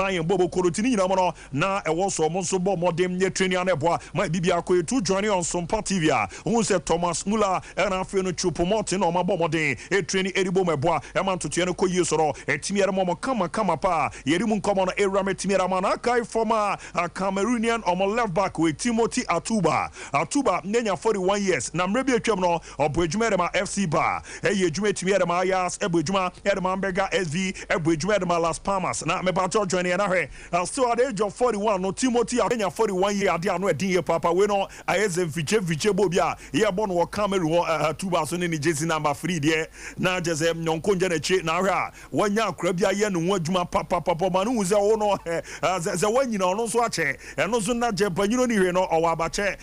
ban bobo korotini nyina mo no na e wo so mo so bo modem nye training aneboa ma bibia ko to join on Sompa TV a who say Thomas Muller and afi no chupo motin o ma bo modem e training eribo meboa e man to no ko yesoro e timiere mo kama pa yeri mu nkomo no era metimiere ma na kai former Cameroonian on left back with Timothy Atuba nenya 41 years na mrebi atwam no obojuma ma FC Bar e ye dwuma timiere ma Ayas ebojuma Edman Berger SV ebojuma ma Las Palmas na me ba to join na hwe still at the age of 41 no Timothy nenya 41 year ade ano edin ye papa we no ayeze viche bobia ye bon wo Cameroon Atuba so ne jersey number 3 de na jeze nyonko nje na chi na hwe wanya akra bia ye no adwuma papa ma no ze wo no ze wanyina ono so ache eno so na je panyino ni hwe no owa abache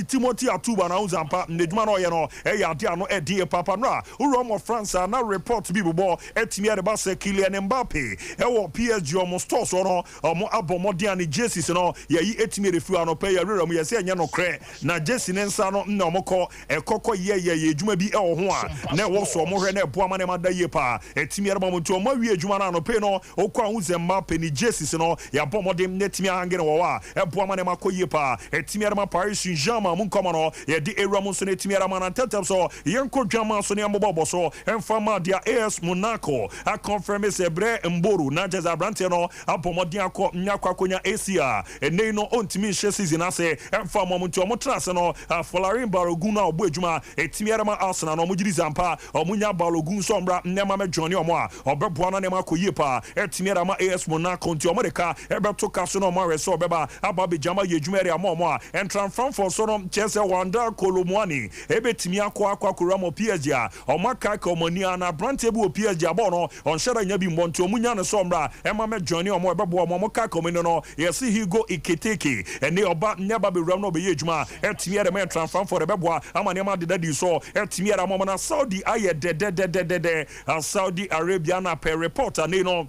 Timothy Atuba na uzampa nedwuma no ye no e ya ade ano edin ye papa no a uromo France na report bi bobo etimi ade ba se Kylian Mbappe e wo PSG omo store so no omo abomode ani jerseys no ye yi etimi refu anopa ya rera mu ye se enye no kre na jersey ne nsa no na omo ko ekoko ye edwuma bi e wo ho a na wo so omo hwe na ebo ama ne mada ye pa etimi ade mo nto omo wi edwuma na anopa no okwa hu ze Mbappe ni jerseys no ya bomode netimi ahangene wo wa ebo ama ne makoye pa etimi ade ma Paris Saint-Germain mu nkomo no ye di era mu so ne etimi ade ma na tetem so ye nko dwama so ne ambobo so enfama dia AS Monaco a confirm se bre mboru na jeza brante no abomode akọ nyakwa konya Asia ene no ontimi hye season ase enfama mu nto mo trase no Folarin Balogun na obo adwuma etimi ade ma Arsenal no mo giri zampa omunya Balogun so mbra nema me Johnny omo a obeboa na nema koye pa etimi ade ma AS Monaco nti omo de ka ebeto ka so no mo reso obeba ababe jama ye adwuma ere omo a entran Frankfurt so no Chelsea Wanda Kolomwani ebetimi akọ akwa mo PSG a omaka ka omania na brante bu PSG abo no onshara nya bi mbonto omunya no so mbra ema me Johnny omo ebebo omo ka komino no yesi Hugo Iketeke ene oba nyaba be ram no be yedwuma etimi ere me transfer for ebebo amane ma de di so etimi ere mo na Saudi aye de Saudi Arabia na per reporter ne no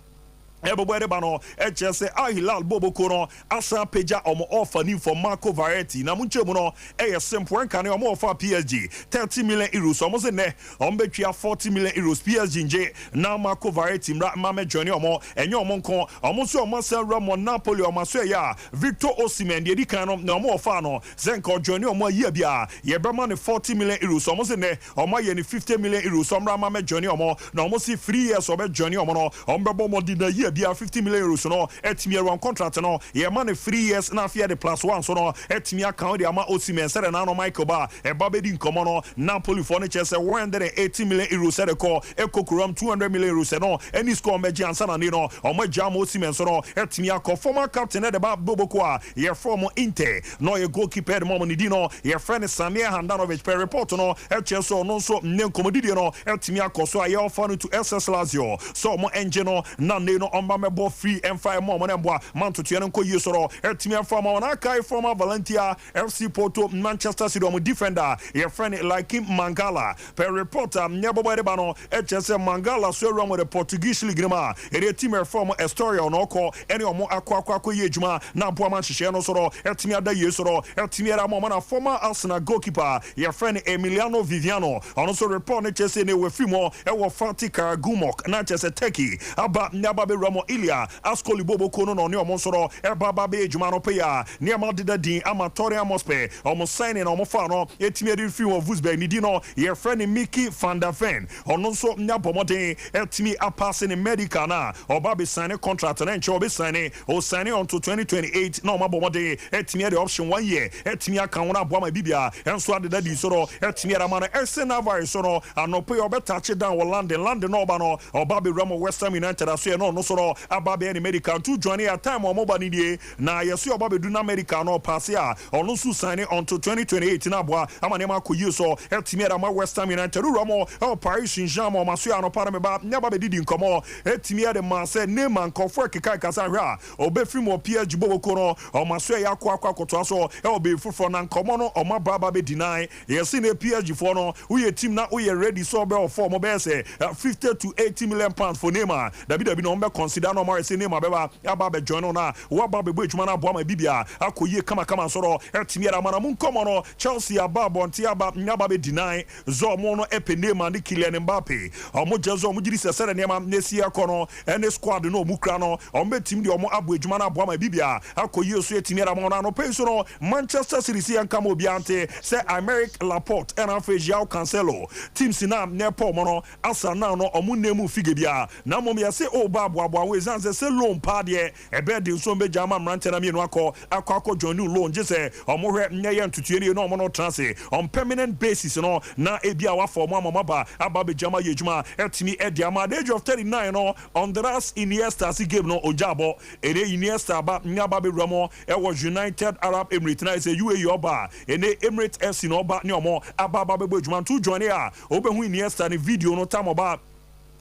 Everybody bano HSA Ahilal Bobo Kono Asa Peja omo offer new for Marco Variety na munche mu no simple kan e omo offer PSG 30 million euros omo se ne ombetwa 40 million euros PSG nje na Marco Variety mra mame journey omo enye omo nko omo so omo se Ramon Napoli omo so ya Victor Osimhen de kan no na omo offer no zenko journey omo ye bia ye brama ne 40 million euros omo se ne omo ye ne 50 million euros omo mame journey omo na omo si 3 years omo journey omo no omo bo mo di na ye bia 50 million euros no etimi one contract no ye man 3 years na afia the +1 so no etimi account de ama Osimhen sere na no Michael Ba e ba be di nkomo no Napoli for ne chese 180 million euros sere ko ekokuram 200 million euros no any score meji ansa na ni no o ma jam Osimhen so no etimi akọ former captain de ba Boboko a ye from Inter no ye goalkeeper mo ni di no ye friend Samir Handanovic per report no echeso no so ne nkomodi di no etimi akọ so aye offer no to SS Lazio so mo engine no na ne no omba me bo free and fire mo na mboa man to tue no ko yesoro etimi afama na kai former Valencia FC Porto Manchester City o defender ye friend like him Mangala per reporter nyabo de bano HSM Mangala so run with the Portuguese league ma e team reform Astoria no ko ene o mo akwa ye djuma na boa man hye no soro etimi ada yesoro etimi era mo na former Arsenal goalkeeper ye friend Emiliano Viviano ono so report ne chese ne we fimo e wo Fatih Karagümrük na chese Turkey aba nyaba be Ramo Ilia Ascoli Bobo Kono no ne omo soro e baba be adwuma no pe ya ne ma deda din Amatoria Mospe omo signing omo fa no etimi ade fi wo Wolfsburg ni di no ye friend Mickey van der Ven ono so nya bomoden etimi apase ne medical na oba be sign contract na nche obe sign o sign until 2028 na omo bomoden etimi ade option 1 year etimi aka wona boa ma bibia enso ade da di soro etimi ara ma no Arsenal virus no anope obe touch down wo London no oba no oba be Ramo West Ham United aso no no soro ababe ni medical to join a time o moba ni die na yeso obabe du na America no pass ya ono su sign until 2028 na boa amane ma koyi so etimi era ma West Ham United Ramo Paris Saint-Germain ma so ya no para me ba nya ba be didi nkomo etimi era ma se name and confo keka kasa hwa obefim o PSG Boboko no o ma so ya akwa so e obe fufo na nkomo no o ma baba be deny yesi na PSG for no we team na we ready so be of form be say 50 to 80 million pounds for Neymar dabi no be consider no more say name abeba aba be join na wo aba be adwuma na aboa ma bibia akoyie kama soro etimi era mana mun komo no Chelsea aba bonti aba nyaba be deny zo mo no epenema ne Kylian Mbappe omo jezo omo giri sesere nema nesi akono ene squad no mu kra no omo betim de omo abo adwuma na aboa ma bibia akoyie so etimi era mo na no penso no Manchester City si anka mo biante say Americ Laporte and João Cancelo team sinam ne po mo no asa na no omo nemu fige bia na mo me say o ba abo we zan say loan pa de ebe de so be jama mrante na me no akọ join loan je say omo hwe nyeye ntutuere no omo no transfer on permanent basis no na ebia wa for mo amaba aba be jama yejuma etimi ediama the age of 39 no on the last Iniesta si game no ojabo ere Iniesta ba nyaba be ramo e was United Arab Emirates na say UAE oba ene Emirates FC no oba ne omo aba be ejuma to join ya obehu Iniesta ne video no tam oba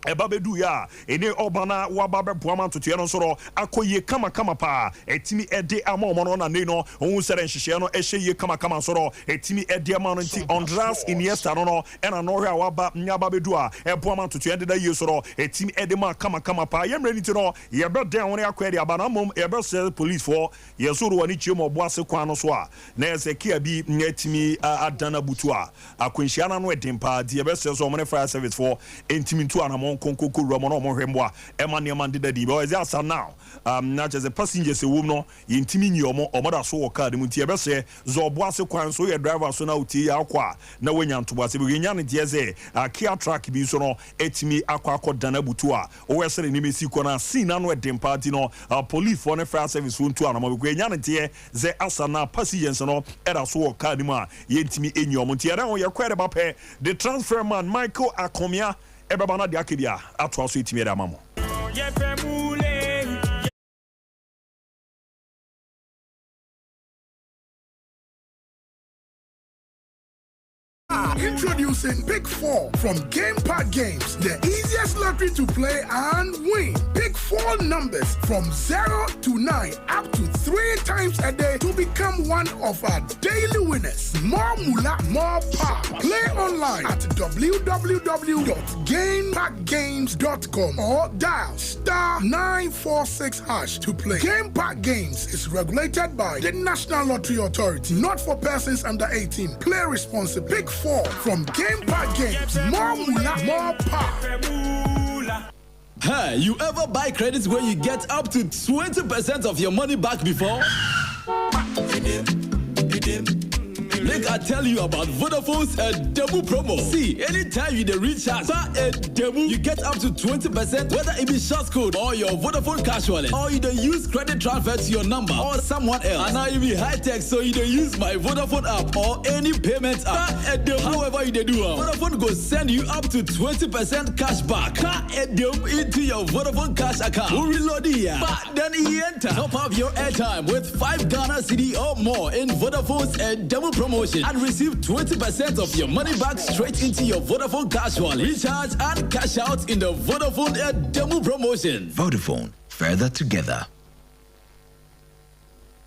eba bedu ya ene obana waba be boama to no soro akoye kama pa etimi ede ama omo na ne no ohun sere nhihye no ehye kama soro etimi ede ama no nti Andreas Iniesta no ena no hwe waba nyaba bedu a eboama to ede da ye soro etimi ede ma kama pa yemre nti no ye be den won akwede abana mom ye be say police for ye soro wani chiemo oboase kwan no so a na ezekia bi nyatimi adana butu a akwanhia na no edempa di ye be say so mo fire service for entimi ntu anamo konkoko romo no mo hwemboa ema ne man deda di be oze asa now na just passengers ewom no yentimi nyi omo da so wo car dem nti ebese zo boase kwan so ye driver so na uti ya akwa na wanya ntoboase be nya ne dieze Kia track bi so no etimi akwa dana butu a o wesere ni mesi ko na sin na no edem party no police for ne fire service wontu anamo be nya ne tie ze asa na passengers no era so wo car dem a yentimi enyi omo nti era on ye kwere ba pe the transfer man Michael Akomia ebaba na de akebia ato aso etimi era mamo Introducing Pick 4 from Game Pack Games, the easiest lottery to play and win. Pick 4 numbers from 0 to 9 up to 3 times a day to become one of our daily winners. More moolah, more power. Play online at www.gamepackgames.com or dial *946# to play. Game Pack Games is regulated by the National Lottery Authority, not for persons under 18. Play responsibly. Pick 4 from Game Pack Games. More moolah, more power. Hey, you ever buy credits where you get up to 20% of your money back before? Make I tell you about Vodafone's demo promo. See, anytime you recharge a demo, you get up to 20%, whether it be short code or your Vodafone cash wallet, or you don't use credit transfer to your number or someone else. And now you be high tech, so you don't use my Vodafone app or any payment app. However you do, Vodafone go send you up to 20% cash back into your Vodafone cash account. Who reload here? But then he enter. Top up your airtime with 5 Ghana cedi or more in Vodafone's demo promotion and receive 20% of your money back straight into your Vodafone cash wallet. Recharge and cash out in the Vodafone demo promotion. Vodafone, further together.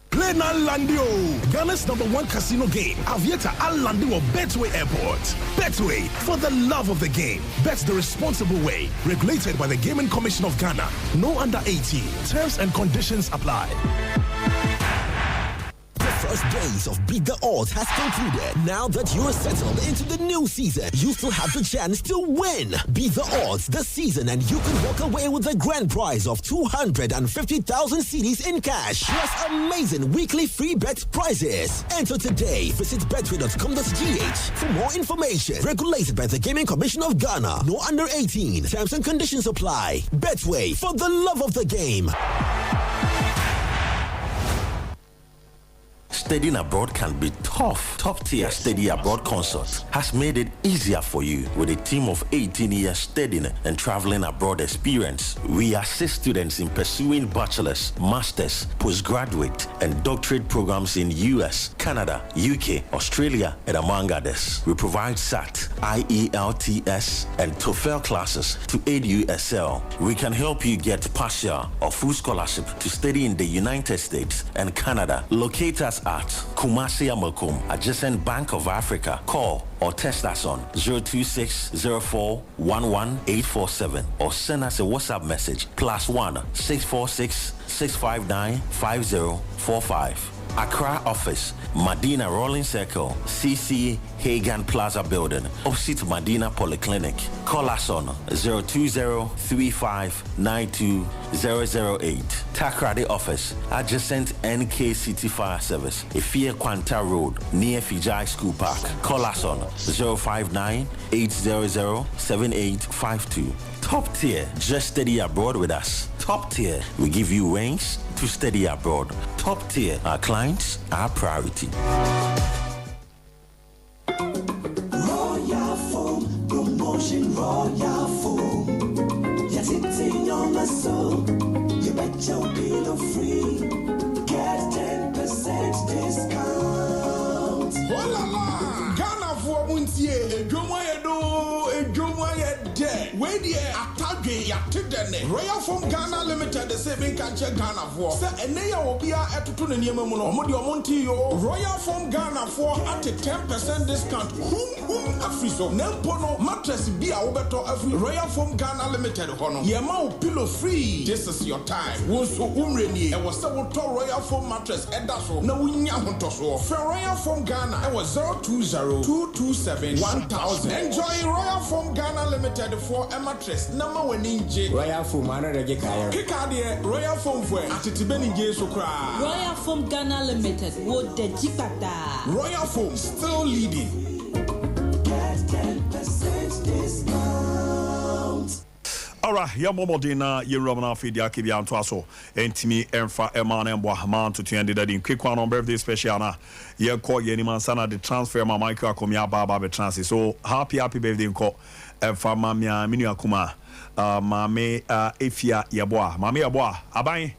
Play now Landio, Ghana's #1 casino game. Aviator Al Landio Betway Airport. Betway, for the love of the game. Bet the responsible way. Regulated by the Gaming Commission of Ghana. No under 18. Terms and conditions apply. First days of Beat the Odds has concluded. Now that you're settled into the new season, you still have the chance to win. Beat the Odds this season and you can walk away with the grand prize of 250,000 cedis in cash, plus amazing weekly free bet prizes. Enter today. Visit betway.com.gh for more information. Regulated by the Gaming Commission of Ghana. No under 18. Terms and conditions apply. Betway, for the love of the game. Studying abroad can be tough. Top-tier Study Abroad Consult has made it easier for you with a team of 18 years studying and traveling abroad experience. We assist students in pursuing bachelor's, master's, postgraduate, and doctorate programs in US, Canada, UK, Australia, and among others. We provide SAT, IELTS, and TOEFL classes to aid you excel. We can help you get partial or full scholarship to study in the United States and Canada. Locate us at Heart, Kumasi Amakum, adjacent Bank of Africa. Call or text us on 0260411 or send us a WhatsApp message +1 646 659 5045. Accra office, Medina Rolling Circle, CC Hagan Plaza Building, opposite Medina Polyclinic. Call us on 020-3592-008. Takrady office, adjacent NK City Fire Service, Ifie Quanta Road, near Fijai School Park. Call us on 059-800-7852. Top tier, just study abroad with us. Top tier, we give you wings to study abroad. Top tier, our clients, our priority. Royal Foam, promotion Royal Foam. Yes, it's in your muscle. You bet your bill free. Get 10% discount. Oh la la! Ghana for Muntie, where the Atagwe Yatidene, Royal Foam Ghana Limited, the saving catcher Ghana for. Sir, and they will be at to the Niamuno, Modio Montio, Royal Foam Ghana for at a 10% discount. Whom Afriso, Nempono, mattress be a Obeto every Royal Foam Ghana Limited Hono. Yamau pillow free. This is your time. Wonso Umreni, and was so Royal Foam mattress, and that's all. No, we Yamontoso. For Royal Foam Ghana, I was 020-227-1000. Enjoy Royal Foam Ghana Limited for a mattress. Number one inch. Royal Foam, I know they Kick out the Royal Foam for at the Benin so cry. Royal Foam Ghana Limited, would the Jipata. Royal Foam still leading. Get 10% discount. Alright, ya momodina ye romana fedia kibia anto aso entimi emfa ema na embo man to 200 in quick one on birthday special na ye call ye ni man sana the transfer ma Michael akomia baba be transfer. So happy birthday nko emfa mamia minu akuma mame efia yeboa mame yeboa aban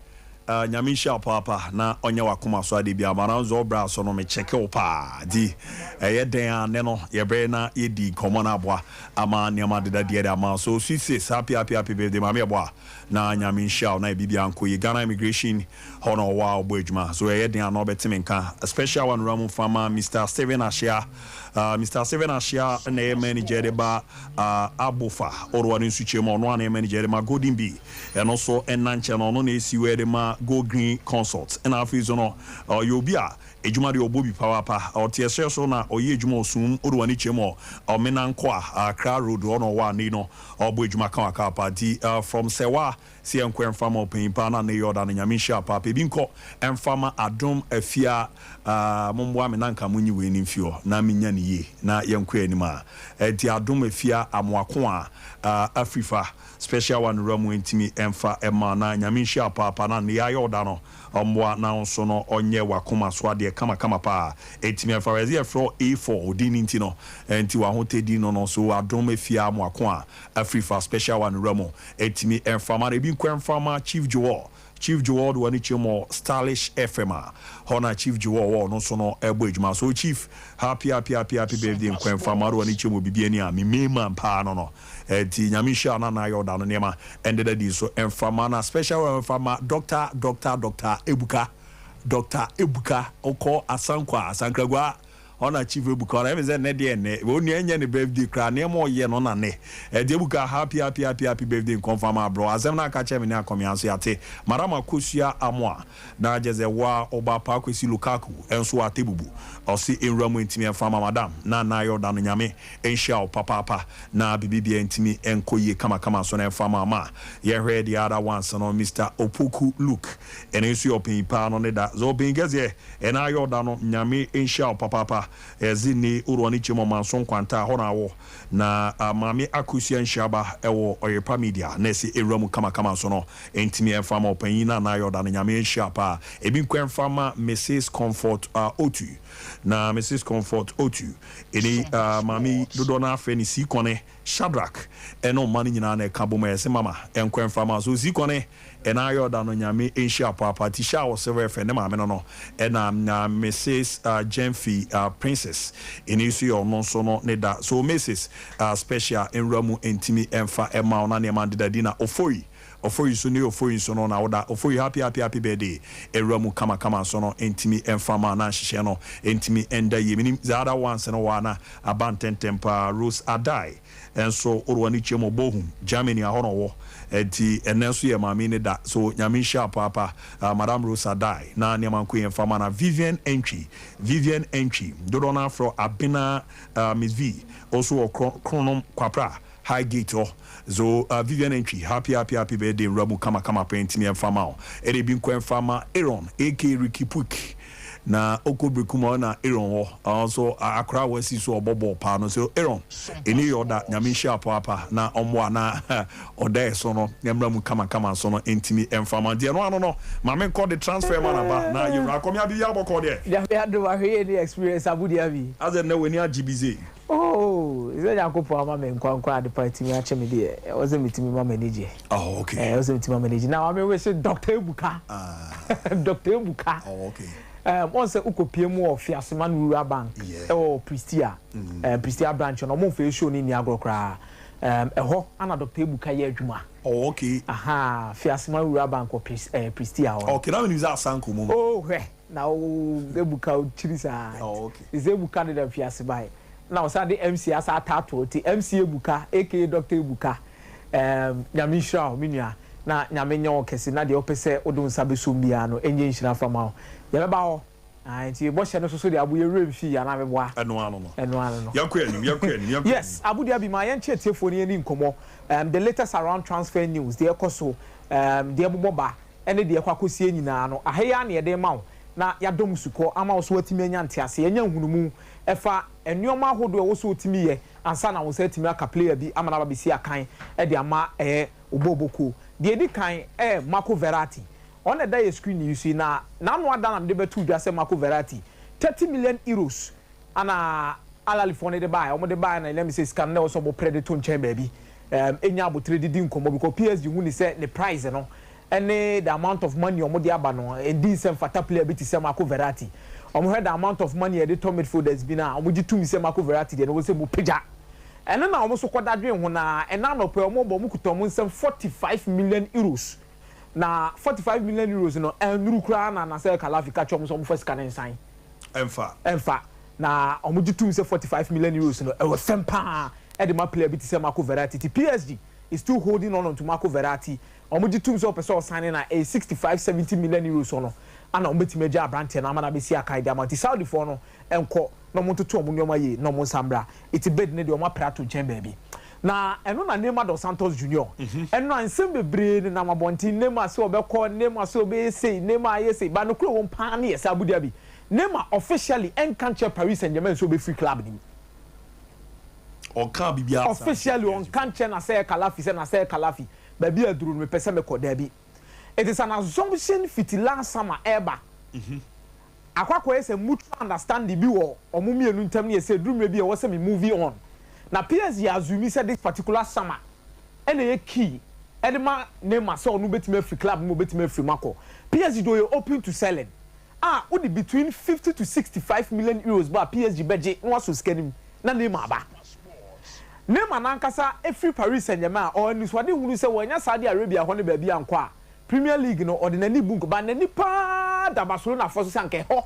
nyamisha papa na onye wakuma so ade bia mana nzo bra so no me check opa di ye den ane no ye bre na ye di komo na aboa ama niam adeda de ama so sweet happy birthday mama aboa na nyamisha na bibia anko ye Ghana immigration hono wa obo adwuma so ye den ano betime nka a special one ramu fama Mr. Steven Ashia na ye manager de ba abofa orwa nsu chemo no na ye manager de ma Golden Bee and also enanche no no na esi we de ma Go Green Consult and afizo no yobia ejuma de obobi power pa o tiese so na oye ejuma osum orwani chemo o menanko Accra Road ono wa ni no obo ejuma kan aka pa di from Sewa si enko enfama opin pa na ne yoda na nyamisha pa pe bi nko enfama adom afia momboa menanka munyi we ni mfio na menya ne ye na yenko anima di adom afia amoako Afrifa special one ramu entimi emfa ema na nyamisha pa na ne yoda no omwa na nso no onye wakoma so ade kama pa etimi afarezi afro A4 odini ntino enti wa hotedi no so adom afia amoako Afrifa special one ramu etimi enfama na bi nkwa Chief Joel wani chemo stylish FMA hona Chief Joel no so no ebo ejuma so Chief happy birthday nkwa famaro wani chemo bibiani a me mema mpa no ti nyamisha na yoda no nema ended di so enfama na special enfama Dr. Ebuka oko asankragwa ona Chief Ebuka na emeze ne de ne oni enye ne birthday kra na emo ye no na ne de Ebuka happy birthday confirm bro azem na ka cheme ne akomianso yate marama kosua amoa na jeze wa oba pa kwesi Lukaku enso atebubu osi enramu ntimi enfama madam na yoda no nyame enhia papa na bibibia ntimi enkoye kama so na enfama ma ye hwe the other ones no Mr. Opoku Luke enso opin pa no ne da zo bingeze ena yoda no nyame enhia papa ezini urwani chimo manson kwanta hona wo na mami akusia nshaba ewo oyepa media nesi eramu kama so no entimi enfama opanyina na yoda na nyame nshapa ebi nkwenfama Mrs. Comfort Otu na Mrs. Comfort Otu eni mami dodo na afeni sikone Shadrack eno mani nyina na kaboma yese mama enkwenfama so sikone ena yoda no nyame nshapa tisha wo sever fene mama no ena Mrs. Jenfi Princess enisu yo no so no ne da so Mrs. Special enramu entimi emfa ema ona ne mandida dina ofoi ofo yi so ne ofo yi so no na woda ofo yi happy birthday ewura mu kama so no entimi enfama na hyehyɛ no entimi enda ye minim the other ones no wana abantentempa Rose Adai enso orwani chemo bohum Germany ahono wo enti enenso ye maami ne da so nyame hia papa Madam Rose Adai na nemanko ye enfama na Vivian Entry dodo na afro abina Miss V also kronom kwapra Highgate so Vivian Entry happy birthday ramu kama painting and farmer ere bin ko farmer Aaron AK Ricky Puck na okobrekuma na Aaron also akra wasi so obobo pa no so Aaron any order nyame hia papa na omwa na oda so no nyamramu kama so no entimi and farmer de no ma men call the transfer man aba na you come ya bi ya boko there ya do wa he any experience abudia bi as na weni agibize. Oh, is that Uncle Pama and Quanqua the party? Actually, it wasn't meeting my manager. Oh, okay. I wasn't meeting my manager. Now I'm always Dr. Buka. Dr. Buka. Oh, okay. Once a Uko PMO of Fiasman Rura Bank or Pristia, Pristia branch on a more face shown in Yagokra. A hawk and a Dr. Buka Yajuma. Oh, okay. Aha, Fiasman Rura Bank or Pristia. Okay, now use our Sanko. Oh, now the Buka Chilisa. Oh, okay. Is able candidate Fiasibai. Now, Sunday MC as a tattoo, the MC Buka, aka Dr. Buka, Yamisha, Minia, na Yamenyo, Cassina, the opposite Odun Sabisumbiano, engine from our Yabao. And you watch and also the Abu Rim fee and I'm one. And one. Yes, Abu Dhabi, my ancient for the Incomo, the latest around transfer news, the Ecoso, the Abu Boba, and the Aquacusi, a Hayani, the Mount. Na ya dom suko ama oso atimi anya ntiase enya hunumu efa enuoma hodo oso otimi ye ansa na wo se atimi aka player bi ama na ba bisi akan e de ama oboboko de edi kan Marco Verratti on the day screen you see na no ada na de betu dwa se Marco Verratti 30 million euros ana alalifone de buy omo de buy na let me say scan na oso bo predator nchen ba bi enya abotre didi nkomo because PSG hu ni say the price no any the amount of money omo de aba no e di sem fata player bi ti sem Marco Verratti omo heard the amount of money e de top midfielders bi na omo ji tumi sem Marco Verratti de no we say mo peja eno na omo so kwada dwen ho na ena no pe omo bo mo kuto mo sem 45 million euros na 45 million euros no enuru kra na say Kalafi catch omo so mo first can sign emfa na omo ji tumi say 45 million euros no e was sempa e de ma player bi ti sem Marco Verratti ti PSG is still holding on to Marco Verratti. Omoji tum so person signing a 65-70 million euros ono. Ana ombeti meja brand na amana besi akai dia amount Saudi for no enko no mo toto omo nyoma ye no mo sambra. Iti bed ne de omo prato chen baby. Na eno na Neymar dos Santos Junior. Eno ansem bebre na mabonti Neymar so obekọ Neymar so be say Neymar ye say ba no kro won pa na yes Abu Dhabi. Neymar officially encounter Paris Saint-Germain so be free club ni. Officially on can't na say Kalafi baby aduru me pese me koda bi it is an assumption fiti last summer eba akwakọ ese mutual understanding bi wo omumi enu ntam ne ese drum bi e wo se me movie on na PSG azumi say this particular summer ene ye key edema Neymar so onu betime free club mo betime free mako PSG do you open to selling would between 50 to 65 million euros ba PSG budget no so scanim na Neymar ba Neymar nankasa every Paris Saint-Germain or niswade hunu se wonya Saudi Arabia ho ne ba bia nkwa Premier League no ordinary book ba nani pa da Barcelona for so sanke ho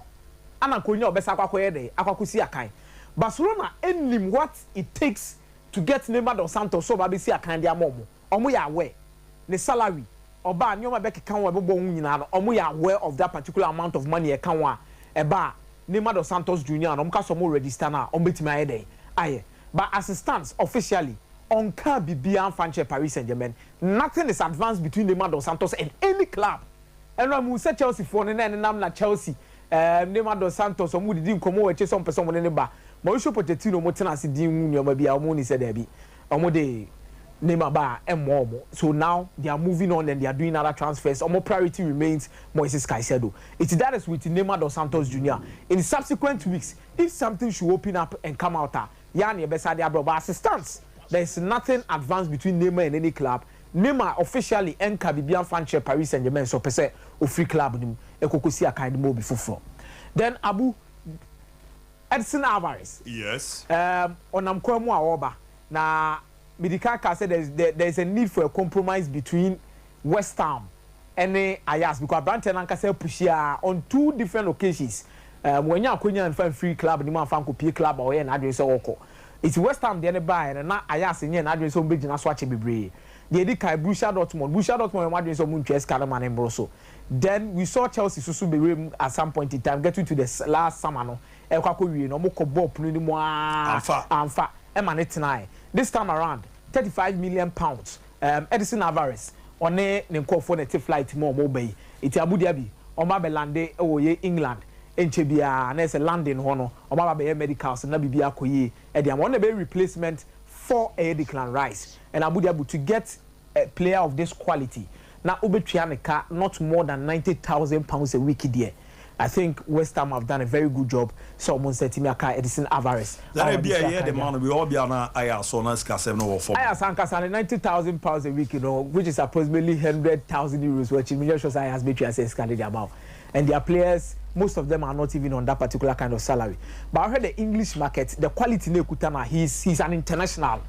ana konya obesa akwakoye de akwakosi akan Barcelona enim what it takes to get Neymar dos Santos so ba be si akan dia momo omo ya aware the salary oba nyoma be kekan wo bebo hu nyina no omo ya aware of that particular amount of money e kan wa e ba Neymar dos Santos Junior no mka so mo register na o betima aye dey aye. But as it stands officially, on Bibia and Paris Saint-Germain, nothing is advanced between Neymar dos Santos and any club. And when we say Chelsea for and I'm not Chelsea, Neymar dos Santos, or Moody didn't come over to some person in the bar. Mauricio Pochettino, Motenasi, Dim, maybe Almoni said, Debbie, Omode, Neymar bar, and more. So now they are moving on and they are doing other transfers. Or more priority remains Moises Caicedo. That is with Neymar dos Santos Jr. In subsequent weeks, if something should open up and come out, Yani beside the but assistance. There is nothing advanced between Neymar and any club. Neymar officially and Caribbean franchise Paris Saint-Germain so per se o free club nim ekokosi akai de mo be foforo. Then Abu Edson Alvarez. Yes. Onam kwamu awoba na Midikaka said there is a need for a compromise between West Ham any Ayas because Branton and Kasa Pushia on 2 different occasions. When you are going and free club, the man found P club or an address or it's West Ham the buy and not Ayas in an address on bridge and swatch be brave. The Edika Busha Dortmund, one address on Munches Calaman and Broso. Then we saw Chelsea Susu be at some point in time, getting to the last summer. No, Elkako, no more Kobo, Punimo, Emanetnai. This time around, £35 million. Edison Alvarez on a for the flight more mobile. It's Abu Dhabi, or Mabelande, or England, and Chebia, and there's a London honor, or Mababa Medicals, and Nabibia Koye, and they want a replacement for a Declan Rice. And Abu Dhabi to get a player of this quality. Now, Ubetrianica, not more than £90,000 a week there. I think West Ham have done a very good job. Someone said to me, Edison Alvarez. That be a year, the man will all be on Ayas on us, Casano for Ayas and £90,000 a week, which is approximately €100,000, which million shows Ayas Betri as escalated about. And their players, most of them are not even on that particular kind of salary. But I heard the English market, the quality Nekutana, he's an international.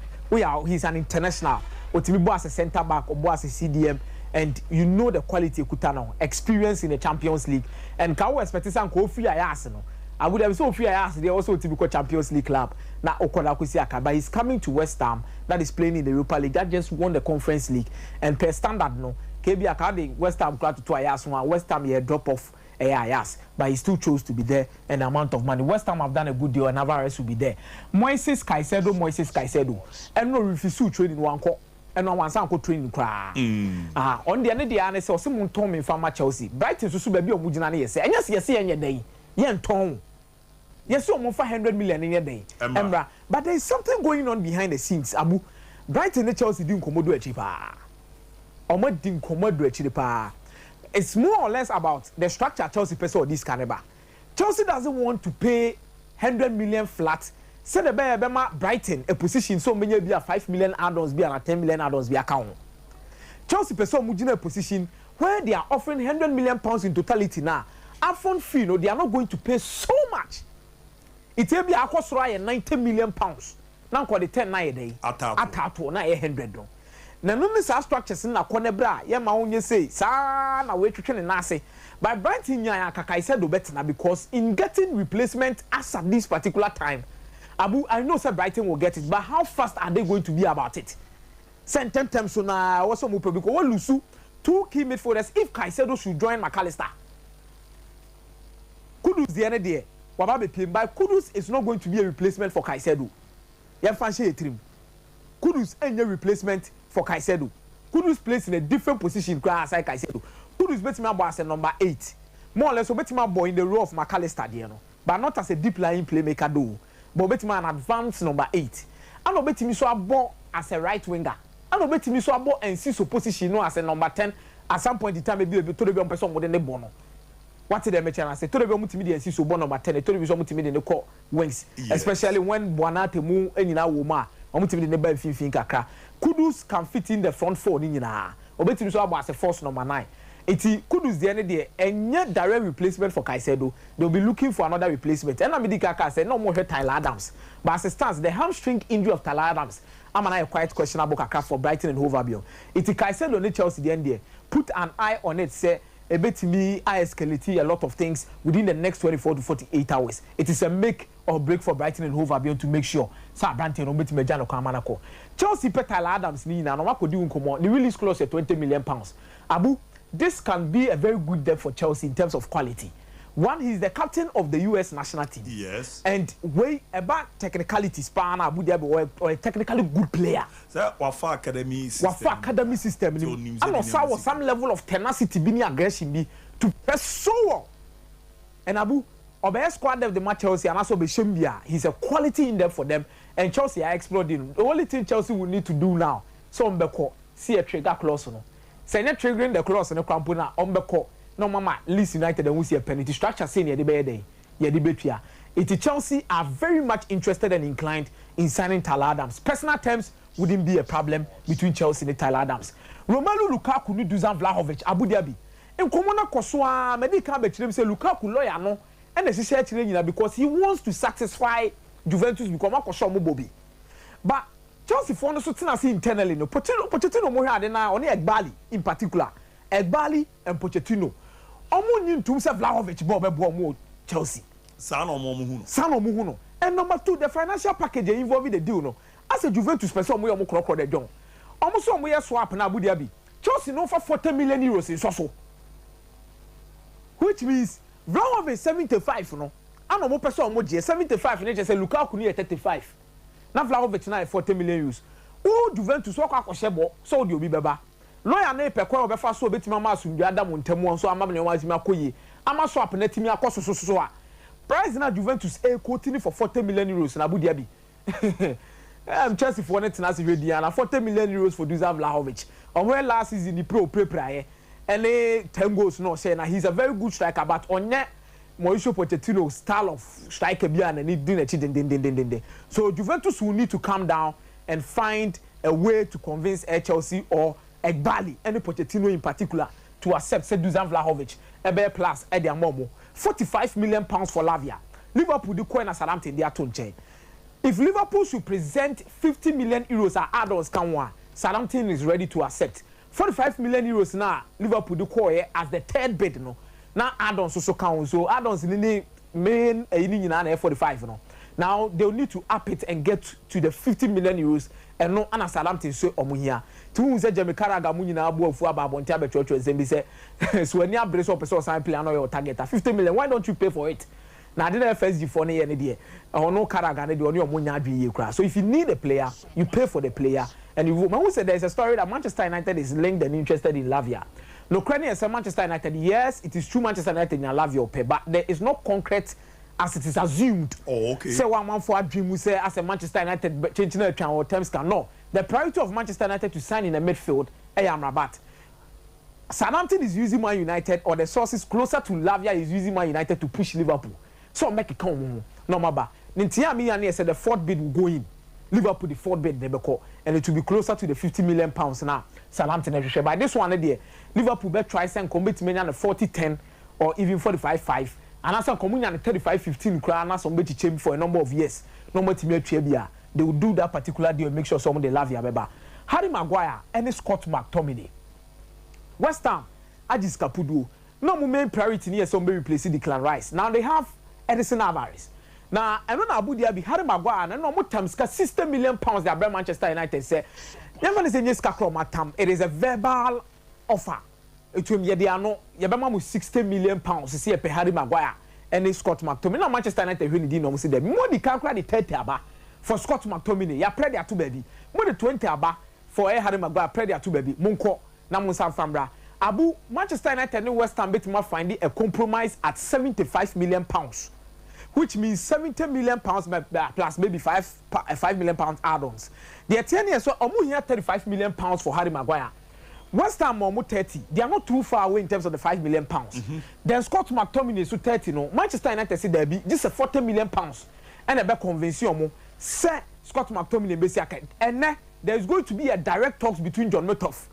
He's an international. Otimibo as a centre back, or as a CDM. And you know the quality of Kutano, experience in the Champions League. And Kawa expected some free Ayasino. I would have so free Ayas, they also typical Champions League club. Now Okonakusiaka, but he's coming to West Ham, that is playing in the Europa League, that just won the Conference League. And per standard, no, KB Akadi, West Ham club to Ayas, West Ham here drop off Ayas, but he still chose to be there and the amount of money. West Ham have done a good deal, and Alvarez will be there. Moises Caicedo, and no refuse training one call. And no one sanko training cry. On the other day, I saw someone told me from Chelsea. Brighton to Subabi or Mujana, say, and yes, any day. Yen Tom. Yes, so more 500 million in a day. But there is something going on behind the scenes. Abu Brighton and Chelsea didn't commode a cheaper. Or what didn't commode a cheaper. It's more or less about the structure Chelsea person or this caliber. Chelsea doesn't want to pay 100 million flat. Say the Bema Brighton a position so many be a 5 million add-ons be a 10 million add-ons be account. Chelsea person mujina a position where they are offering £100 million in totality now. Upfront fee, no, they are not going to pay so much. It will be a cost right £90 million. Now call the 10 a day. Atato na 100 no. Na no miss structures na konebra ye ma onye say sa na we twetwe na ase. By Brighton nya akakai said do better because in getting replacement as at this particular time. Abu, I know say Brighton will get it, but how fast are they going to be about it? Send 10 times so now also more because we lose 2 key midfielders if Caicedo should join McAllister. Kudus the other day, Wababe playing by Kudus is not going to be a replacement for Caicedo. You have fancy a trim. Kudus ain't a replacement for Caicedo. Kudus plays in a different position class like Caicedo. Kudus better my boy as a number 8. More or less, better my boy in the role of McAllister, you know, but not as a deep lying playmaker though. But better an advanced number 8. I know better me so a ball as a right winger. I know better me so a ball and see so position no as a number 10. At some point in time, maybe to the young person within the bono. What did they mention? I said to the multimedia and see so born number 10. To the multimedia in the core wings, especially when Buanate Mu and in our woman or multimedia never fin kakra. Kudus can fit in the front 4 in na. Or better me so about as a force number 9. Iti Kudus the end day and yet direct replacement for Caicedo. They'll be looking for another replacement. And Amidika said no more Tyler Adams. But as it stands, the hamstring injury of Tyler Adams, I'm an quite questionable for Brighton and Hove Albion. Iti Caicedo on the Chelsea the end day. Put an eye on it, say a bit to me, I escalate a lot of things within the next 24 to 48 hours. It is a make or break for Brighton and Hove Albion to make sure. Sa Brighton no bit Mejano Kamanako. Chelsea pet Tyler Adams ni na no wako di unkomo. The release clause at £20 million. Abu, this can be a very good depth for Chelsea in terms of quality. One, he's the captain of the US national team. Yes. And way about technicality, span Abu Dhabi or a technically good player. So, Wafa Academy system. Wafa Academy system. And also some level of tenacity, being aggression, to press so well. And Abu, Obey squad of the match Chelsea and also be Shembia. He's a quality in there for them. And Chelsea are exploding. The only thing Chelsea will need to do now, so Mbeko, see a trigger clause. No. Say not triggering the clause in the Crampuna, Mbeko. No, Mama, Leeds United and we see a penalty structure saying the day. Yeah, the better. It Chelsea are very much interested and inclined in signing Tyler Adams. Personal terms wouldn't be a problem between Chelsea and Tyler Adams. Romelu Lukaku ni Dusan Vlahovic, Abu Dhabi. In Komona Koswa, medical between say Lukaku lawyer no, and necessarily because he wants to satisfy Juventus because Koswa Mobobi. But Chelsea for no so tina see internally no Pochettino mo hade na oni Egbali in particular Egbali and Pochettino omo nyi ntum se Vlahovic bo be bo mo Chelsea San omo mu hu no and number 2 the financial package involving the deal no as a Juventus person omo krokro de John omo so omo ye swap na Abu Dhabi Chelsea no for 40 million euros in so which means Vlahovic 75 no and omo person omo je 75 na je say Lukaku ni 35 na Vlahovic na 40 million euros o Juventus wo kwa kwhye so de obi beba lawyer na ipekwa obefa so obetima ma asumdu adam ntamu so amabne wazimi akoyi ama swap na timi akoso so a price na Juventus quoting for 40 million euros na Abu Dhabi Chelsea for net na hwedi na 40 million euros for Dusan Vlahovic omo last season the pro prayer and 10 goals no say na he's a very good striker but onye Mauricio Pochettino style of striker bia na need do na den. So Juventus will need to calm down and find a way to convince Chelsea or Egbali and Pochettino in particular to accept say Dusan Vlahovic ebe plus e dia momo 45 million pounds for Lavia. Liverpool the coin as Southampton they are to change. If Liverpool should present 50 million euros as add-ons can one, Southampton is ready to accept. 45 million euros now Liverpool the coin as the third bid no. Now add-ons also count. So add-ons in the main na 45 no. Now they'll need to up it and get to the 50 million euros and no ana Southampton so omuhia. Tu say Jamie Carragher mu nyina abu afu ababonte abetwetwe zembi say so any abrace up person sign player no your target 50 million why don't you pay for it? Now didn't FSG for ne there. Or no Carragher ne dey on your munya adwi kra. So if you need a player, you pay for the player and you who said there's a story that Manchester United is linked and interested in Lavia. No Ukrainian say Manchester United, yes, it is true Manchester United in Lavia pay, but there is no concrete as it is assumed. Oh, okay. Say one man for a dream we say as a Manchester United changing the terms can no. The priority of Manchester United to sign in the midfield, Rabat. Southampton is using Man United or the sources closer to Lavia is using Man United to push Liverpool. So make it come no maba. Nintia me said the fourth bid will go in. Liverpool the fourth bid they call and it will be closer to the 50 million pounds now. Southampton by this one there. Liverpool bet try and commit many on the 40-10 or even 45-5. And as a communion and 35-15 crown as somebody change for a number of years. No more team Trebia. They will do that particular deal and make sure someone they love ya beba. Harry Maguire and Scott McTominay. West Ham, Ajis Capudo. No main priority near somebody replacing Declan Rice. Now they have Edison Alvarez. Now I don't know Abu Dhabi, Harry Maguire, and no more times 60 million pounds that bring Manchester United say. Never say yes, it is a verbal offer. It will be no 60 million pounds to see a Harry Maguire and Scott McTominay. Now Manchester United really didn't know say them. More the calculate the 30 aba for Scott McTominay. Ya pray there two baby. More the 20 aba for Harry Maguire. Pray there two baby. Munko na Musa Fambra. Abu Manchester United and West Ham bet finding a compromise at 75 million pounds. Which means 70 million pounds plus maybe 5 million pounds add-ons. They are 10 years so almost here 35 million pounds for Harry Maguire. West Ham almost 30. They are not too far away in terms of the 5 million pounds. Then Scott McTominay is so 30 no. Manchester United say there be just a 40 million pounds. And a better convention say Scott McTominay basically and there is going to be a direct talks between John Murtough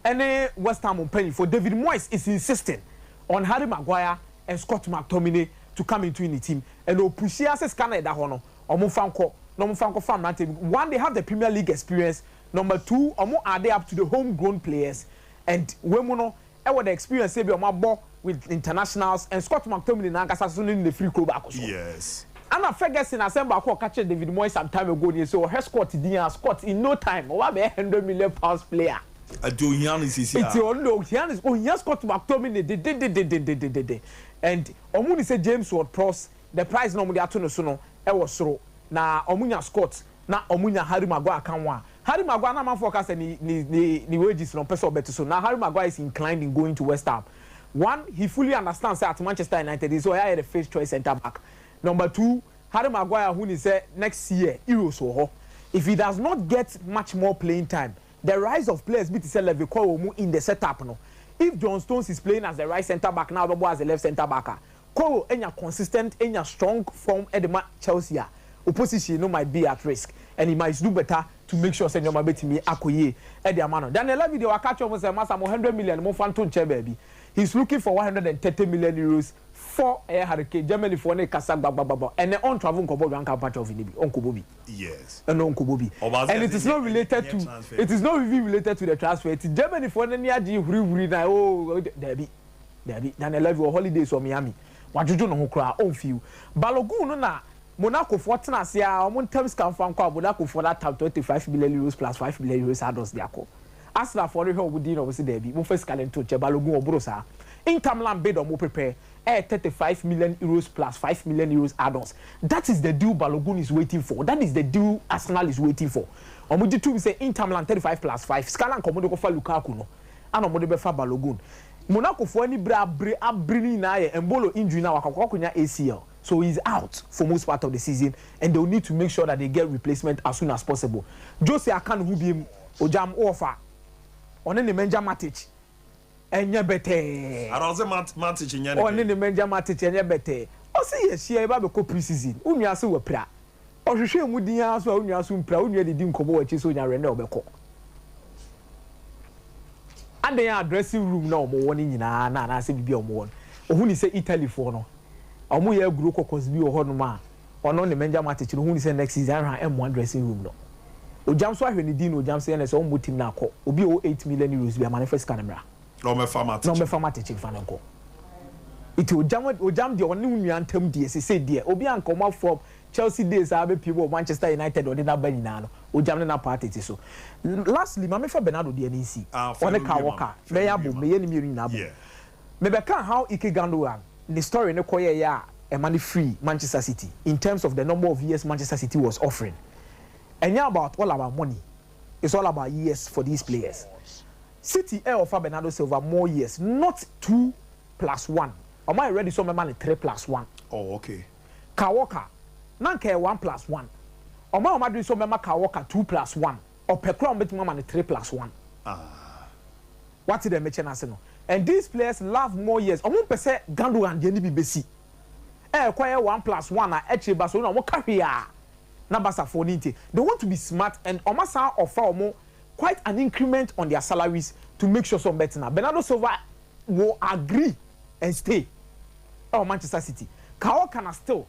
and West Ham on penny for David Moyes is insisting on Harry Maguire and Scott McTominay to come into the team and no push as Canada hono omo fanko farm that one they have the Premier League experience, number 2 omo are they up to the homegrown players and wemono the experience say be omo ball with internationals and Scott McTominay na nkasa so in the free club akoso. Yes. And Ferguson assemble ko catch David Moyes some time ago so her Scott in no time over be 100 million pounds player. It's only Scott McTominay and omuni say James Ward-Prowse the price normally atono so no e wo soro na omunya Scott na omunya Harry Maguire kan wa Harry Maguire na man forecast ni wages no person bet so now Harry Maguire is inclined in going to West Ham. One, he fully understands that at Manchester United is so the first choice centre back. Number 2, Harry Maguire who is next year Euros or if he does not get much more playing time, the rise of players be to say level in the setup no. If John Stones is playing as the right centre back now, Bobo as the left centre back, Koro enya consistent, enya strong form at the Chelsea, opposition no might be at risk, and he might do better to make sure Senor Mabeti me akoye at the amano. Then the video I catch almost a mass 100 million more fan to baby. He's looking for 130 million euros for a Hurricane Germany for a Kasa Baba and on travel Kobo Ranka patch of Onkobobi. Yes. And Onkobobi. And it is not related to it is not really related to the transfer. It's Germany for the near G oh Debbie. Then I love your holidays or Miami. What you do no cry on few. Balogun na Monaco for Tanasia, on terms come from Monaco for that time 25 million euros plus 5 million euros add-ons diako. As la for the whole would obviously Debbie, mo first calendar to Balogun or Brosa. Income land bid or mo prepare 35 million euros plus 5 million euros add-ons. That is the deal Balogun is waiting for. That is the deal Arsenal is waiting for. Omoji two say Inter land 35 plus 5. Scalan Komodo go for Lukaku no. And Omodo be for Balogun. Monaco for any bring na Embolo injury now Akakokunya ACL. So he's out for most part of the season and they'll need to make sure that they get replacement as soon as possible. Jose Akan who be Ojam offer. On any Menja Matic. Enye bete. Aroze Matic nyane. On any Menja Matic enye bete. O say yes here ba be ko pre-season. Unya ase we pra. O hwehwe mu din aso unya aso mpra unya de din kobo wachi so nya rene obeko. And they are dressing room now mo woni nyina na ase bibia mo won. Ohu ni say Italy for no. Omo ye gro kokos bi o no ma. Ono ne Menja Matic no hu ni say next season ha M1 dressing room no. Ojam so ahwe ni din Ojam say na say o mo team na akọ. Obi o 8 million euros bi manifest kanamra. No me format. No me format chief fanko. Iti ojam de oni nua antam de say de. Obi an come from Chelsea days abe people Manchester United or na ba nyina no. Ojam ne na party ti so. Lastly, ma me fa Bernardo de NC. One ka waka. Me ya bo me ye ni mi nyina bo. Me be kan how Ike Gundogan the story ne koye ya e man free Manchester City in terms of the number of years Manchester City was offering. And yeah, about all about money. It's all about years for these players. City offer Bernardo Silva more years, not 2 plus 1. Am I ready? So my money 3 plus 1. Oh, okay. Kawoka, nanke 1 plus 1. Am I doing so my Kawoka 2 plus 1? Or per crown bet my money 3 plus 1. What did they mention as no? And these players love more years. I won't say Gundogan the NBC. Acquire 1 plus 1 at Eche Barcelona. What career? Nabasa for Nite. They want to be smart and Omasa offer more. Quite an increment on their salaries to make sure some better now. Bernardo Silva will agree and stay. Oh, Manchester City. Kao can still.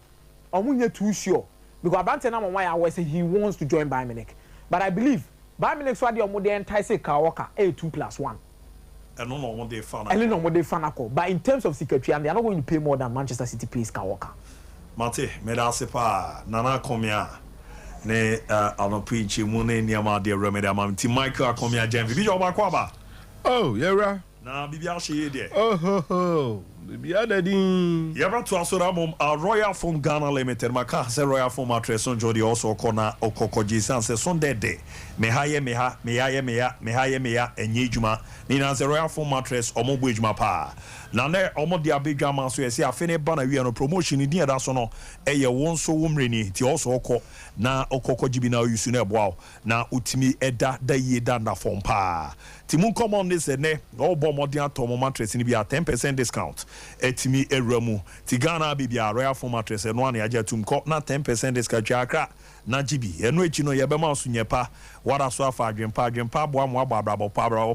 I'm not too sure because Abante na why I say he wants to join Bayern Munich. But I believe Bayern Munich so the more entice Kaoka 2 plus 1. And no one they fan. And no more they fan. But in terms of secretary, and they are not going to pay more than Manchester City pays Kaoka. Mate, me da sepa nana komia. Ne anopichi mune niama de remedy am ti Michael akomia Jenvi bi jo ba kwa ba. Oh, yera. Na bibia hye de. Oh ho ho. Bibia dadin. Yera to asora mom Royal Foam Ghana Limited maka se Royal Foam mattress on jodi also kona okokoji sanse son de. Me haye enye djuma. Ni na se Royal Foam mattress omogbo djuma pa. Na ne omo dia bigwa man so yesi afene ba na wi no promotion ni dia da so no eye won so womreni ti also okọ na okokoji bi na yusu na eboa na utimi eda da ye da na form pa. Ti mun come on this ne all bo modern atomo mattress ni bi a 10% discount. Etimi eramu ti Ghana bibia Royal Foam mattress no an yaja tum ko na 10% discount akra na gibi eno echi no ye be ma so nyepa wara so afa adwempa bo am abrabo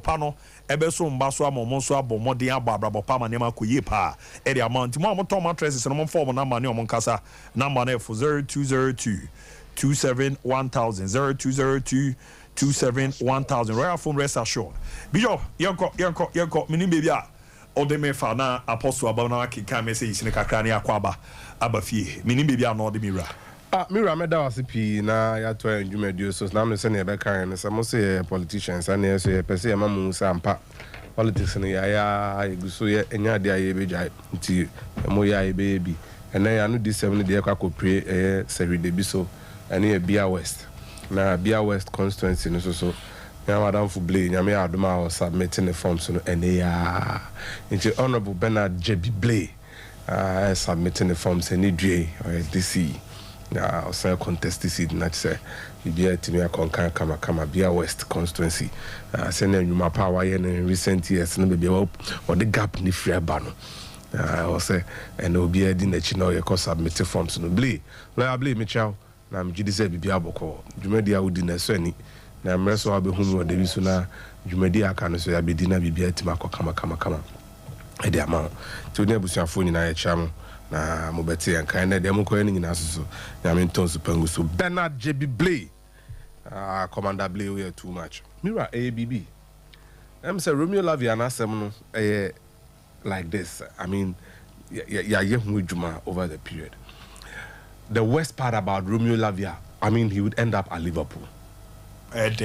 pa no ebe so mba so amom so abo modern abrabo pa ma nema koye pa e the amount mo am tom mattresses no mo form number ne o mo nkasa number na for 0202 271000 0202 271000 Royal Foam rest assured bijo yanko mini baby a odeme fa na apostle aba na akika message ne kakra ne akwaba abafie mini baby a no de mira Mira meda wase pi na ya to enjumedio so na me se ne be kan ne se mo se politicians and so ye pese ma mu sampa politics ne ya eguso ye enya de aye beja nti mo ya e be ena ya no D7 de kwa kopre seri de bi so ene e Bia West na Bia West constituency no so na madam fu blay nya me adoma o submitting the forms no ene ya nti honorable Bernard Jebi Blay submitting the forms ene due or DC na also contest this seat na say bibia timi akonkan kama Bia West constituency say na nyuma power ye in recent years na bibia or the gap ni free ba no also and obi edi na chi na ye ko submit forms no Blay na Blay me chow na me gidi say bibia boko dwumadi a wodi na so ani na mreso abehunu o de bi so na dwumadi aka no so ya bedi na bibia timi akokama kama ede ama to ne busuafo nyina ya cham na mo beti en kan na de mo koye nyina so ya me ton so pangu so Bernard JB Blay Commander Blay we too much Mira ABB say Romeo Lavia na asem no like this. I mean over the period. The worst part about Romeo Lavia, I mean, he would end up at Liverpool. But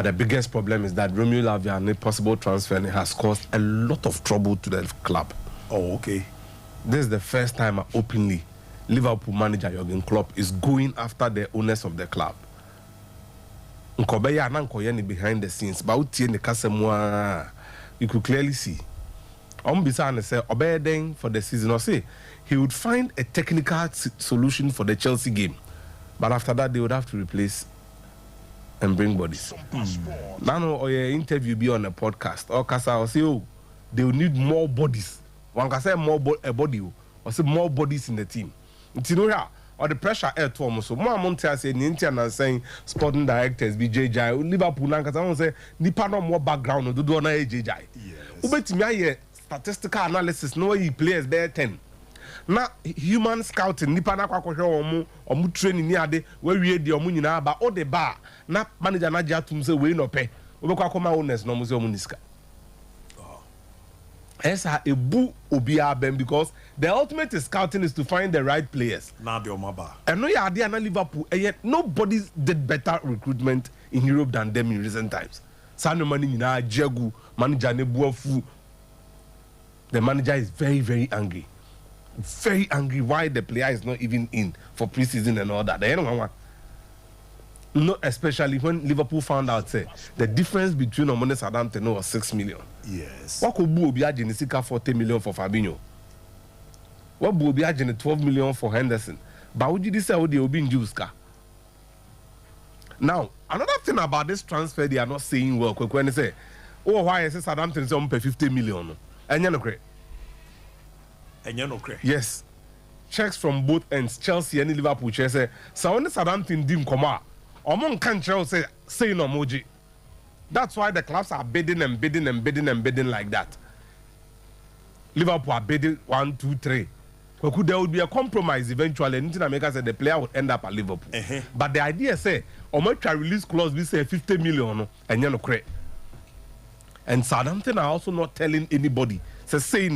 the biggest problem is that Romeo Lavia and a possible transfer has caused a lot of trouble to the club. Oh, okay. This is the first time openly Liverpool manager Jurgen Klopp is going after the owners of the club. Nkobeya na nkoye behind the scenes, but utie ne kasemwa, you could clearly see. Bisa and say obeying for the season or say he would find a technical solution for the Chelsea game, but after that they would have to replace and bring bodies. Now or your interview be on a podcast or kasa or say oh they will need more bodies. One can say more a body or say more bodies in the team. You know or the pressure air to almost so more Monte say and saying sporting directors BJJ Liverpool nanka someone say nipa no more background do na JJ. Yes. Ubetimi aye statistical analysis no way players there 10. Na human scouting nipa na kwakwohwe omu training ni ade we wie de omu nyina ba o de ba na manager na jatum say we no pe obekwa koma owners no mu say omu niska. Esa ebu obia ben because the ultimate scouting is to find the right players. Now the Omaba. And no ya na Liverpool yet nobody did better recruitment in Europe than them in recent times. Sano mani nyina jegu manager ne buafu. The manager is very, very angry. Very angry why the player is not even in for preseason and all that. No, especially when Liverpool found out say the difference between Omone Southampton was 6 million. Yes. What could Obi Ajenisika 40 million for Fabinho? What would be 12 million for Henderson? But would you say what they will be in Juska? Now, another thing about this transfer they are not saying well. When they say, oh, why is Southampton is on pay 50 million? And you know, yes. Checks from both ends, Chelsea and Liverpool. Say, so when the Southampton dim come out, Omon can't say no moji. That's why the clubs are bidding and bidding and bidding and bidding like that. Liverpool are bidding 1, 2, 3. There would be a compromise eventually. Anything America said the player would end up at Liverpool. But the idea say, Omo try release clause we say 50 million and you know correct. And Southampton are also not telling anybody. Say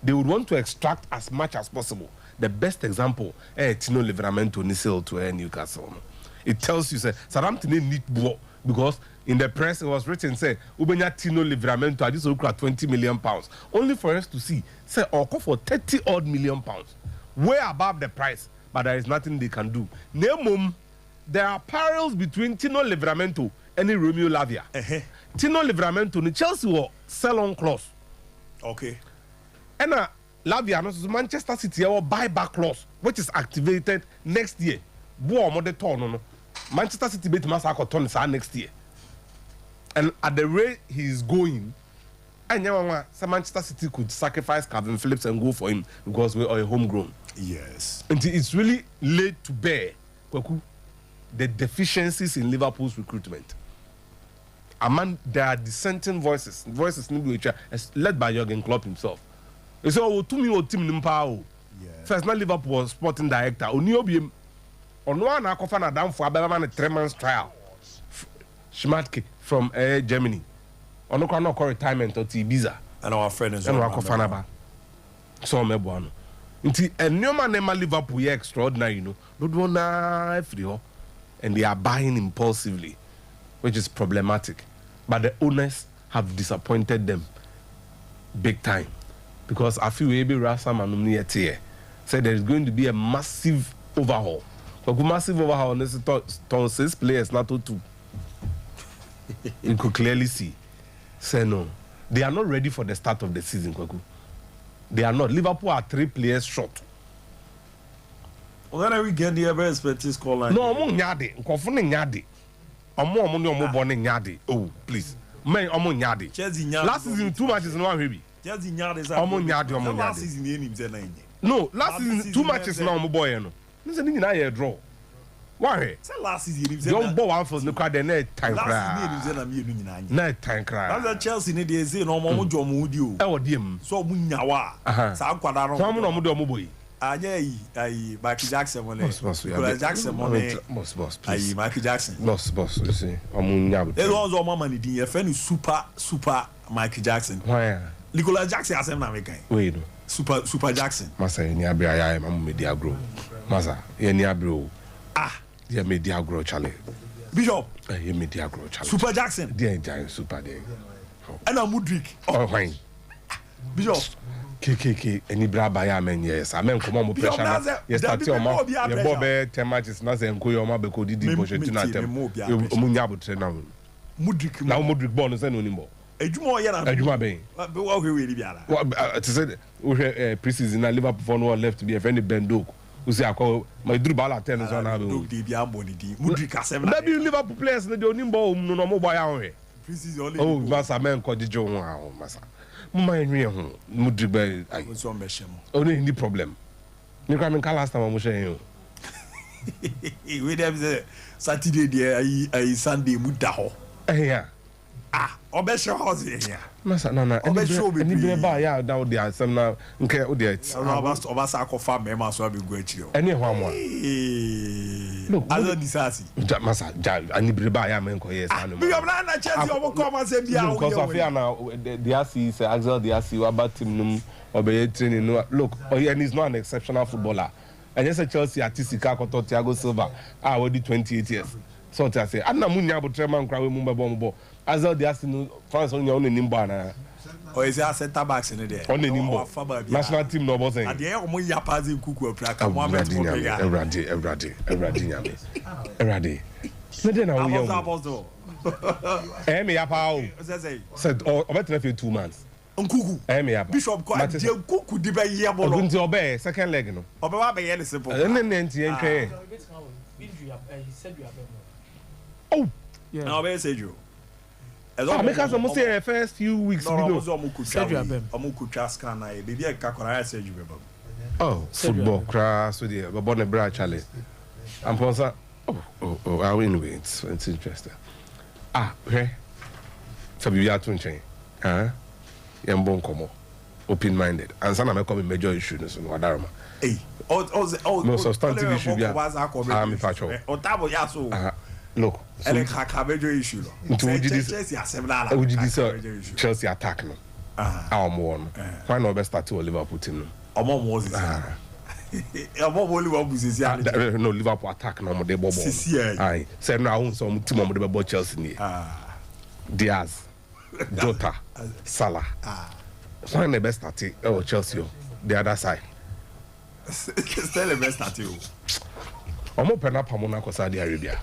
they would want to extract as much as possible. The best example, Tino Livramento ni sale to Newcastle. It tells you say Southampton need ball because in the press it was written say Ubenya Tino Livramento at this look at 20 million pounds. Only for us to see say or call for 30 odd million pounds. Way above the price, but there is nothing they can do. Nemum, there are parallels between Tino Livramento and Romeo Lavia. Tino Livramento ni Chelsea will sell on clause. Okay. And Lavia no Manchester City will buyback clause which is activated next year. Manchester City bet Masako turn next year. And at the rate he is going, Manchester City could sacrifice Calvin Phillips and go for him because we are homegrown. Yes. And it's really laid to bear the deficiencies in Liverpool's recruitment. There are dissenting voices led by Jurgen Klopp himself. They say, oh, to me, oh, team Nimpao. First, not Liverpool was sporting director. Oniobium, on one Akofana down for a 3-month trial. Schmatke from Germany. On no cannot call retirement or Ibiza. And our friend is on Akofana. So, Mebuano. Until a new man named Liverpool, yeah, extraordinary, you know. Don't want and they are buying impulsively, which is problematic. But the owners have disappointed them big time. Because I feel maybe Rasam and Umniete said there is going to be a massive overhaul. But a massive overhaul, this is 6 players, not 2. You could clearly see. Say no. They are not ready for the start of the season, Kwaku. They are not. Liverpool are 3 players short. Well, then we get the ever expected score line. No, I'm nyade. Nkofune nyade. Omo ni omo born nyade. Oh, please. Man, omo nyade. Last season 2 matches no one baby. Chelsea nyade is omo nyade. Last season any him say na. No, last season 2 matches na omo boy no. Nse ni nyina ye draw. Why? Say last season Don't go one for the crowd the net time last season me nyina. Night time cry. That's Chelsea ne dey say no mo jo mo udi o. E wo diem. So mu nyawa. Sa kwada no. Kwa mo no mo do mo boy. Anya yi ayi Michael Jackson mo le. Boss. Jackson mo le. Boss. Ayi Michael Jackson. Boss, you see. Omo nyabo. There was o mama ni din ye fe ni super Michael Jackson. Why? Nicolas Jackson asem na me kan. Wait no. Super Jackson. Masa ni abia ya mamu media grow. Masa ye ni abro. Ye media grow chale. Bishop. Ye media grow chale. Super Jackson. Dey giant super dey. And Mudrik. Oh fine. Bishop. KKK any bra ba ya men yes. Amen come on pressure na. Yes start your mouth. Ye bobe 10 matches na say nko your ma be ko didi Pochettino atem. Omu nya botre na. Mudrik. Na Mudrik ball no say no nimbo. Ejuma o yera. Ejuma ben. Be wa hwe we biara. To say pre-season na Liverpool for no left to be a friend Bendok. Who say akọ my duru ball 10 so na be. Dey bia mboni di. Mudrik asem na. That be Liverpool players na dey onimbo no mo boy ahwe. Pre-season only. Oh, masa men ko jijo ho ah masa. Mama enwe ho. Mudrik be ai. So mbehye mo. Only any problem. Me kwa me ka last time mo share yo. We dem say Saturday there ai Sunday mu da ho. Yeah. Obesho house here. Masa na any be ba ya da the asem na nke o dey. Obasa akofa me ma so abegu achi o. Any ho amwa. Look, I don't disasi. Masa any be ba ya men ko yes anu. Be na Chelsea omo come and say bia o. Because of here now the RC say Axel the RC about team num obey training no. Look, and he's not an exceptional footballer. And just Chelsea artistica ko Thiago Silva already 28 years. So I say anna munya botre man kra we mu bo. Azal the Arsenal France on your own nimba na. O is a center backs in there. On the nimbo. National team no boss. At the end omo ya pass in kuku apraka Mohamed Mopega. Everybody. No dey na we me ya pa o. Said o better for 2 months. Nkuku. Me ya pa. Bishop ko ade kuku di ba ye bolo. Ogunti obe second leg no. Obe wa be ye simple. Nti enke. He said you have Oh. Yeah. Now be say you. Make us almost say first few weeks below. Omukutwa scan na baby e ka kwara say you be. Oh, football crash with the Bonne Bra Charlie. I'm for I win it's interesting. Okay. So we are to change. Yambon komo. Open minded. And sana me come major issue no so wadarama. Hey. No substantive issue bia. Me pacho. Otabo ya so. Look. And a major issue. Chelsea attack no. Our more. Why not best start to Liverpool team no? Omo Moses. No Liverpool attack no dey bobo. Aye. Say no I some team mo dey Chelsea ni. Diaz, Jota, Salah. Why not best start Chelsea the other side. Still the best start you. Omo penapa mo na ko Saudi Arabia.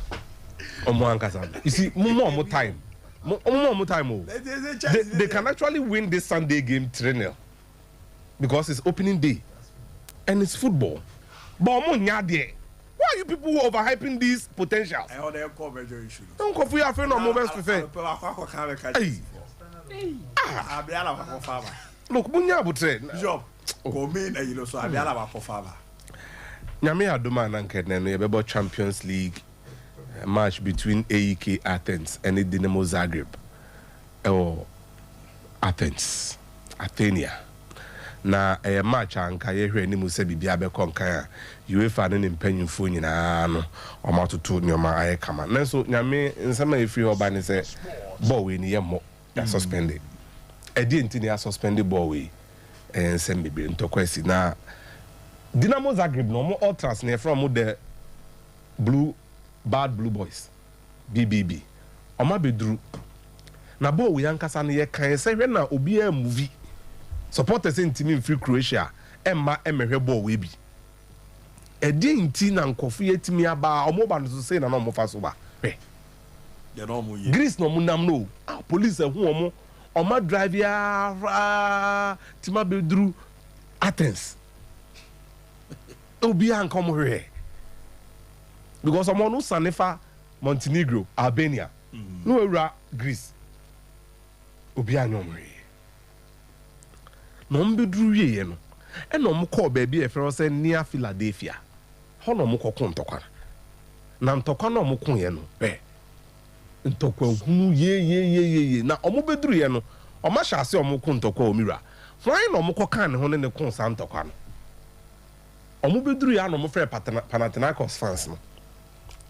You see, more time. More time. They can actually win this Sunday game 3-0 because it's opening day and it's football. But why are you people overhyping these potentials? I heard they call major issue. Don't go for your friend or moments prefer. Look, Munya Butre. Job. Come in and you so I be ala for Nyame adoma na nkene no yebebo Champions League match between AEK Athens and Dinamo Zagreb. Athenia. Na a match anka ye hwe ni mu se bibia be konkan UEFA ne mpanyimfo nyina no omatoto nyoma aye kama. Nanso nyame nsema efiri oba ne se ball we ni yemo ya suspended. Edi ntini ya suspended ball we nsem bibire ntokwasi na Dinamo Zagreb no mo ultras ne from the bad blue boys BBB oma bedru na ball we yankasa ne ye kan se hwe na obi a movie supporters in team in free Croatia emma emehwe ball we bi edi nti na nkofu yetimi aba omoba no so say na no mo fa so ba hwe ya no mo ye Greece no munam no police ehu oma drive ya tima bedru Athens obi an come here because someone who Sanefa Montenegro Albania no era Greece obi an come here no mbedru ye no e no mo call baby e fero say near Philadelphia ho no mo kokon tokwa na ntokwa no mo ko ye no be ntokwa hunu ye na omo beduru ye no omo hyase omo ko ntokwa omira fwan na omo ko kan ne ho ne ko sa ntokwa no omo beduru ya no mo frɛ Panathinaikos fans no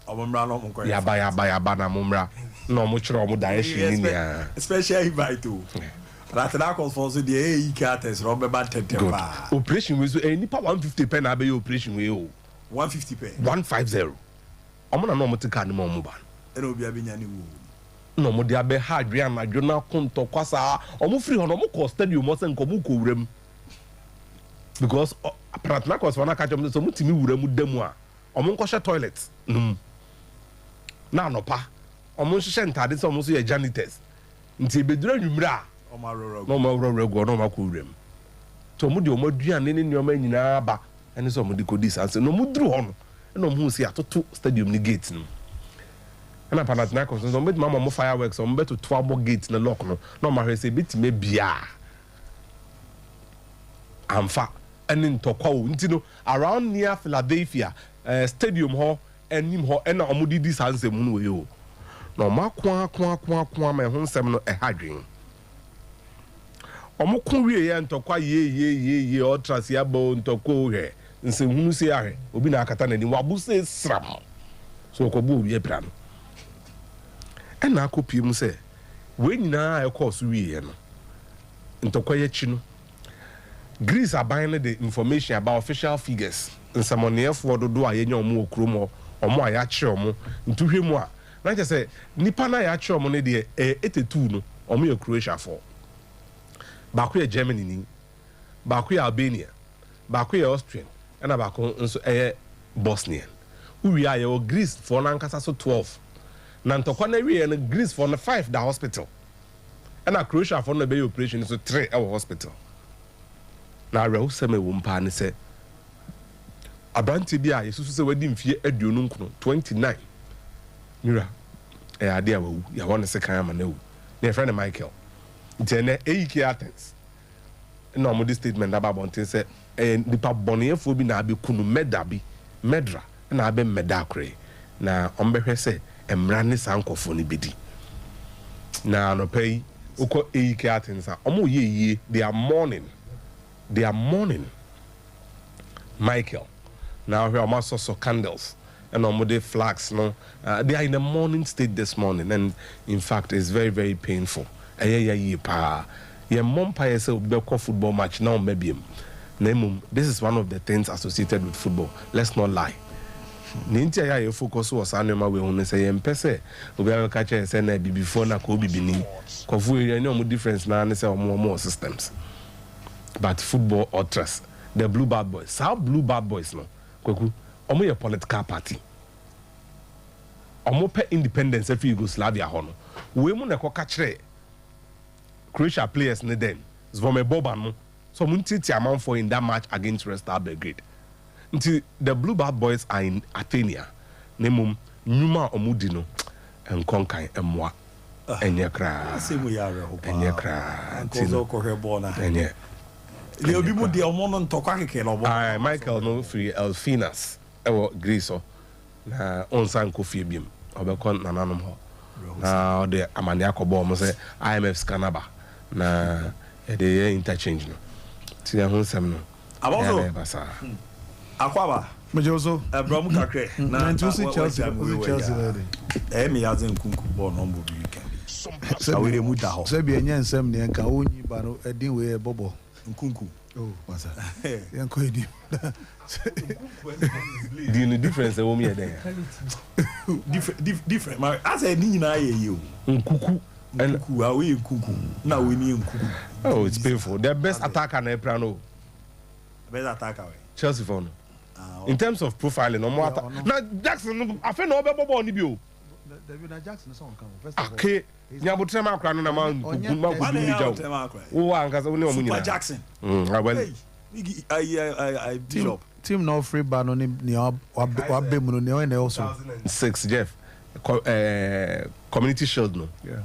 omo mra no mo ko ya ba na mo mra na omo kyerɛ omo direction ni ya special invite to Panathinaikos for so the AE carters Robert Bantetempa operation we so nipa 150 pen na be operation we o 150 pen 150 omo na no omo te kan mo omo ba ena obi abenya ne wo no mo de abe ha adrian na jona konto kwasa omo free ho no mo ko stadium mo se nko mo ko wuram because Panathinaikos wana ka jom so mo timi wuram damu a omo nko hye toilet na anopa omo hye ntade so omo so ye janitors nti bedura nwumra omo aroro no mo aroro go no ma ko wuram to mo de omo aduane ne nyoma nyina ba ene so omo de ko dis anse no mo duru ho no na omo hu si atoto stadium ni gate no na Panathinaikos so met mama mo fireworks so beto to abo gate na lock no na ma hwe say bitime bia amfa eni ntokwa o ntino around near Philadelphia stadium ho enim ho ena omodidi sansem no we o na omakwa ma ho nsem no ehadwen omoko wie ye ntokwa ye ultras ya bo ntokwa o hwe nsem hunu se ahwe obi na akata na ni wabu se sram so ko bu obi epra no ena akopie mu se we nyina ekọ wie ye no ntokwa ye chi no Greece are buying the information about official figures nsamonefo dodo a yenya omo okromo omo ayache omo ntuhwe mu a na je say nipa na ayache omo ne de 82 no omo ye Croatia for ba ko ye Germany ni ba ko ye Albania ba ko ye Austrian na ba ko nso Bosnian uwi a ye Greece for na nkasa so 12 na ntokwa na wi ye Greece for na 5 da hospital na Croatia for na be operation so 3 our hospital na rewo seme wo mpa ne se abranti bia yesusu se wadi mfie aduonu nkono 29 mira ade awu ya wona se kan ama na wu na friend Michael ntene AEK Athens na omo di statement about bontin se nipa bonefo bi na abe kunu medra na abe meda kre na ombehwe se emra ne sankofo ne bedi na no pay uko AEK Athens omo ye they are mourning Michael. Now here are so candles and almost flags. No, they are in a mourning state this morning, and in fact, it's very, very painful. Your mom say football match now maybe. This is one of the things associated with football. Let's not lie. Nintia ya focus was anima we only say mpese obi a catch say na before na ko bibini kofu area no difference na say more systems. But football or trust the Blue Bad Boys. How Blue Bad Boys no? Kweku, omo ye political party. Omo pe independence of Yugoslavia hono. We mu na ko kachre Croatia players ne den. Zvome Boban no. So mu ntiti amount for in that match against Red Star Belgrade. Until the Blue Bad Boys are in Athenia. Nemum nyuma omudi no enkonkan emwa. Enye kra. Same we are ho. Enye kra. Nkozo ko hwebo na. Enye le obi mu de omo no ntokwa keke lo bo Michael no free Elfinas ewo Greece na onsan ko fie biem obekon nananom ho na de amane akobo mo se IMF scanaba na de interchange no ti ya honsem no abozo akwaba mejoso abram kakre na ntusi Chelsea me yazen kunku bo no mbo bi weekend awere mu da ho se bi enye nsem ne nka onyi ba no edin we bobo nkunku oh wasa yanko edi the difference wo me there different ma asa ni nyina ye o nkuku awe nkuku na we ni nkuku oh it's painful the best attacker na April no best attacker we Chelsea for no in terms of profiling no more na Jackson afa na obebobo ni bi o David Jackson so on come first of all okay nyabotrema akra no na ma nkuku ma ko bi jaw wo ankaza wo ne omu nyina Jackson well I Bishop team no free ban on him ni wabem no ne na also 6 Jeff community shield no yeah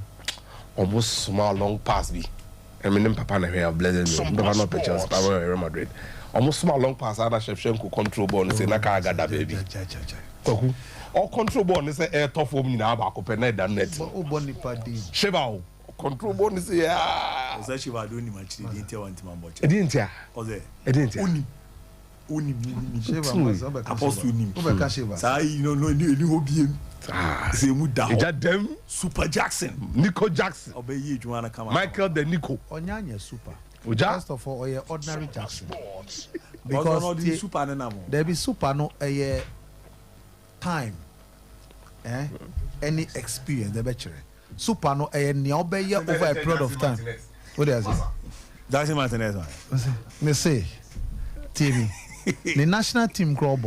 almost small long pass bi I mean, Papa and have blessed me. Never not pictures. Power Real Madrid. Almost small long pass. Other Shevchenko control ball. Say Naka got that baby. Or control ball. They say air tough woman in Abba. Open net and net. Sheba. Control ball. They say yeah. Is that Shiva doing much? Didn't tell one to my watch. It didn't ya. Was it? It didn't ya. Apostle Nim. Say you know no BM. Say muda. Is that them? Super Jackson. Nico Jackson. Obey you wanna come. Michael the Nico. Onyanya super. First of all, ordinary Jackson. Because super no there be super no time. Any experience the better. Super no over a period of time. What do you say? Jackson Martinez. Me say, TV. The national team crowd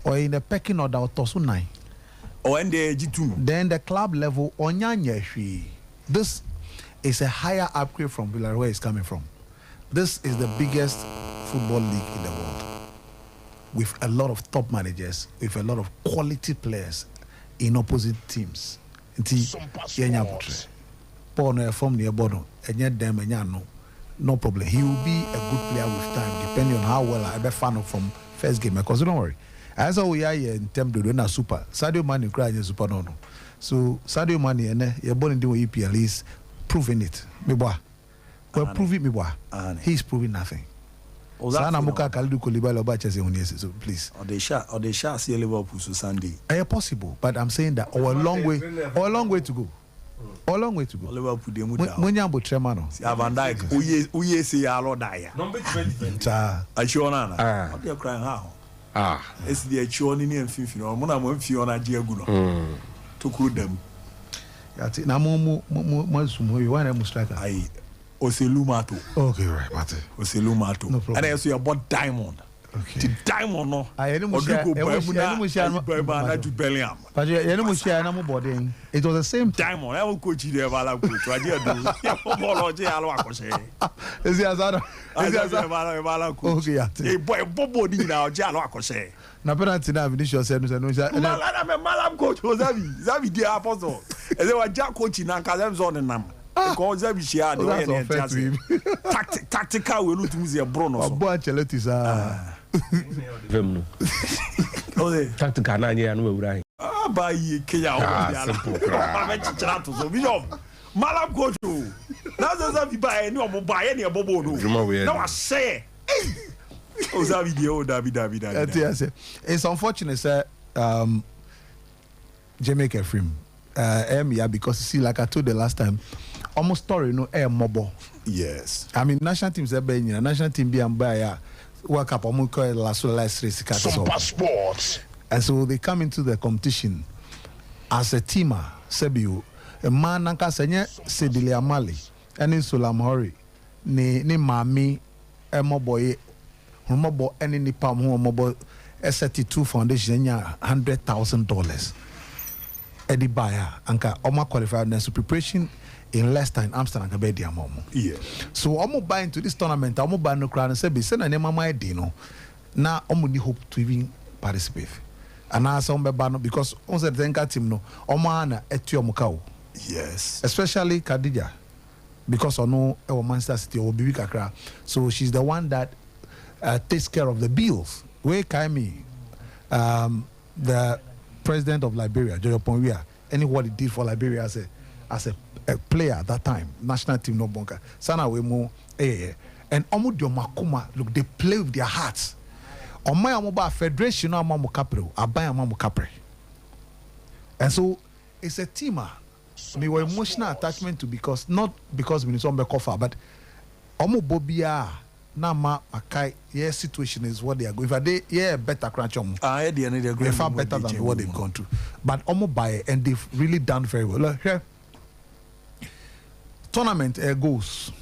or in the pecking order of Tosunai. Or in the G2. Then the club level Onyanya. This is a higher upgrade from Villarreal where it's coming from. This is the biggest football league in the world. With a lot of top managers, with a lot of quality players in opposite teams. Paul no from near Bono, and yet them and no problem. He will be a good player with time, depending on how well I be fan from first game. Because don't worry, as we are here in terms of doing super, Sadio Mane crying super no. So Sadio Mane and you're born in doing EPL is proving it. Me boy, well prove it me boy. He's proving nothing. Sana muka Kalidou Koulibaly oba Chelsea uniese. So please. Or they shall see Liverpool so Sunday. Possible, but I'm saying that a long way to go. A long way to go. Liverpool they muda. Munyambo Tremano. Van Dijk. Uye say alo daya. Number 20. Achiona na. What you crying how? It's the Achioni ni mfifi no. Mona mo mfi ona je agu no. To kuru dem. Yati na mo sumo you want to striker. Aye. Oselumato. Okay, right, Mate. Oselumato. No problem. And then so you bought Diamond. Okay. The Diamond no. It was the same Diamond. I will coach you there while coach. I did do. Is he Azado? Okay, yeah. A boy Bobo now Jalo Akose. Na penalty na Vinicius said no. Malam coach Zavi the apostle. And they were Jack coaching and Kalem zone nam. Because Zavi share the tactical we look to me Bruno. Boy Ancelotti Tactical na nya no wura. Ba yi Kenya o dia la. Ba me chichira to so bishop. Malam coach o. Na Zavi ba ni o mo ba ye ni ebobo no. Na wa say. Oh, Zavi dio David. It's unfortunate sir Jamaica film. Yeah, because you see, like I told the last time, almost story no mobile. Yes. I mean national teams national team be and by World Cup almost call last race. Sompa Sports. And so they come into the competition as a teamer, Sebio, a man nanka senye Sedili Amali, and in Sulamhori, ni mami moboy humobo any ni pam humobo S32 Foundation $100,000. Eddie Bayer anka Oma qualified and so preparation in Leicester in Amsterdam kabedi amomo. Yeah. So Omo buy into this tournament, Omo buy no crown and say be send na mama edi no. Na Omo ni hope to even participate. And now some be no because on the Zenka team no Omo ana etu omukao. Yes. Especially Khadija because ono Manchester City or Bibi Kakra. So she's the one that takes care of the bills. Where Kaimi the president of Liberia, Jojo Ponwia, and what he did for Liberia as a player at that time, national team no bunker. Sana we mo and Omudio Makuma, look, they play with their hearts. On my Amoba Federation, Amamu Capri, Abaya Amamu Capri. And so it's a teamer. We were emotional attachment to not because we need some cover, but Omo Bobia. Now, my situation is what they are going. If they better crunch on, they're far better than what they've gone through. But almost by and they've really done very well. Look, here, tournament goes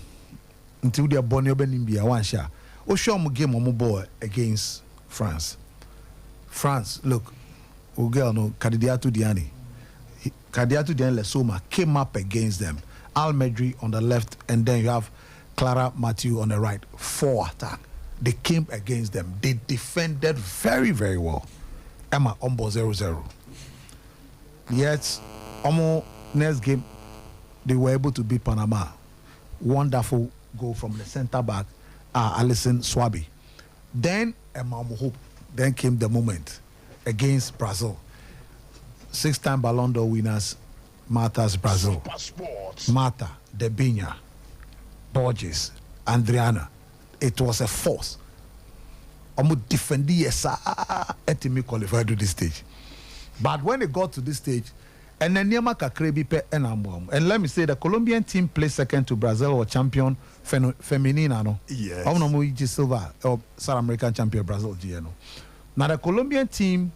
until they are born. You're Benimbia one shot. Oh, show them game on board against France. France, look, oh girl, no, Kadidiatu Diani, Lesoma came up against them. Al Medri on the left, and then you have Clara Mathieu on the right, 4 attack. They came against them. They defended very, very well. Emma Ombo 0-0. Yet, next game, they were able to beat Panama wonderful goal from the centre back, Alison Swaby. Then Hope. Then came the moment against Brazil. 6-time Ballon d'Or winners, Martha's Brazil. Martha, Debinha, Borges, Adriana. It was a force. Almost defending yes, me qualified to this stage. But when they got to this stage, and then Niama Kakrebi pe enamwam. And let me say the Colombian team placed second to Brazil or champion feminina no. Yes. Omo Silva or South American champion Brazil GNO. Now the Colombian team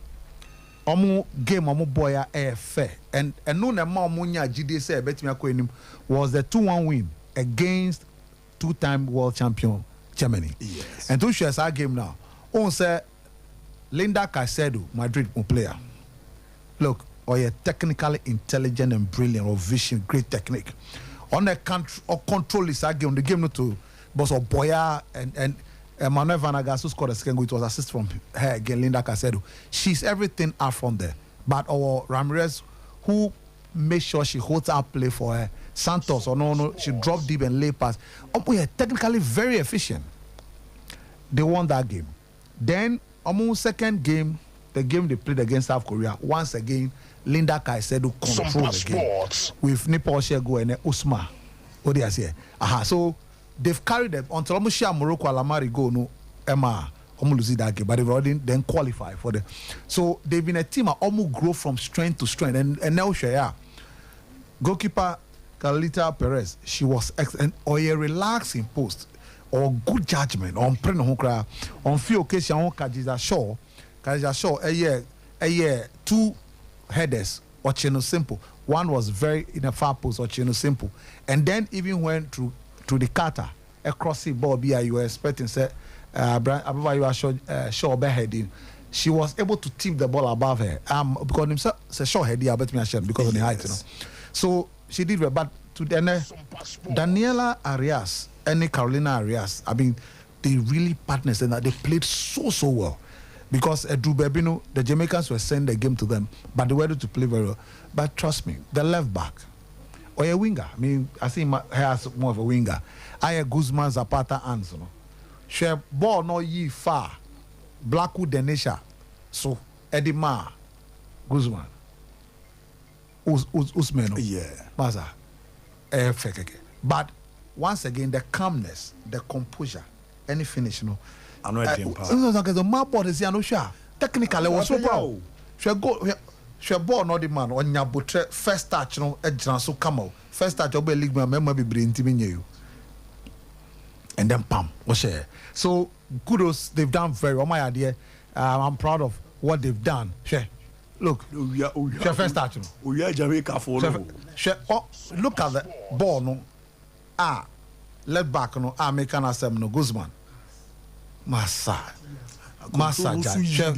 omo game omo boya fair and no na ma omo nya GD say betimi akonim was the 2-1 win against 2-time world champion Germany. Yes. And to share that game now. On say Linda Caicedo, Madrid player. Look, or you're technically intelligent and brilliant, or vision, great technique. On the country or control is again the game not to boss of Boya and Manuel Vanagas who scored a second goal. It was assist from her again, Linda Caicedo. She's everything out from there. But our Ramirez, who made sure she holds up play for her, Santos or no, she dropped deep and lay pass. We are technically very efficient. They won that game. Then almost second game, the game they played against South Korea, once again, Linda Caicedo controlled the game with Nepal Shego and Usma. What do I say? So they've carried them until almost Morocco Alamari go no Emma almost lose that game, but they've already then qualified for the. So they've been a team that almost grow from strength to strength. And now Shaya, goalkeeper Carlita Perez, she was excellent. Or a relaxing post or good judgment on Prenokra on few occasions on Kajiza Shaw a year 2 headers or Chino Simple. One was very in a far post or Chino Simple. And then even went to the cutter across the ball you were expecting say you are Shaw beheading. She was able to tip the ball above her. Because himself say Shaw head bet me because of the height, you know. So she did well, but to Daniela Arias and Carolina Arias, I mean, they really partners and they played so well. Because Drew Berbino, the Jamaicans were sending the game to them, but they were able to play very well. But trust me, the left back or a winger, I mean, I think he has more of a winger. I have Guzman, Zapata, and so. She ball no ye far, Blackwood, Denisha, so Eddie Ma, Guzman, Usmeno, yeah, Maza, but once again, the calmness, the composure, any finish, you know. I'm not the map board is no sure. Technically, was so proud. She ball not the man on your butcher first touch, you know, a so come out. First touch, of a league member be bring to you. And then pam, was share. So kudos, they've done very well. My idea, I'm proud of what they've done. Share. Look, she first touch, you know. We are Jamaica for look at the ball, no. Left back, no. Make an assembly, no. Guzman. Massa,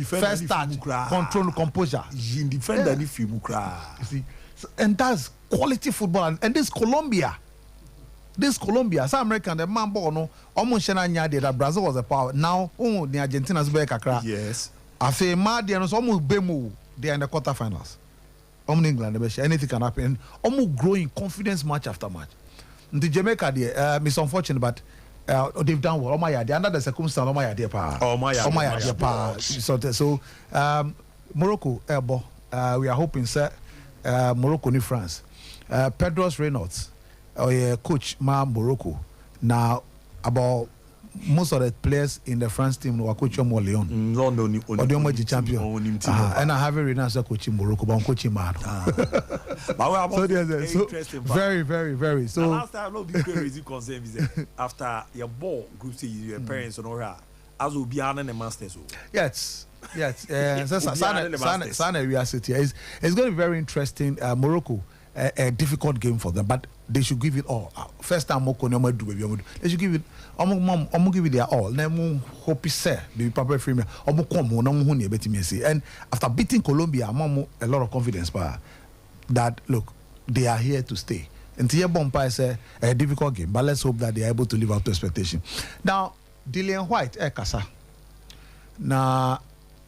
first touch, control, composure. Defender if you see, and that's quality football. And this Colombia, South American, the man ball no, almost that Brazil was a power. Now, the Argentina's back a yes. I say Madianos almost bemu. They are in the quarterfinals. England, anything can happen. Almost growing confidence match after match. The Jamaica, it's unfortunate, but. They've done well. Oh my God! Under the circumstance, oh my idea, pa. Oh my idea, pa. So, Morocco, we are hoping, sir. Morocco ni France. Pedro's Reynolds, coach ma Morocco. Now about most of the players in the France team were coaching more Lyon. No, the champion. And I have a Reynolds coaching Morocco, but I'm coaching man. So very, very, very. So last time, no big crazy concern is after your ball group stage, your parents and all that. As will be an and masters. Yes. Sana we are sitting here. It's going to be very interesting. Morocco, a difficult game for them, but they should give it all. First time they should give it. I'm give it their all. Nemu hope say be proper free me. And after beating Colombia, I'm a lot of confidence that look, they are here to stay. And Tia Bompa is a difficult game, but let's hope that they are able to live up to expectation. Now, Dillian White, Kasa. Now,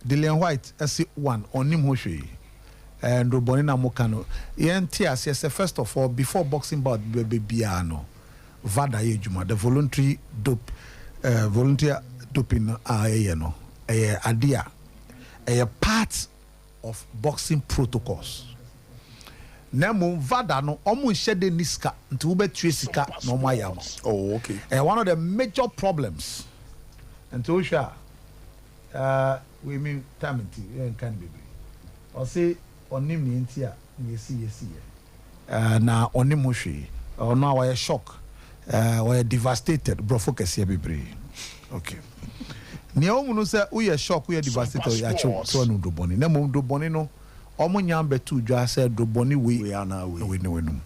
Dillian White, SC1 on Nimhoshi. And Robonina Mokano. Yes, first of all, before boxing bout Biano, VADA ejuma the voluntary doping no idea a part of boxing protocols. Nemo VADA no omu shede niska nti ube sika no mayama. Oh, okay. And one of the major problems and to Usha we mean tamity can be. Or say onim ni ntia yesi na onim hohwe or now I shock we devastated bro focus here bebre. Okay. Ni omu no say we shock we devastated ya cho so no do boni na mo do boni no omo nyam betu dwa say do boni we ana we no wenum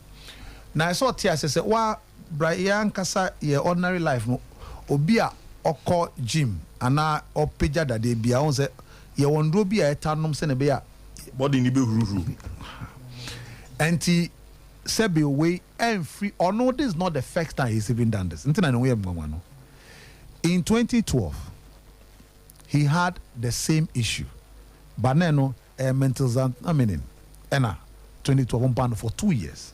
na I saw tia say wa Brian kasa ye ordinary life no obi a okọ gym ana opeja dade bia on say ye wondro bi a etanom se ne be ya body ni be hururu anti sebe way and free or no, this is not the first time he's even done this. In 2012 he had the same issue but no mental meaning 2012 ban for 2 years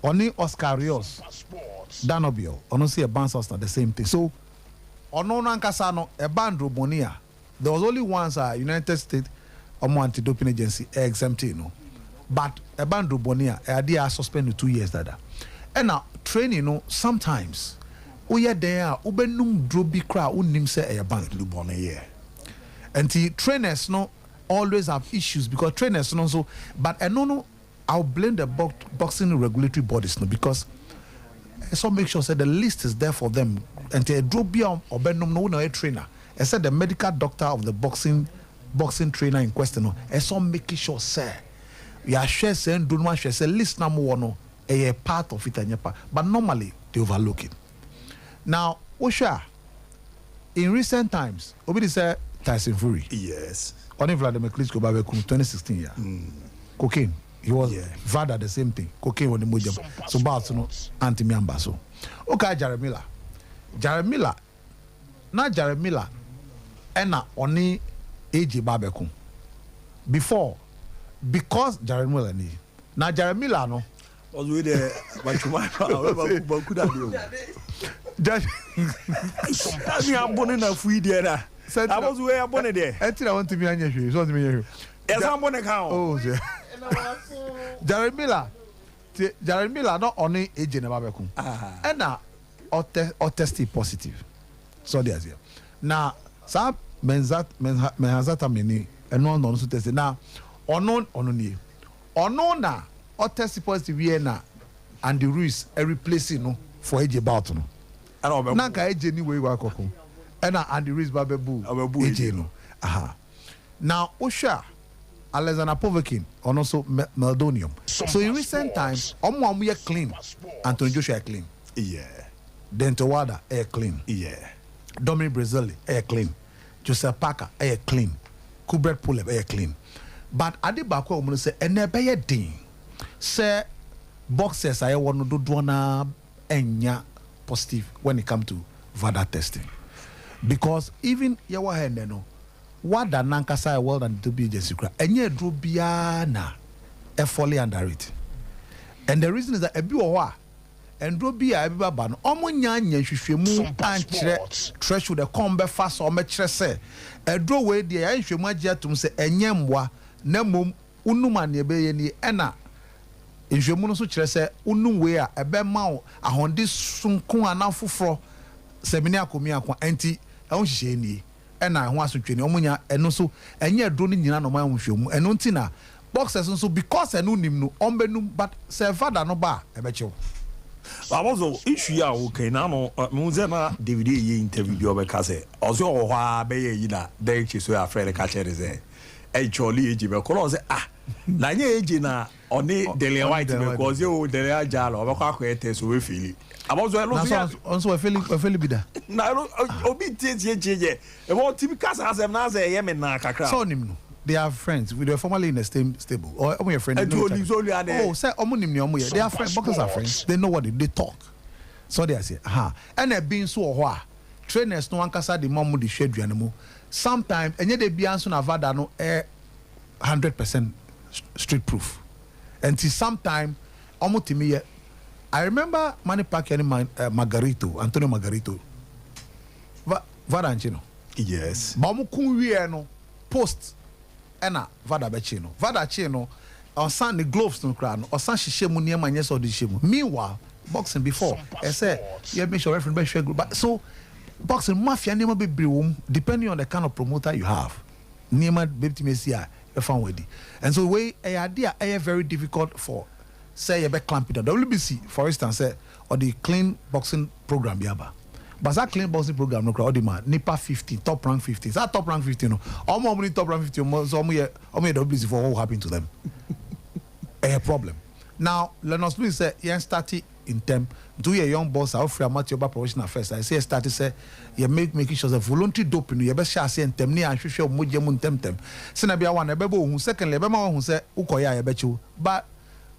only Oscar Rios Danobio ono see a ban the same thing so ono nankasano a ban robonia there was only once United States anti-doping agency exempted but a band robonia idea suspended 2 years that and now training sometimes we are there ubenum drobi kra unim say a band robonia and the trainers always have issues because trainers so but I'll blame the boxing regulatory bodies because so make sure the list is there for them and the drobia or benum no a trainer I said the medical doctor of the boxing trainer in question and so making sure say we are saying do not say list number one a part of it but normally they overlook it. Now Osha in recent times obidi say Tyson Fury yes only Vladimir Klitschko back 2016 year cocaine he was VADA the same thing cocaine on the moja so about anti-miamba so okay Jeremy Miller na Jeremy Miller ena oni AJ Babekun before because Jeremy Miller ni na Jeremy Miller no was we there bachuma ba kuda de Sompa mi abone na fu ide na I was we abone there I want to be anya hwe so want to be anya hwe yes abone kan oh Jeremy Miller no oni AJ na Babekun ena or tested positive so there's here now sa menzata meni eno no so test na ono ni ono na or test positive here na and the rules replacing no for AJ bout no na ka AJ ni we wa kokon and the rules babebu AJ no now Osha Alexander Povetkin and also Meldonium so in recent times omo ye clean Anthony Joshua clean then Tawada clean Dominic Brazili clean Joseph Parker clean Kubrat Pulev clean but Adibako omo say enebeye din say boxers I want to do na enya positive when it come to VADA testing because even yawa hende no wada nankasa world and to be agency enye dro bia na fully under it and the reason is that ebi owa endro bia ebi baba no omo nya hwehwemu ankyere threshold the combe fast o me kyere se edro we de ya hwehwemu agi atum se enye mwa na mom unuma ne ebe ye ni ena hwehwemu no so kyere se unum we a ebe ma ahonde sunko anafoforo semini akomi akwa enti ahon hihye ni ena ho asotwe ni omunya eno so enye edro ni nyina no ma hwehwemu eno nti na boxers so because eno nim no ombenum but se VADA no ba ebechew abazo issue ya okay na no muze na David ye interview bi obeka se ozo ho ha be ye yi na dey chiso ya frere ka chere ze actually eji be ko se na nye eji na oni Dele White be ko ze o Dele ajalo obekwa akwete so we feel abazo elo so onso we feel bida na obi tie e wo typical asem na say ye me na kakra so nim no they are friends. We were formerly in the same stable. Or your friend. Oh, say they are friends. Boxers are friends. They know what they talk. So they say, and they being so wha trainers no ankasa the mamu the shade animal. Sometimes and yet they be answer na VADA no 100% street proof. And sometimes almost me I remember Manny Pacquiao and Antonio Margarito. Vada Yes. Bamu kunwie no post ena Vada bechino. Vada chino on san the gloves no kra no. On san hihye mu niam anya so de hihye mu. Meanwhile, boxing before, I say you make sure referee be share group. But so boxing mafia niam be brewum depending on the kind of promoter you have. Niam be timesi a e fan wedi. And so way a idea very difficult for say you be clamp it. WBC for instance say or the clean boxing program biaba. But that clean boxing program no crowd demand Nipa 15 top rank 15. That top rank 15 no. All more top rank 15 so omo WBC for what happened to them. A problem. Now Lenos Louis say you started in term do your young boss out free amateur professional first. I say started say you making sure that voluntary doping you be share say tem ni ahwehwe mogye mu tem. Se na bia one e bebo hu secondly e be ma hu say ukoya e be chiu. But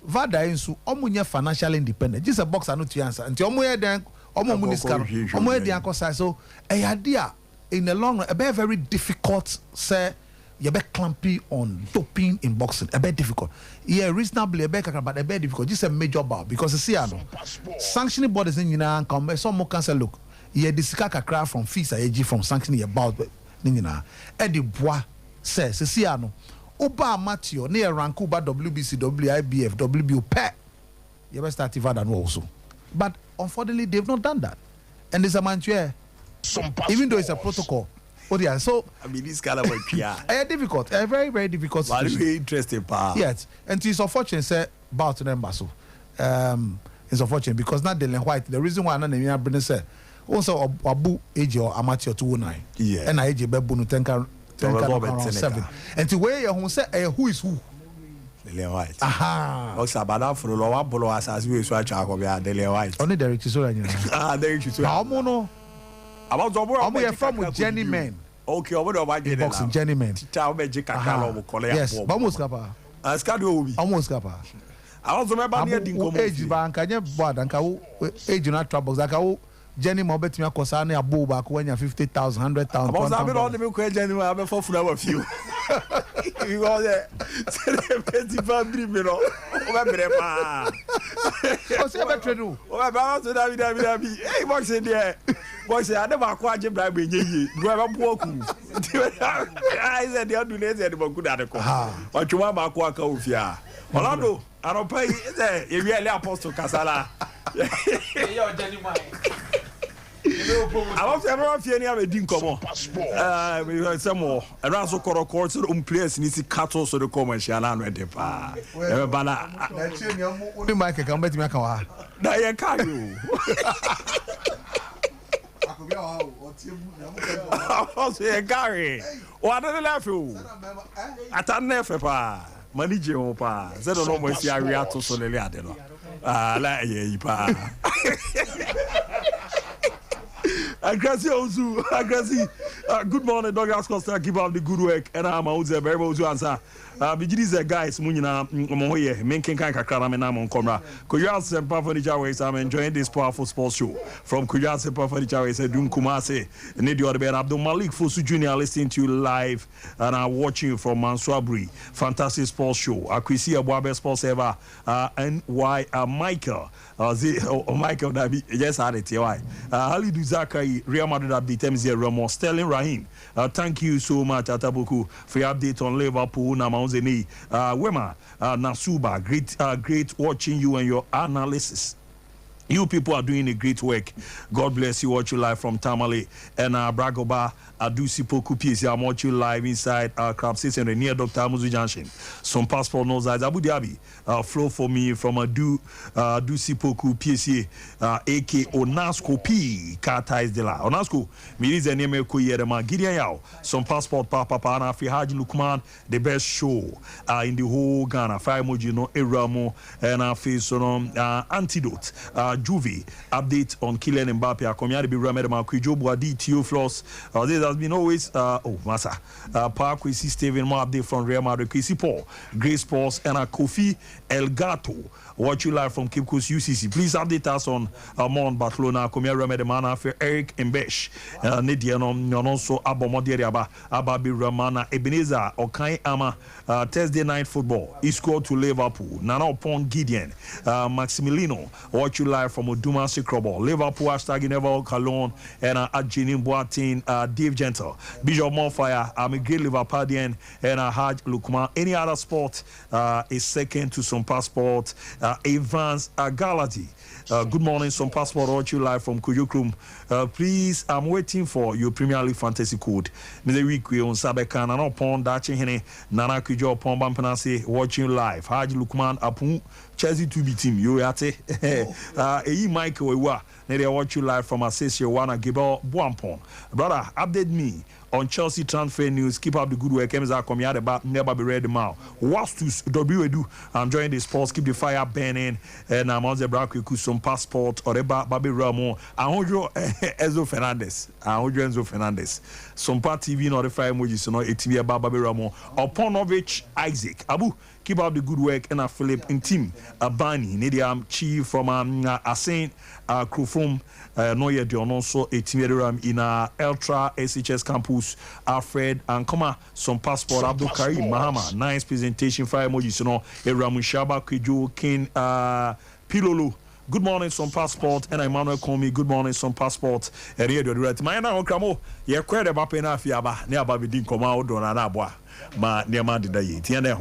Vada insu omo nya financial independent. Just a boxer no to answer. Nti omo ye den omo mu niska omo ye den akosa so e idea in the long run a very difficult say you be clampy on doping in boxing a bit difficult. Yeah, reasonably a bit but a bit difficult. Just a major bar because you see sanctioning bodies in come some more can say look yeah this kakra from fees AG from sanctioning about nina Eddie Bois says see Oba Matthew near rank Uba WBC WIBF WBO pet you better start than also. But unfortunately they've not done that. And there's a man even though it's a protocol. Oh yeah, so I mean this kind of work difficult, a very, very difficult situation. Very interesting part. Yes. And it's unfortunate say about them baso. It's unfortunate because not Dylan White. The reason why I'm not bring say also Abu age or amateur 209. Yeah. And I age be bunu 10 and to where you say who is who? Dylan White. Aha. Oxa bada for lo wa bolo asas we so acha ko be Dylan White. Only Derek Chisora nyina. Derek Chisora. How no? About Omo ye from with Jenny Men. Okay, obo ba je boxing Jenny Men. Teacher obo je kakra lo mo kole yes, almost kapa. Aska do obi. Almost kapa. About me ba near din komo. Age ba nka nye board nka wo age na trouble nka wo Jenny mo betimi akosa na abo ba ko nya 50,000 100,000. About sabi no de me ko Jenny mo abe for funa wa few. You go there. Celebrity family me no. O ba bere pa. O se be trenu. O ba so David. Hey box there. Boys, I never quite a bribe in ye. Go have a poor cool. I said, the other day, the good at the car. What you want, Maquaka of ya? Orlando, I don't pay if you are Apostle Casala. I was ever feeling a drink come on. We heard some more. And also, Kotoko, so place needs to cut also the commercial and ready. Bana, only Mike can bet me a car. Diane Caillou. I say Gary. What are the laughing? At a nefe pa. Manage pa. Said no more see a react so le adelo. La ye pa. Agrasi Ozu, Agrasi. Good morning, Douglas Costa. Keep up the good work. And I'm out there, very well to answer. Bigidis guys, Munina, Moye, making kind of Karamena on camera. Kuyan Sempa Furniture Ways. I'm enjoying this powerful sports show from Kuyan Sempa Furniture Ways. Dun Kumase, Nidio Adebe Abdul Malik Fosu Jr. listening to you live and I'm watching you from Manswabri. Fantastic sports show. Akwisi Abuabe Sports Ever. NY Michael. Michael Dabi, yes, I did. Halidu Zakai, Real Madrid update M0 Sterling Rahim. Thank you so much, Atabuku, for your update on Liverpool. Namauzeni, Wema, Nasuba, great watching you and your analysis. You people are doing a great work. God bless you. Watch you live from Tamale and Bragoba. Adusi Poku PSC. I'm watching you live inside Crab Station near Dr. Amuzu Junction. Some passport knows that Abu Dhabi. Flow for me from Adusi Poku PSC. AK Onasco P. Kata de la Onasco. Miriz and Yemeko Yerema Gideon Yao. Some passport Papa Pana Haji Lukman. The best show in the whole Ghana. Five Mojino Eramo and face on Antidote. Juve update on Kylian Mbappe. Akomiade bi Ramed Makwijo Boadi Theophilus. This has been always Masa. Park we see Steven more update from Real Madrid. Kwesi Paul, Grace Sports, and Kofi Elgato. Watch you live from Cape Coast UCC. Please update us on Mon Barcelona. Akomiade Ramed Mana for Eric Mbesh. Nediano Nyononso Abomoderi Ababi Ramana Ebenezer Okai Ama. Thursday night football. He scored to Liverpool. Nana upon Gideon. Maximiliano. Watch you live from Oduma Sikrobo. Liverpool hashtag Never Cologne and Adjinin Boateng, Dave Gentle. Bishop Monfire. I'm a great Liverpoolian and Haj Lukman. Any other sport is second to some passport. Evans Galati. Good morning, some passport. Watch you live from Kujukrum. Please, I'm waiting for your Premier League fantasy code. Mr. Week we on Sabekan and upon Dachihene Nana Kujo upon Bampanase watching live. Haji Lukman Apun Chelsea to be team. You ate Mike Wewa. They watch you live from Assessio Wana Gibel Buampon. Brother, update me on Chelsea transfer news. Keep up the good work. Emza Komiade ba never be ready now. Wastus WEdu. I'm joining the sports. Keep the fire burning. And I'm on the brack with some passport or about Babi Ramo. Ahojo Enzo Fernandez. Sompa TV notify emojis. So no ATV about Babi Ramo. Oponovich Isaac. Abu. Keep up the good work. And Philip in team. Abani. Nidiam Chief from Asain Krufum. Noye Dionoso ATV in Ultra SHS campus. Alfred and Koma. Some passport. Abdul Karim Mahama. Nice presentation. Fire emojis. No. Ramushaba Kiju King Pilolo. Good morning, some passport. And Emmanuel Komi. Good morning, some passport. And here, the right. My name is Kramo. You're quite about enough. Yaba. Never be didn't come out on an abwa. Ma near man did I eat. Ghana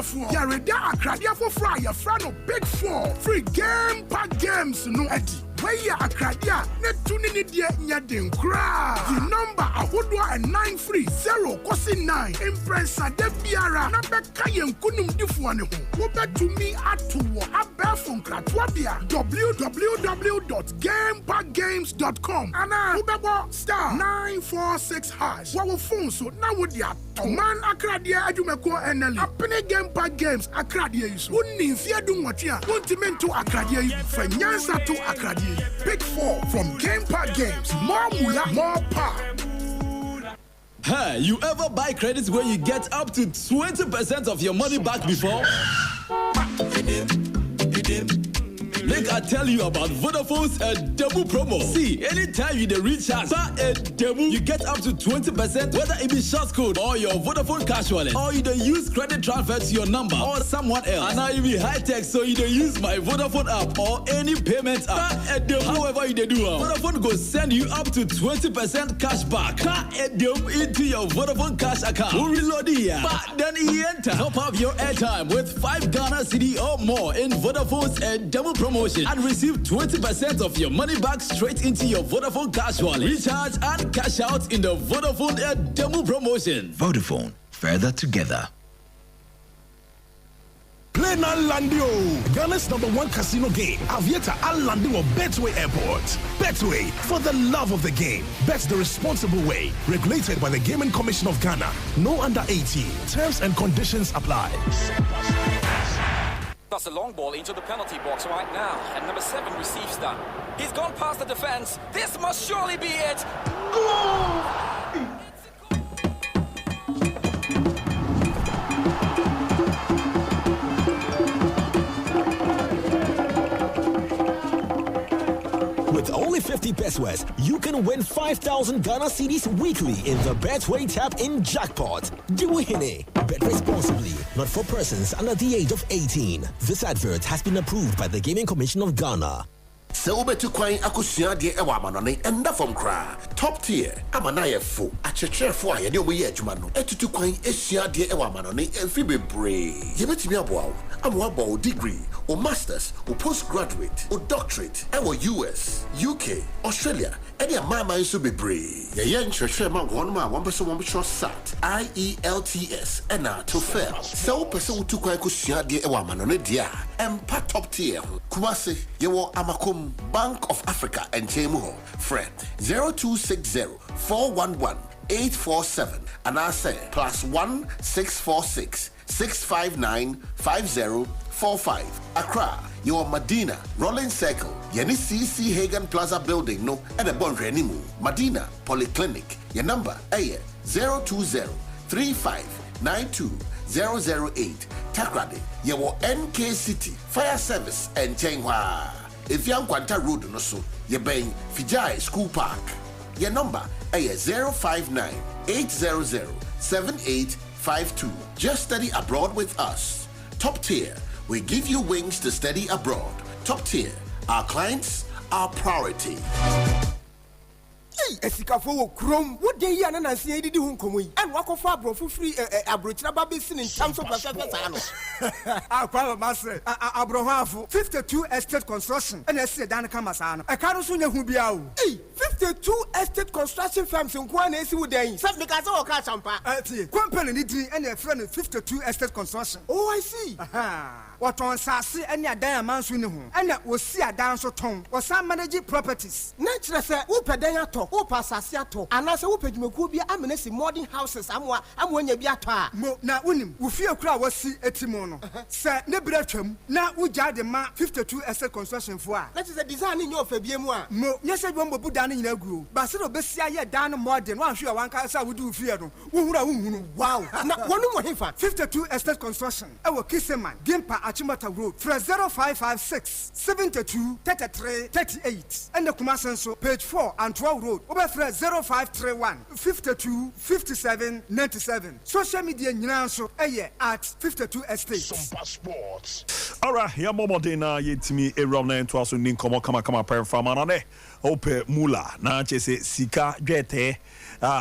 for Yareda Akradia for Fry, a friend of Big Four. Free game pack games, no Eddie. Where ya Akradia, net tuning it yet nyadin cry. The number Ahodwa and 930 Kosi 9. Impressa de Biara, Nabekayan Kunum Difuane. Go back to me at to Abafon Kratwabia. www.gamepackgames.com. Anna Ubabo star 946 hash. Our phone so now would ya man Akradia Ajumeko NL. Apene game pack games Akradia is. Wouldn't fear do what ya. Wouldn't to Akradia. From Yansa to Akradia. Big Four from Game Pack Games. More moolah, more power. Hey, you ever buy credits where you get up to 20% of your money back before? Like I tell you about Vodafone's demo promo. See, anytime you recharge a demo, you get up to 20%, whether it be short code or your Vodafone cash wallet, or you don't use credit transfer to your number or someone else. And now you be high tech, so you don't use my Vodafone app or any payment app. However you do, Vodafone go send you up to 20% cash back. Into your Vodafone cash account. Who reload here? But then you enter. Top up your airtime with 5 Ghana cedi or more in Vodafone's demo promotion and receive 20% of your money back straight into your Vodafone cash wallet. Recharge and cash out in the Vodafone demo promotion. Vodafone, further together. Play now Landio, Ghana's #1 casino game. Aviator Al Landio Betway Airport. Betway, for the love of the game. Bet the responsible way. Regulated by the Gaming Commission of Ghana. No under 18. Terms and conditions apply. That's a long ball into the penalty box right now, and number 7 receives that. He's gone past the defense. This must surely be it. Goal! With only 50 pesos, you can win 5,000 Ghana cedis weekly in the Betway Tap in Jackpot. Diwihine. Bet responsibly, not for persons under the age of 18. This advert has been approved by the Gaming Commission of Ghana. So betu kwai akusua de ewa amanone enda from kra top tier amanaye fo achechefo a ye de omoye adwuma no etutu kwan esua de ewa amanone emfi bebre ye betimi aboa amwa degree or masters or postgraduate or doctorate ewa US UK Australia any amama nso bebre ye nchehwe ma won ma won beso won beso sat IELTS ena to fail so person utu kwan akusua de ewa amanone dia empa top tier kumase ye wo amakom Bank of Africa and Chemuho. Friend 0260 411 847 and I say +1 646 659 5045. Accra, your Medina, Rolling Circle, Yeni CC Hagen Plaza Building, no, and a bond renimu. Medina Polyclinic, your number, 020 3592 008. Takrade, your NK City, Fire Service, and Chenghua. If you Kwanta Road, no so, you bang Fijai School Park. Your number, 059 800 7852. Just study abroad with us. Top tier, we give you wings to study abroad. Top tier, our clients, our priority. Esikafo wo krom wo de yi ana nansi edi di hu nkomo yi en wakofa abrofo free abrochira ba besin in terms of perfect sa no akwa ma se abrohafo 52 estate construction and ese dan kama sa no e ka no so nya hu bia o 52 estate construction firms nko na esi wo dan se because wo ka champa tie company ni din and e friend 52 estate construction. Oh, I see. What on sase and ya dan amanso ni ho and wo si adan so ton wo san manage properties na kire se wo pedan ato wo pasase ato anase wo pedwumaku bia amenesi modern houses amwanya bi ato a mo na wonim wo fie kura wo si etimo no se ne bra twam na wo jade ma 52 estate construction fo a that is a design in your fabie mu a mo nyese bi mbo budan nyina guo ba se do besia ye dan modern wan hwe wan ka sa wo du fie no wo hunu wow na wonu mo hefa 52 estate construction e wo Kiseman Gimpa Achimota Road 0556 72 33 38 and the Kumasenso page 4 and 12 Road over 0531 52 57 97. Social media nyanso at 52 Estate. Sompa Sports. Alright, ya momodena yetimi erom na ento aso nin komo kama performance na ope mula na chese sika dwete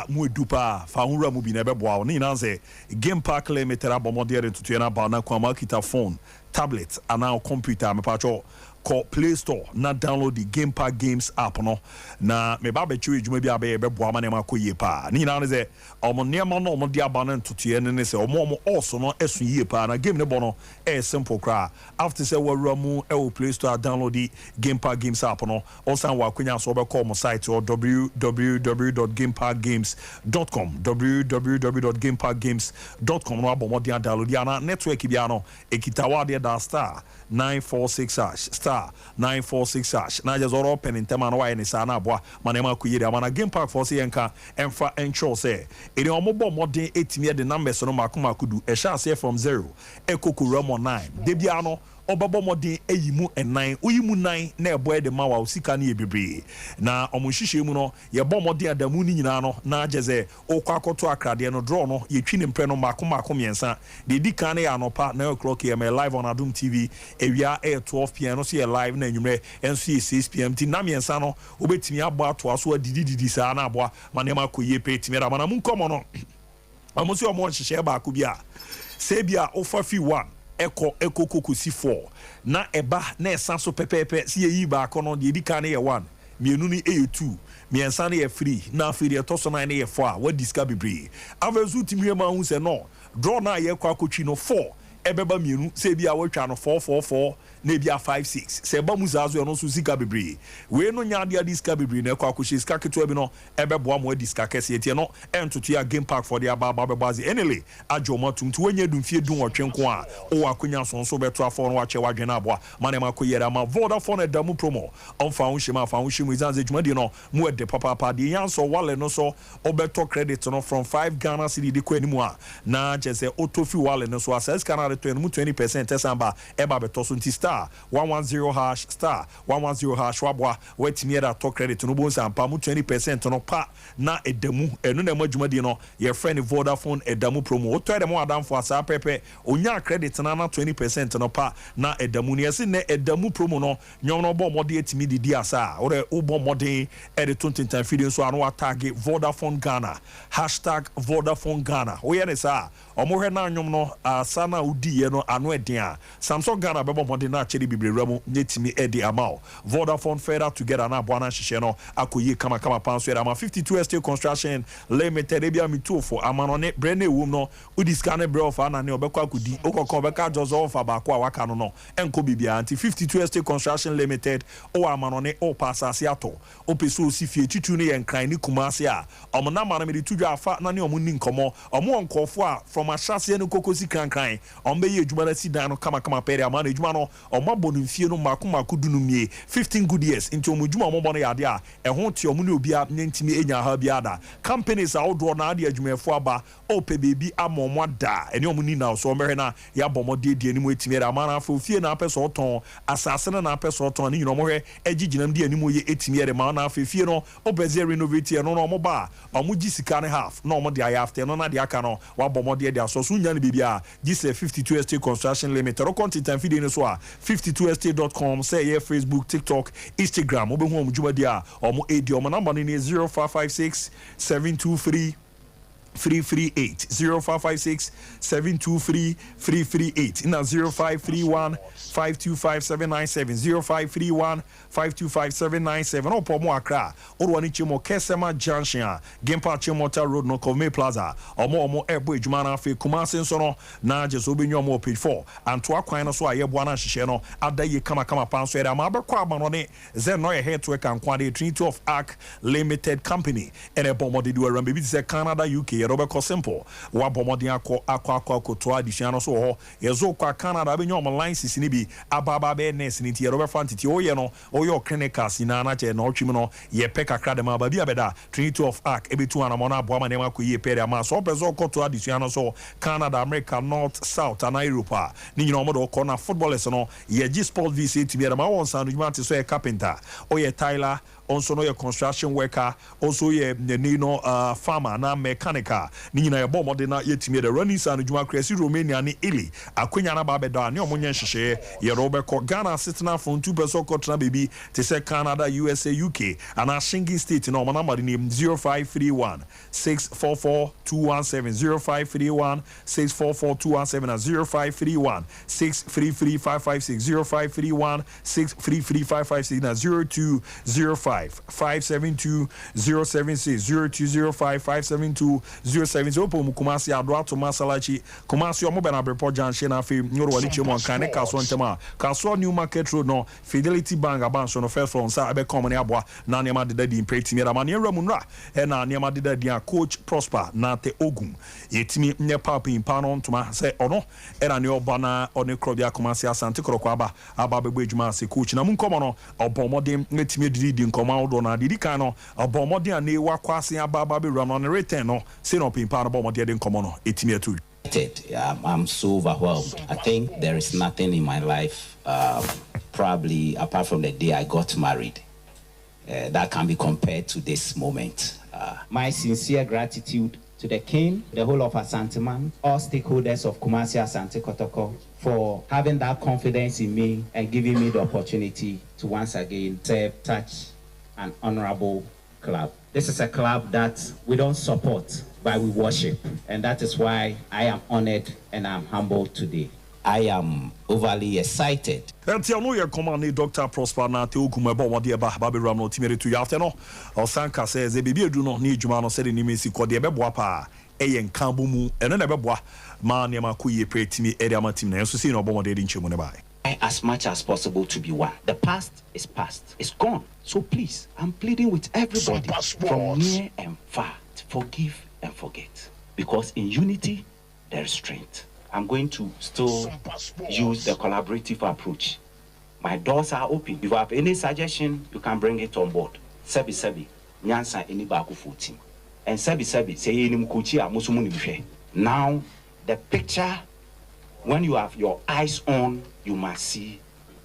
mu dupa fa hunra mu bi na beboa ni na ze Game Park Limited abomodere tutu na ba na kwa kita phone tablet and computer me pacho call Play Store na download the Game Park Games app no na me ba be chiwe djuma bia be boa ma ne makoye pa ni na ze omo nema no omo dia ba na ntutu ne se omo also no esu yie pa na game ne bo no e simple kra after say wawura mu e Play Store download the Game Park Games app no osan wa kwanya so be call mo site or www.gameparkgames.com www.gameparkgames.com no abomo dia download ya na network bia no ekitawa de da star 946 star 946 na just open in tema no wa ni sa na aboa manema kuyire amana Game Park for say enka emfa ensure say ene omobo modern etimi de numbers no makoma kudu e sha say from 0 ekokura mo 9 de bia no obabo modern eyimu enan oyimu 9 na ebo de ma wa osika na ebebre na omuhihye mu no ye bo modern adamu ni nyina no na ageze okwa akoto akrade no draw no ye twi ne mpre no makoma miensa de di kan ya no pa 9 o'clock am live on Adum TV ewia 12 pm no see live na enwumre enso 6 pm ti na miensa no obetimi abo ato aso adididi sa na abo manema koye pe timi ra mana mun komo no amosi omo nhihye ba ko bia se bia ofa fi 1 eko kokosi 4 na eba na esanso pepepe si yi ba ko no de di kan ye 1 mienu ni 2 miensa na ye free na free de toso na ye 4 what disca bebre avezu timie ma hu se no draw na ye kwa kotwi no 4 ebeba mienu se bia watwa no 444 na bia 56 se ba muzazo no so sika bebre we no nya dia disca bebre na kwa koshi sika keto bi no ebeboa mo disca kese etie no entoto ya Game Park for the ababa bebazi enele ajomo tumtu wenye dumfie dun otwenko a o akonya sonso beto afọ no wache wadwena aboa manema koyera ma Vodafone damu promo onfa unshima fa unshimu izanze dwumadi no mu de papa de yanso wale no so obeto credit no from 5 Ghana cedi de kwanimu a na jese otofi wale no so access kana return mu 20% esamba eba beto so nti star 110 hash star 110 hash wabwa wetimi da to credit no bon sampa mu 20% no pa na edamu enu na madwumadi no ye friend Vodafone edamu promo o to edemo adamfo asa pepe onya credit na 20% no pa na edamu ne yesi ne edamu promo no nyom no bo mode etimi didi asa ore ubo mode ede tontintan video so anu tag Vodafone Ghana #Vodafone Ghana o ye ne sa omo hwe na nyom no asa na udi ye no anu eden a Samsung Ghana bebo mode na na cheri bibre ramu netimi edi amao Vodafone further together na bwana hihye no akoyi kama panso era ma 52 estate construction limited ebia mitu for amanone brene wum no udiskane bre of ana ne obekwa kudi okoko obeka jozo of abako awaka no enko bibia anti 52 estate construction limited o amanone o pasase ato o peso sifie tutu ne yenkran ni kumase a omna mana me tudwa afa na ne omuni nkomo omo nkofo a from ashase ne kokosi krankran ombe ye adwuma na sidan no kama pere amana adwuma no omabonu mfie no mako dunu mie 15 good years into omudwuma ombo no yade a ehon tie omu ne obia nyentimi enya ha bia da companies a odro na ade adwumefo aba o pe bebi amomo da ene omuni na so omere na ya bomode die ni mu etimi era amana afo fie na apeso oton asase na apeso oton ni nyino mohwe egiginam die animu ye etimi era ma na afo fie no obeze renovate no omo ba omo gi sika ne half no omo de aya after no na de aka no wa bomode de aso so nya ne bibia gi se 52 estate construction limited o content and video no so a 52estate.com say yeah Facebook TikTok Instagram obehu omo djuma dia omo edi omo number ni 0556 723 338 0556 723 338 na 0531 525 797 0531 525 797 opo mo akra orwa ni chimo Kesema Junction Gempa Chimota Road no Kome Plaza omo ebo ejuma na afi Kumasi nso no na jeso obenyo mo page 4 anto akwan no so ayebo na hihye no adaye kama panso era ma abekwa amano ne zen no ye network ankwade Trinity of Arc Limited Company ene bomode di wara bebi se Canada UK Robert simple wa bomodin akọ to addition no so ho yezo kwa Canada be nyom license ni bi ababa be nurse ni ti Robert Fantiti oye no oyo clinicals na na che no twim no ye pe kakra de ma ba bi abeda Trinity of Arc ebetu anamo na aboa ma ne ma ko ye pere ama so bezo kọ to addition no so Canada America North South and Europe ni nyina omodo kọ na footballers no ye G Sport VC ti bi ma won sanu juma ti so ye carpenter oye Tyler also no your construction worker also ye farmer na mechanical ni nyina ye bomb de na yetimi de running san djuma kresi Romania ni Ili akwenya na ba beda ni omonye nhihye ye robeko Ghana sitna from 2% kotra baby te say Canada USA UK and a singing state no number ni 0531 644 217 0531 644 217 and 0531 633 556 0531 633 556 na 0205 572 076 0205 572 070 opo mu Kumasi adwa to Masalachi Kumasi omo be na report junction na fe nyoro wali chemo kan ne kaso ntema kaso New Market Road no Fidelity Bank abanso no first floor sa be come ne aboa na ne ma deda di impretimi ra ma ne ramu nra e na ne ma deda di coach Prosper na te Ogun yetimi ne papa impa no ntoma se ono e na ne oba na one krobia Kumasi Asante krokwa aba be ejuma se coach na mu nkomo no obomodem netimi di nkomo awdo na didi kan no obomodem a ne wa kwase aba be run on return no se no pimpa no bomodem de nkomo no etimi atu. I'm so overwhelmed. I think there is nothing in my life, probably apart from the day I got married, that can be compared to this moment. My sincere gratitude to the King, the whole of Asanteman, all stakeholders of Kumasi Asante Kotoko for having that confidence in me and giving me the opportunity to once again serve such an honorable club. This is a club that we don't support, but we worship. And that is why I am honored and I'm humbled today. I am overly excited. Enti no ye command Dr. Prosper na te Ogun ebo wode ba be ram no timere to after no Osanka says e bibi edu no na ejuma no sede ni mesi ko de beboa pa eye nkan bomu eno na beboa ma ne ma ko ye pretimi ere amatim na so see no bomode de nchemu ne ba. As much as possible to be one. The past is past. It's gone. So please, I'm pleading with everybody from near and far to forgive and forget. Because in unity, there is strength. I'm going to still use the collaborative approach. My doors are open. If you have any suggestion, you can bring it on board. Sebi, nyansa any baku 14. And sebi, say any mkuchi a musumuni bife. Now, the picture, when you have your eyes on, you must see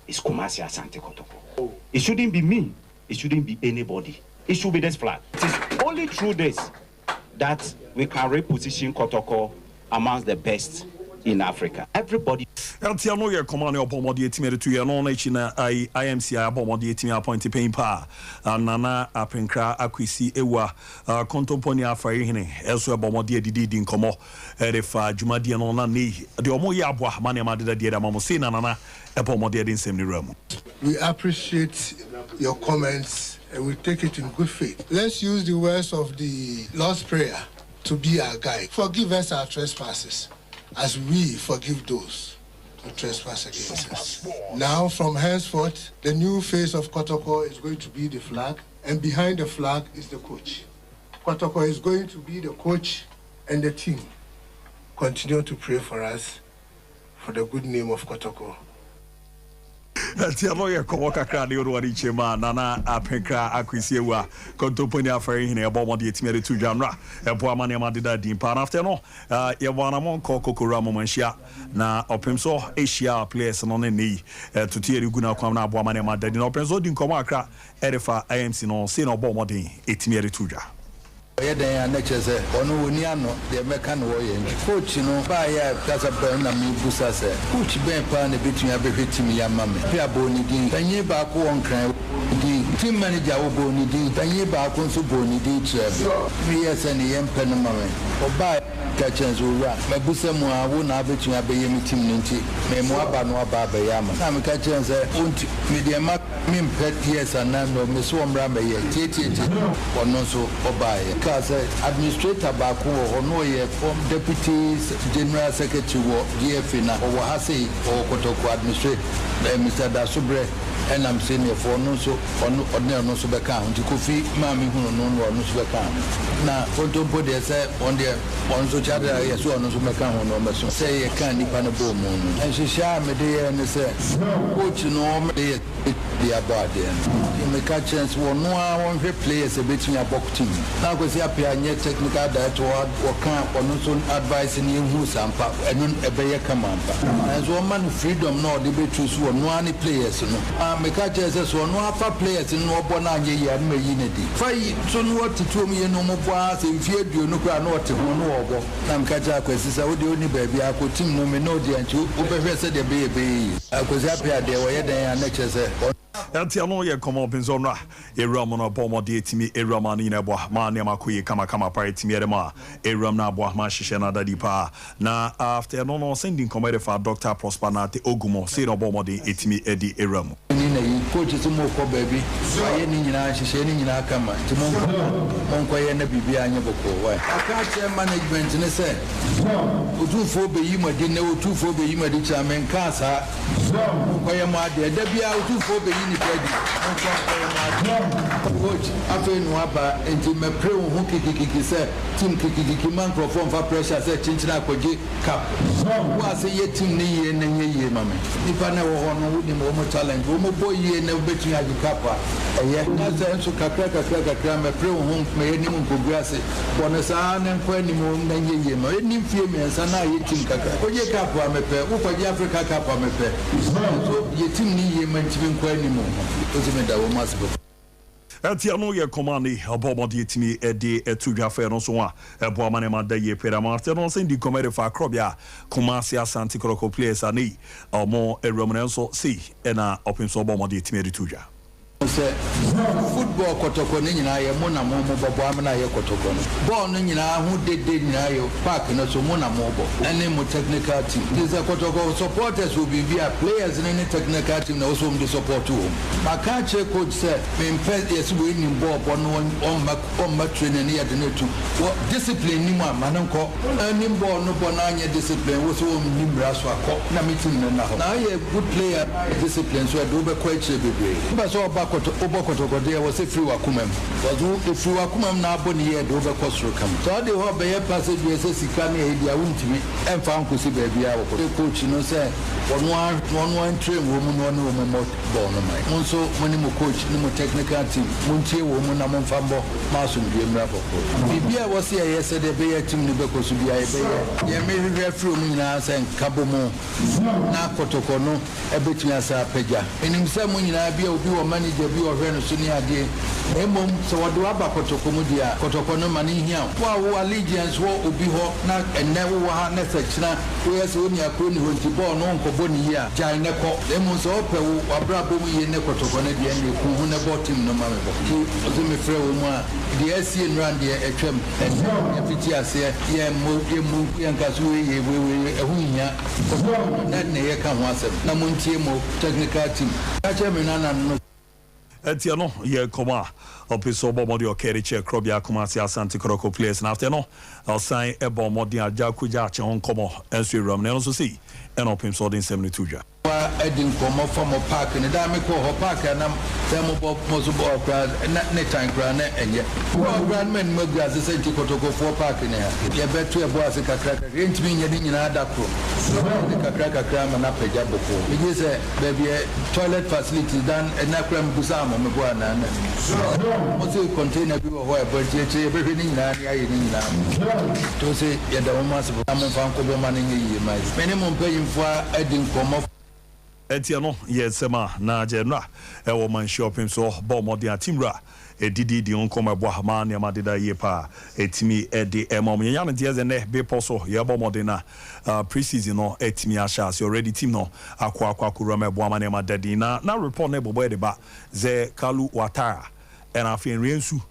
is Kumasi Asante Kotoko. It shouldn't be me. It shouldn't be anybody. It should be this flag. It is only through this that we can reposition Kotoko amongst the best in Africa. Everybody. Eltiano ye command your pomodi team to your non China IMC abomodi team appointed pain pa nana apenkra akwisi ewa kontomponi afari hene eso abomodi didi nkomo erefa jumadi no na ni de omo ye aboa mane madeda de mamo se nana ebomodi din semni ramu. We appreciate your comments and we take it in good faith. Let's use the words of the Lord's Prayer to be our guide. Forgive us our trespasses as we forgive those who trespass against us. Now, from henceforth, the new face of Kotoko is going to be the flag, and behind the flag is the coach. Kotoko is going to be the coach and the team. Continue to pray for us for the good name of Kotoko. Tiano ye ko kakra de oro ari chema nana apenka akwisiewa kontoponi afari hine ebomodi etime tu jamra ebo amane amadeda din pa after no ye wana mon kokokora momanhia na opemso Asia players no ne nei tutieri guna kwam na abo amane amadeda na opemso din komo akra erefa IMC no se no bomodi etime tu ja. Yeden anecheze onu oni ano de meka no ye coach no ba ya kasa ba na mi busa se coach ben pa na betu ya behwetim ya mame pia bo ni din tanye ba ko onkran di team manager wo bo ni din tanye ba ko nso bo ni din chebe mi yese ni yempe no mame oba ka chance ura mabusa mu a wo na betu ya be yemi team ni nti me mu aba no aba ba ya ma na me ka chance unti me de ma mi mpet yes ana no me so omra me ye tietie ono so oba ye because administrator baako ono ye form deputy general secretary wo DF na o ha sei o Kotoko administrator Mr. Dasubre and I'm saying for no so on so beka unti kofi ma mi hunu no so beka na Kotoko de say on the on so chada ye so on so beka no me so say ye kan nipa no bo mu no and she sha me de ne say coach no me the about there me ka chance wo no a won hwe players e betun abok team na go say apia nye technical director or kan on so advice ni hu sampa enun ebe ye kamampa and so man freedom no de be choose wo no ani players no me ka chance so no afa players no obo na anye ye me yi ne di fai so no what to me no mo boa se mfie duo no kra no ote ho no obo na me ka cha kwesi sa wo de oni ba bia ko team no me no de anchu wo be hwe se de be akosi apia de wo ye den anache se Eltiano ye komo benzonra eram no bomodi etimi eram ani na bo ma ne makoye kama party mi edema eram na bo ma hihye na dadi pa na after no sending command for Dr. Prosper na te ogumo say no bomodi etimi edi eram ni na yi coach so mo ko baby aye ni nyina hihye ni nyina kama ti mon ko ye na bibia anye boko why aka che management ne say otufo be yi madi na otufo be yi madi chairman kasa ko ye mo ade da bia otufo be yi ni pedi coach afi no aba enti me pray wo kikiki say team kikiki man perform for pressure say chinchina akwaje cap wa say ye team ni ye na ye mame nipa na wo ho no wo di mo challenge wo mo boy ye na betu ya cap eye na say so kakra me pray wo me ye ni mo progress bonesa na nkwa ni mo na ye ma ni fie me nsa na ye team kakra ko ye cap wa me pe wo kwa Africa cap wa me pe so ye team ni ye man team nkwa ni mo ozimeda wo masibo Eltiano ye commandi abomodi etimi edi etudwa fe no so a ebo amane mada ye pera martin no sendi command for akrobia Kumasi Asante Kotoko players ani omo eromen so see na opimso bomodi etimi edi tudwa say football Kotoko ni nyina ye mo na mo bobo amna ye Kotoko no ball no nyina hu dede nyina ye park no so mo na mo bo any mo technical team this Kotoko supporters will be via players in any technical team na also mo support to makache coach say me impede yes we ni ball no on ma training ya de netu discipline ni mo amanko any ball no bo na anya discipline wo so ni braso akọ na meeting na ho na ye good player discipline so do be quite bebre ba so ba Kotoko there was a free wakumem. Was a free wakumem na boni ye do be kosro kam. So the ho be passage we say sikani e dia wuntimi em fa nkosi ba bia wo coach no say one train wo mu no no mo ball no mai. Monso moni mo coach ni mo technical team. Montie wo mu na mo fambo maso ndie mra boko. Bibia wo say yesterday be team ni be kosu bia e be ye me referee mu nyina say nkabo mo na Kotoko no e betumi asa pagya. Enim say mo nyina bia obi wo manager bi ohwe no so ni ade emom so wodo aba Kotoko mu dia Kotoko no mani hia wo allegiance wo obi ho na enne wo ha na sachina wo yesi oni akro ni honti ball no nkobo ni ya jai ne ko emom so ope wo abra bo mu ye ne Kotoko ne dia ne ku hu ne ball team no ma me bo ki ozo me frɛ wo mu a dia sie nran dia etwam e fiti ase ye mo ye nkaso ye we ehu hia na ne ye ka ho asem na montie mo technical team ka che me na no Etiano, ye koma, opiso bomodi okeri che krobia kumasi asante Kotoko place. And after no, I'll sign a bomodi ajakuja che hon komo, ensu ram ne also see, and opim so din 72 wa edin komo from park ne da me ko ho park na dem bo mozubo okra ne time kra na enye wo grand men mo gya se senti Kotoko for park ne ya betu e bo ase kakra rent mi nya nyina da ko ne kakra ma na peja boko me say baby toilet facility dan na kra mbusa mo me bo na na mo se container bi wo ho e bo che be hwe ni nyina ya yi ni nyina to se ya da mo mas bo mo fan ko be ma ne yi mai me mo pe yin fo edin komo Etiano, yes, Sema, na Jenra, Ewoman shopping so, Bomodi Timra, Didi, the Uncoma Bohaman, Yamadida Yepa, Etimi, Eddie, Emom, Yan, Diaz and Beposo, Yabomodina, preseason, no, Etimi Ashas, already team no, Aqua Kurame, Boamanema Dadina, now report Nebo Bedeba, Ze Kalu Watara, and I feel Riensu,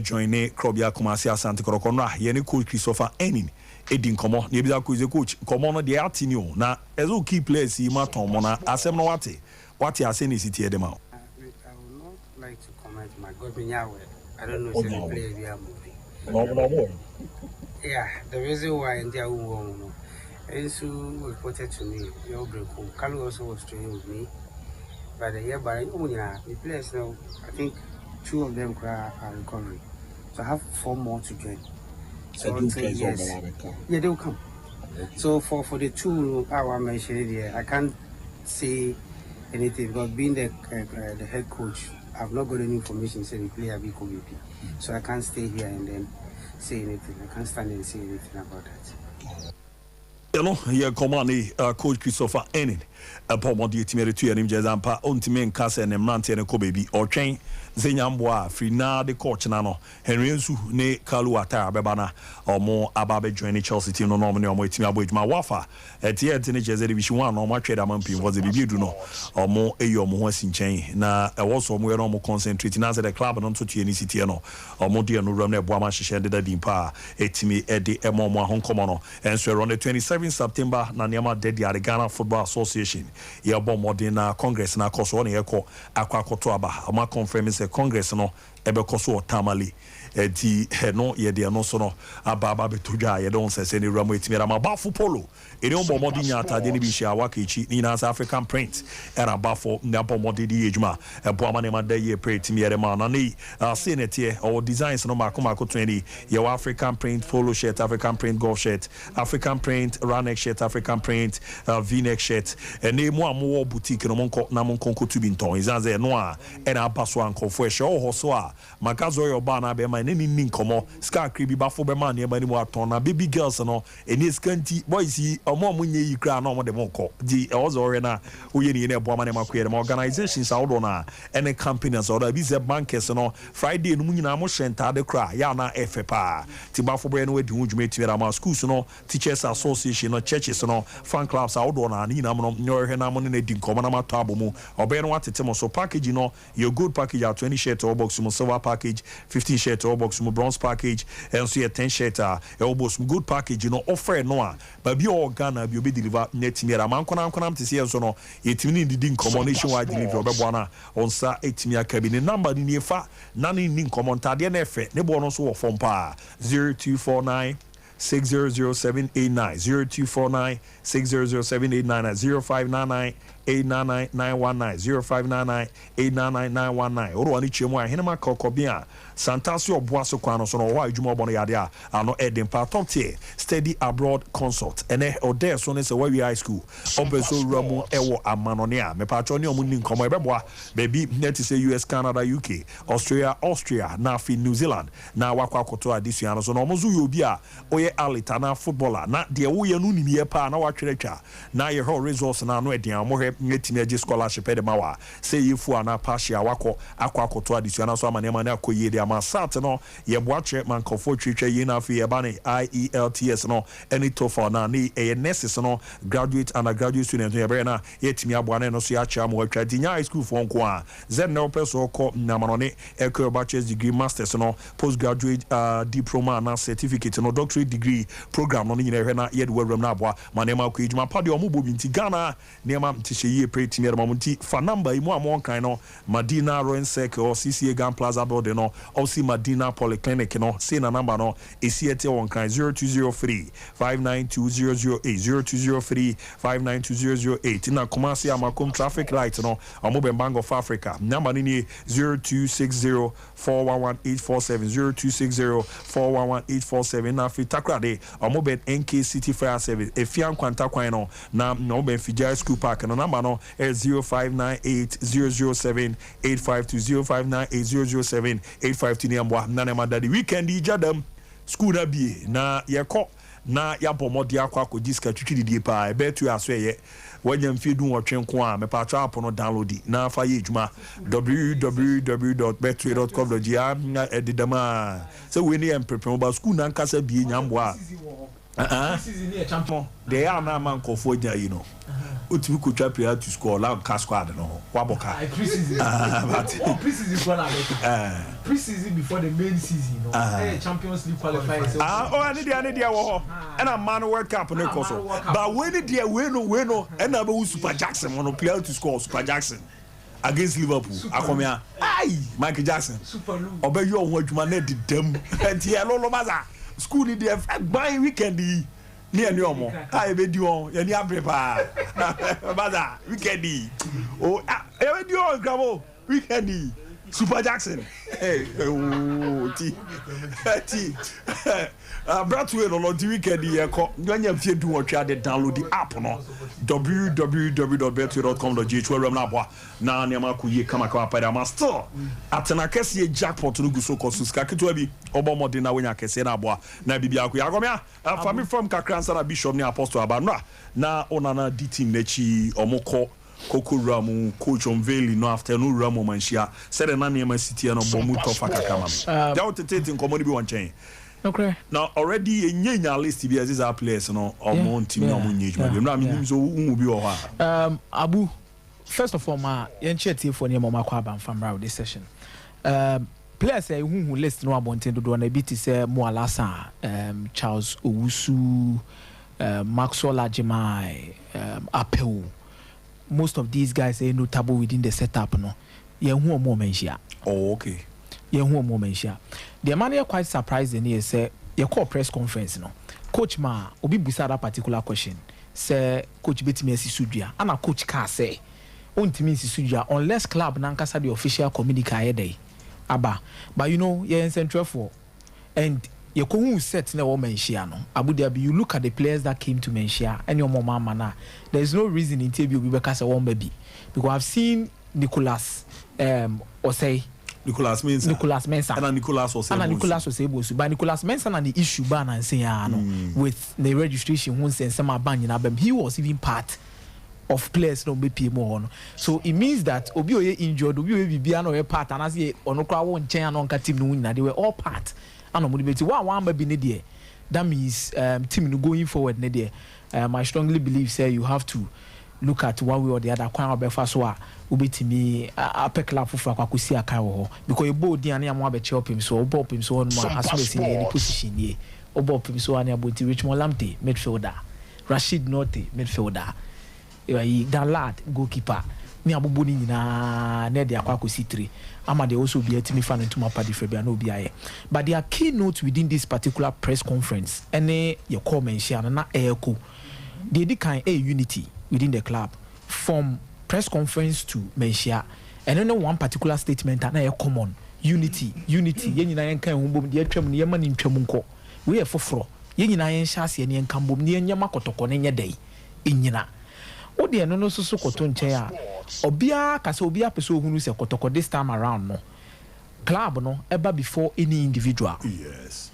join Krobia Kumasia Santa Korokona, Yeni Coach Christopher Enin. Edin komo ne bi akuze coach komo no de atini na ezo key players yi maton mo na asem no wate ase ne city edema. I would not like to comment my God I don't know if the player we are moving. No. Yeah, the reason why in their own Ensu reported to me your break. Kalu also was training with me. But the year by the players now I think 2 of them are recovering. So I have 4 more to join. So yes. Yeah, they will come. So for the 2 I mentioned here, I can't say anything because being the head coach, I've not got any information saying the player be COVID. So I can't stay here and then say anything. I can't stand and say anything about that. You know, here command coach Christopher Enin. Pomodi timere tu yanim jazampa ontime nkase ne mrante ne ko baby or train zenyamboa free na the coach na no Henry Nsu ne Kalu Atara beba na omo ababe join Chelsea team no no omo etimi abojuma wafa etie ne jeze division 1 no ma trade amampi was the bibidu no omo eyo omo ho asinchen na ewo so omo no concentrate na the club no to tie ni city no omo de no ram na ebo ama hye de dimpa etimi ede emo mo ahonkomo no enso on the 27th September na niama de the Ghana Football Association ya bo modern congress na koso na yeko akwakoto aba ama conference congress no ebe koso tamale eti no ye de no so no aba betodwa ye don sese ni ramo etimi ma bafo polo ene bo modern nya atade ni bi hia wakechi ni na African print era bafo na bo modern di ejuma ebo ama ne ma da ye pre etimi ere ma na ni say netie or designs no makomako 20 ye African print polo shirt, African print golf shirt, African print runneck shirt, African print v-neck shirt ene mo amowo boutique no monko na monko tubi nton izanze no a ena abaso ankofo ehye o hoso a makazo yo ba na be ma neni nkomo ska kribi bafo be ma ne ba ni mo aton na baby girls no eni skanti boys yi omo munye yi kra na omo de monko di ozo ore na oye ni ne bo ma ne makoye ma organizations awodo na ene companies or bi ze bankers no Friday no munyina mo shenta de kra ya na efepa ti bafo be no wadi hudwuma tiwera ma schools no teachers association no churches no fan clubs awodo na ni na mo no na mo ne di nkomo na mato abomu obe no watete mo so package no your good package are 20 shirt or box mo silver package 15 shirt or box mo bronze package and so 10 shirt box mo good package no offer no a ba bi Ghana bi obe deliver net mira man konam te se so no yetimi ni di nkomo nationwide delivery obebo na onsa etimi akabi ne number ni efa na ni nkomo ntade na efe ne bo no so wo fom pa 0249 600789 0249 600789 0599 899-919 0599-899-919 oro ani chemu a hinema kokobia santasi oboaso kwano so no wa adwuma obo no yade a ano eden pa top tier study abroad consult ene ode so ne se wa high school obeso ramu ewo amanone a me pa cho ne omuni nkomo ebeboa baby net say US Canada UK Austria na fi New Zealand na wakwa koto adisua no so no mozu yobi a oye alitana footballer na de wo ye no nimiye pa na wa twerɛtwa na ye ho resource na no eden amohwe netimi age scholarship de mawa say yifu ana pasha wako akwa to additional so amane na akoye de ama sat no ye boache man kofo twetwa yi na afi ye ba ne IELTS no any TOEFL na ni nurses no graduate undergraduate students ye be na yetimi aboane no so ya cha mo atwa dinya high school for nko a zen no person ko na manone echo bachelor's degree masters no postgraduate diploma na certificate no doctorate degree program no nyina hwe na ye de wawram na aboa manema ko ejuma pa de omubo binti Ghana nema mtishe ye pretty me mamunti fa number imu amon kan no Madina Roensek or CCA Gan Plaza building no also Madina Polyclinic no say na number no esiete won kan 0203 592008 0203 592008 na Kumasi Amakum traffic light no omobe Bank of Africa number ni 0260 411847 0260 411847 na Fitakrade omobe NK City Fire Service efian kwanta kwan no na no ben Fijai School Park no number no 0598007852 0598007852 ni amwa na na madadi weekend ijadam school na bie na yeko na yabo modi akwa ko diska twitwi didie pa betu aso ye wanya mfedu wotwenko a me pa twa app no download na fa ye djuma www.betway.com.gr na edidama se we ni emprepare ba school na nkasa bie nyambo a season here champion they are na man ko fo you know utimi ko twa player to score la ka squad no waboka pre-season pre-season for na pre-season before the main season no Champions League qualifiers any dia wo and a man World Cup no ko so but when dia we no and na be Super Jackson no player to score Super Jackson against Liverpool akomia ai Michael Jackson obe yo ho adwuma na didam anti elolo maza school ni dey buy weekend ni eni omo ai be di on ye ni abrepa maza weekend oh e be di on grabo weekend Super Jackson hey ti Bratway no the weekend ye ko nyanya fie du otwa de download the app no www.betway.com.gh where na boa na ne ma ko ye kama pa ma still atena kese jackpot no guso ko suska keto bi obomode na wenya kese na boa na bibia ko yagomia family from Kakransa na Bishop ni Apostle Abanra na onana di team nechi omoko Koko Ramu coach on Valley no afternoon Ramu manshia said na name city no bomu tofa kakama they want to take in common be one chain okay now already nyenya list bi as our players no omo team no nyejuma bi no me so umu bi wo ha Abu first of all ma yen chetie for ne mama kwa ban famra this session players e hu list no abonten do na bi ti say Mo Alasa Charles Owusu Maxwell Ajimai Apeu. Most of these guys are notable within the setup no ye hu omo menhia okay ye hu omo menhia the man quite surprising here say ye call press conference no coach ma obi busa that particular question say coach betimi asisudua ana coach ka say ontimi asisudua unless club na nkasa the official communique ayedai aba but you know ye central for and you ko set na wo menhia no Abu Dhabi you look at the players that came to menhia and your mama na there is no reason in TB we because one baby because I've seen Nicolas or say Nicolas Mensah and Nicolas Osebo but Nicolas Mensah and the issue ban and say with the registration who send some ban in he was even part of players no be more so it means that obi oye injured obi oye bibia no part and as ye onokra won chen and onka team no win they were all part and motivate one baby ne there that means team no going forward ne there I strongly believe say you have to look at one way or the other kwan obefa so a obetimi apekla fufu akwakosi akai wo because e bold and am abeche opim so obopim so on ma asmesi in position here obopim so an aboti Richmond Lamptey midfielder Rashid Norte midfielder Dan Lad goalkeeper ni abubu ni nyina na de akwakosi 3 ama they also be atimi fan into mapa different no be aye but their keynote within this particular press conference any your comment na echo they kind a unity within the club from press conference to menshia and then one particular statement na a common unity yen nyina yen kan humbom de atwam ne yema ni ntwam nko we e foforo yen nyina yen hyase ne yen kambom ne yen nyama Kotoko ne nyedai enyina o de no so koto nche a obia ka se obia pese ohunu se Kotoko this time around no club no eba before any individual yes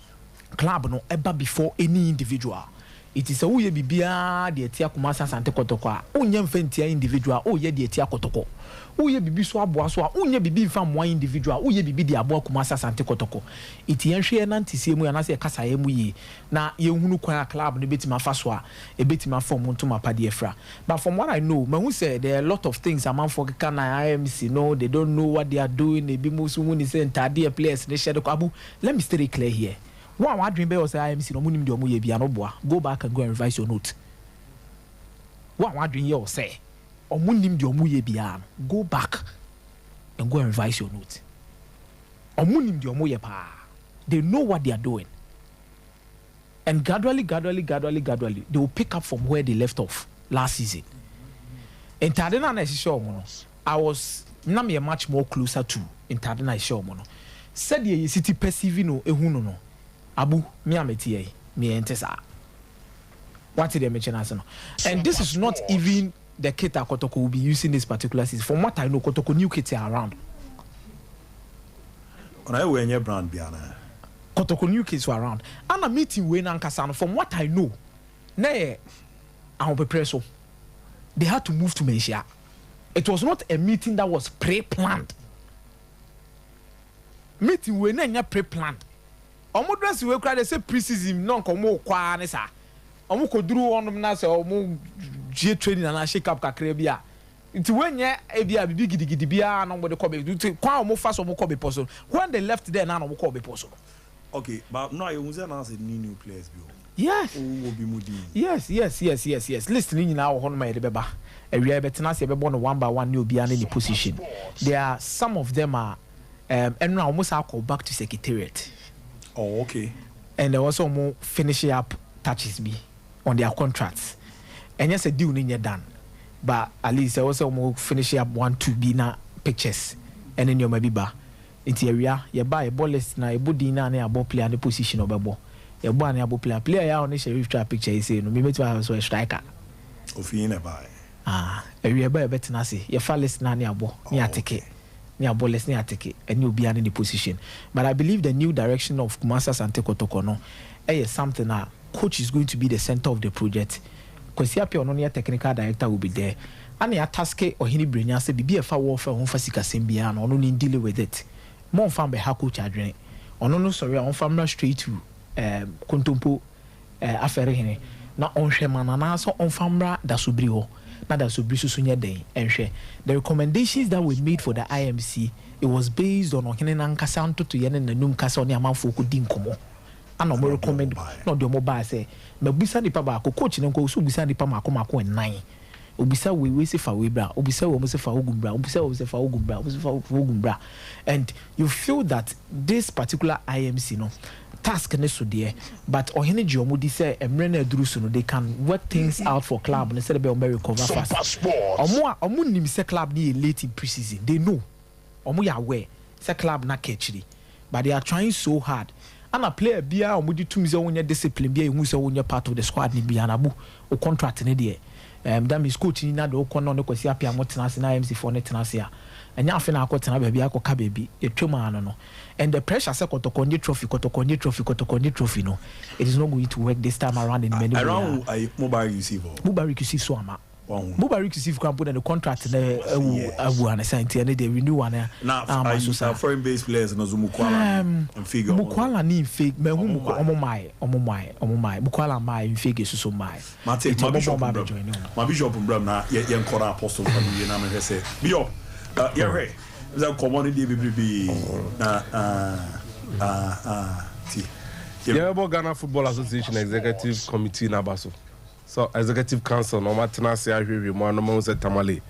club no eba before any individual it is a uye bibia de etia Kumasi Asante Kotoko a unye mfentia individual uye de etia Kotoko uye bibi so aboa so a unye bibi mfa mo individual uye bibi de aboa Kumasi Asante Kotoko it yenhwe na ntise mu ya na se kasa ye mu yi na ye hunu kwan club no betima fa so a e betima form nto mapa de efra but from what I know man say there are a lot of things among for can IMC no they don't know what they are doing they be musu mu ni say entire players they share the abu let me stay clear here. One dream was IMC no munim de omo ye bia no boa. Go back and go and revise your note. One dream here say omunim de omo ye bia go back and go and revise your note. Omunim de omo ye pa. They know what they are doing. And gradually they will pick up from where they left off last season. And Tadena na sure I was na me much more closer to in Tadena sure mono. Said ye city perceive no ehunu no. Abu me ameti me entesa. What did they mention as no? And this is not even the kit that Kotoko will be using this particular season. From what I know, Kotoko new kits are around. On I wear your brand biana. Kotoko new kits were around. And a meeting when Ankasano, from what I know, nay, I'll be pressed. They had to move to Malaysia. It was not a meeting that was pre-planned. Meeting when they pre-planned. Omo dress we cry they say preseason non komo kwa ne sa omo koduru onom na say omo je training na shake up kakra bia nti wenye e bia bibi gidigidi bia no de kobe kwa omo fa so omo kobe poso when they left there na omo kobe poso. Okay, but no you say na say new players bi. Yes. Obi mudi. Yes. Listening nyina wo hono ma ye de beba ewia betena se bebo no one by one new bia na ni position. There are some of them are and now almost I go back to secretariat. Oh, okay. And there was some more finishing up touches be on their contracts. And yes, a deal in done. But at least there was some more finishing up 1-2 be na pictures. And then you maybe ba into area, you buy a ball list na a body na a ball player and the position of a ball. You buy a ball player ya on the sheriff trap picture is saying, no, me to have a striker. Of you never. Area by a better nasi, your fall list na near ball, near ticket. Near ballers near take and you'll be in the position. But I believe the new direction of Kumasi Asante Kotoko no is something that coach is going to be the center of the project. Because here technical director will be there. And your task or hini brain say be a far warfare on Fasika Sembian or no deal with it. More fan by her coach adrenaline. Or no sorry on family straight to Kuntumpo affair. Now on Shemana so on famra da subrio. The recommendations that were made for the IMC, it was based on Okenan Kasanto to Yen and the Num Casoni amount for Kudinkomo. And I recommend not the mobile say, Mabisa the Pabako coach and go so beside the Pamako and 9. Ubisa we say for Webra, Ubisa almost for Ugumbra, Ubisa was for Ugumbra, and you feel that this particular IMC no task necessary, but ohene Jomudi say emrene drusu they can work things out for club instead of be recover fast. Omo nim say club ni late in preseason. They know. Omo ya aware say club na catchly, but they are trying so hard. And a player bia omo di tum say wonya discipline bia hu say wonya part of the squad ni bia na bu o contract ne de. That means coach ni na do kono no kwasi apia mo tenase na MC for ne tenase a. Enya afi na akotena baby akoka baby etwema no. And the pressure say Kotoko trophy no, it is not going to work this time around in many around Mubarak receive so ama Mubarak receive can put in the contract awu an assign and they renew one now foreign based players no Mukwala and figure Mukwala ni fake me hu omo mai Mukwala mai in fake so mai my bishop bram na ye nkora apostle family na me say bio yeah the community be yeah, Ghana Football Association Executive Committee Nabaso. So Executive Council no matena se ahwehwe mo no mo se tamale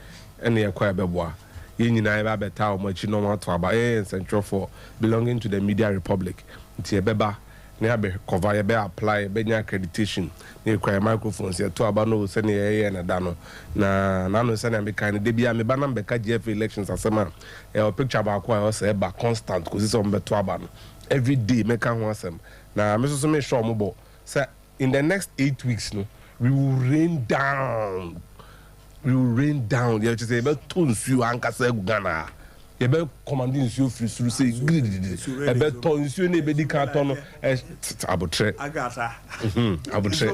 ene yakwa beboa. Ye nyina ba beta o machi no ma to aba central for belonging to the Media Republic. Nti e beba ne abe cover ye be apply be nya accreditation ne kwa microphones ye to aba no se ne ye na da no na no se na be kan de bia me ba na be ka GF elections asema e picture ba kwa o se ba constant ko se be to aba no every day make kan ho asem na me so me sure mo bo say in the next 8 weeks no we will rain down you just say be to nsu anka se Ghana Yebe commanding nsuo free suru say ebe to nsuo na ebe di kan to no abotre agata abotre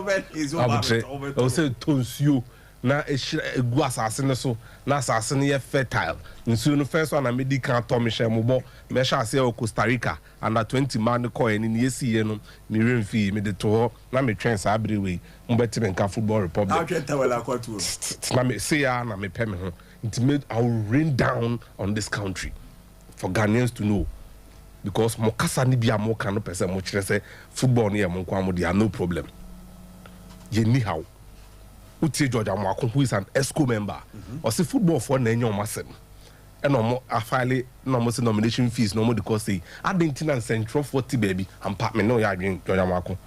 o say to nsuo na egu asase ne so na asase ne ye fertile nsuo no first one na medical to me hye mo me hye ase o Costa Rica under 20 man ko eni ne yesi ye no me remfi me de to na me twen sa abere we mo beti me nka football republic na me say ya na me pe me ho intimate I will rain down on this country for Ghanaians to know because mo kasa ni bia mo kan no person mo kire say football ne ye mo kwa mo dia no problem ye ni how uti George Amwako who is an ESCO member or say football for na enyo masem e no mo afile no mo say nomination fees no mo de cost say Argentina and Central 40 baby and part me no ya adwen George Amwako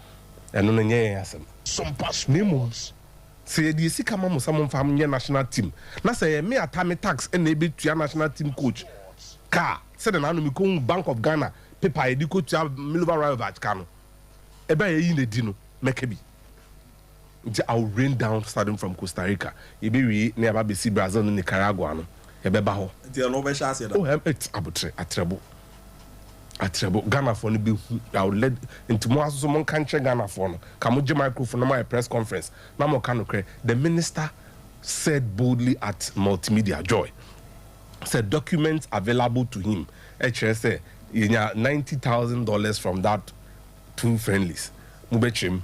e no nye asem Sompa Sports say the sika ma mo sam fam nye national team na say me atame tax e na ebetua national team coach ka say na no me ko Bank of Ghana paper e di ko tua Milova Rival Kano e ba yi na di no mekebi I'll rain down starting from Costa Rica. You be near Babisi Brazil and Nicaragua. You be baho. Oh, it's atrebo. Ghana for be. I'll let into more someone country Ghana for. Come on, microphone. My press conference. Now the minister said boldly at Multimedia Joy. Said documents available to him. HSA $90,000 from that 2 friendlies. Mubechim.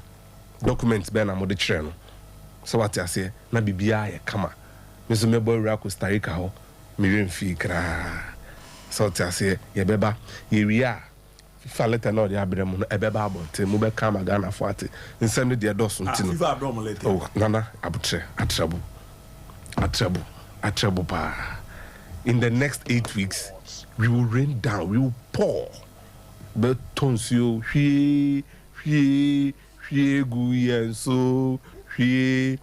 Documents ben amode kire no so what I say na bibia ye kama me so me boy ra Costa Rica ho me remfi kra so what I say ye beba ye ria FIFA letter no de abrem no e beba abonte mo be kama Ghana for ate nsem de doso ntino FIFA abrom letter oh nana abutre atrebo pa in the next 8 weeks we will rain down we will pour but tonsio hwie guyenso hwie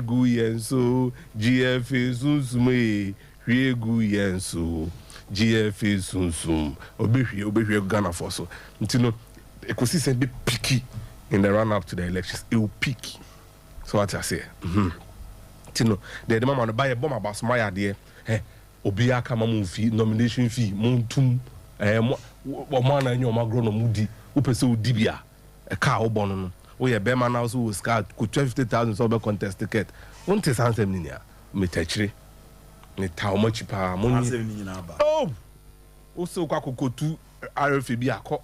guyenso GFA sunsume hwie guyenso GFA sunsum obehwie Ghana for so ntino ekosi se be picky in the run up to the elections it will peak so what I say ntino the mama no buy bomb about my idea obi aka mamu fee nomination fee montum mo mana nyo magro no mudi upese udibia a car obono no we a bema now so scar could 50,000 so be contest ticket won't say something niya me techire me ta much pa money oh also kwa kokotu RFA bi akọ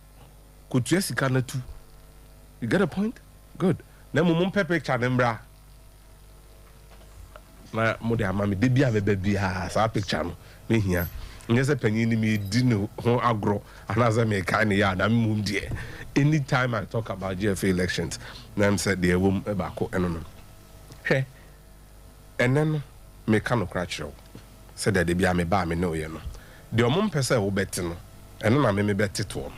kotu esika na tu you get a point good na mum picture nembra na mo de amame de bia beba bia sa picture no me hia nyese panyin ni me di no ho agro anaza me kai ne ya na mum die anytime I talk about GFA elections them said the wom ebako eno no hwe enen me ka no kra kire said that de bia me ba me no ye no de omum pese wo beti no eno na me beti to no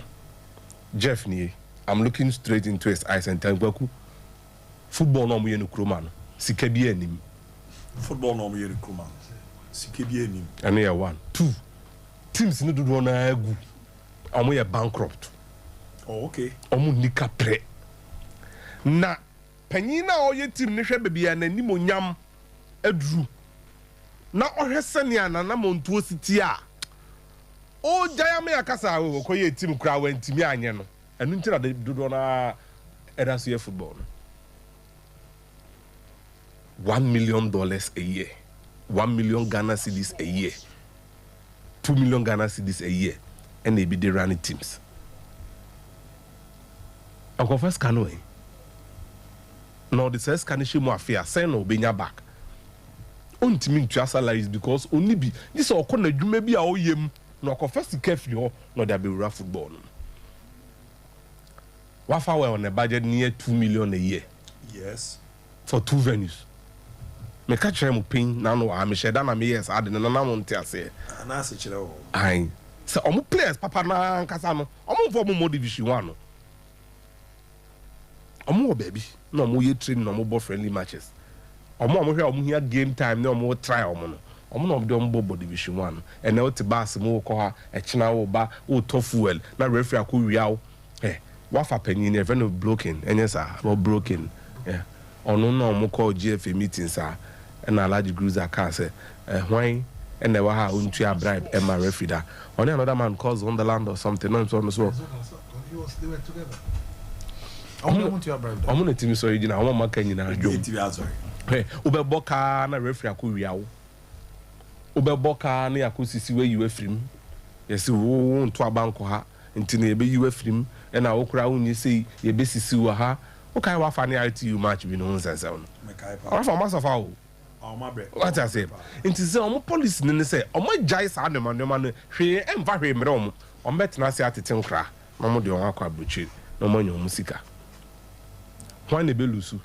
Jeff ni I'm looking straight into his eyes and tell Gwaku football no mo ye no kroma no sika bi anim football no mo ye no kroma sika bi anim eno ye 1 2 teams no do na agu omo ye bankrupt. Oh, okay. Omu nika pre. Na panyina oye team ne hwe bebia na ni monyam adru. Na ohwese ana na montuo siti a. O jaya me akasa o koye team kura wantimi anye no. Enu ntira dodo na eraso ye football no. $1 million a year. 1 million Ghana cedis a year. 2 million Ghana cedis a year. And they be the running teams. Uncle first canoe. No, the says can she more fair, send no benya back. Untimi to salaries because only be this or corner you may be a yem, no confess carefully, no there be rough football. Wafa we on a budget near 2 million a year. Yes. For 2 venues. Me catch him pin now no I'm sure that me yes I didn't know want to say. Na se kire o. Aye. So omo players papa na nkasa no. Omo for mo division 1 no. Omo baby no omo ye train no omo friendly matches. Omo hwe omo here game time no omo try omo no. Omo no do omo division 1 and now te bass mo ko ha e china wo ba wo to fuel na referee akowia wo. Wafa panyin e no broken enyesa wo broken. Yeah. Ono no omo call GFA meetings and a large cruiser car say, why and they were how to a bribe and my referee. Only another man calls on the land or something, and so on as well. They were together. I'm going to bribe. I'm going to tell you so. You know, I'm not going to. Hey, Ube Boka na referee akuria. Ube Boka na yakusisi we you film. Yes, wo nto abanko ha. Nti na ebe you film. E na okura unyi say ye be sisi wa ha. O kai wa fa na ITU match bi no nsense no. Ora fa masafa o. What I say? Nti say omo police ne say omo jai sa ne no hwe emfa hwe mre omo. Omo betena se atete nkra. Na omo de on akwa abrochi. Na omo nya omo sika. Why ne be lusu?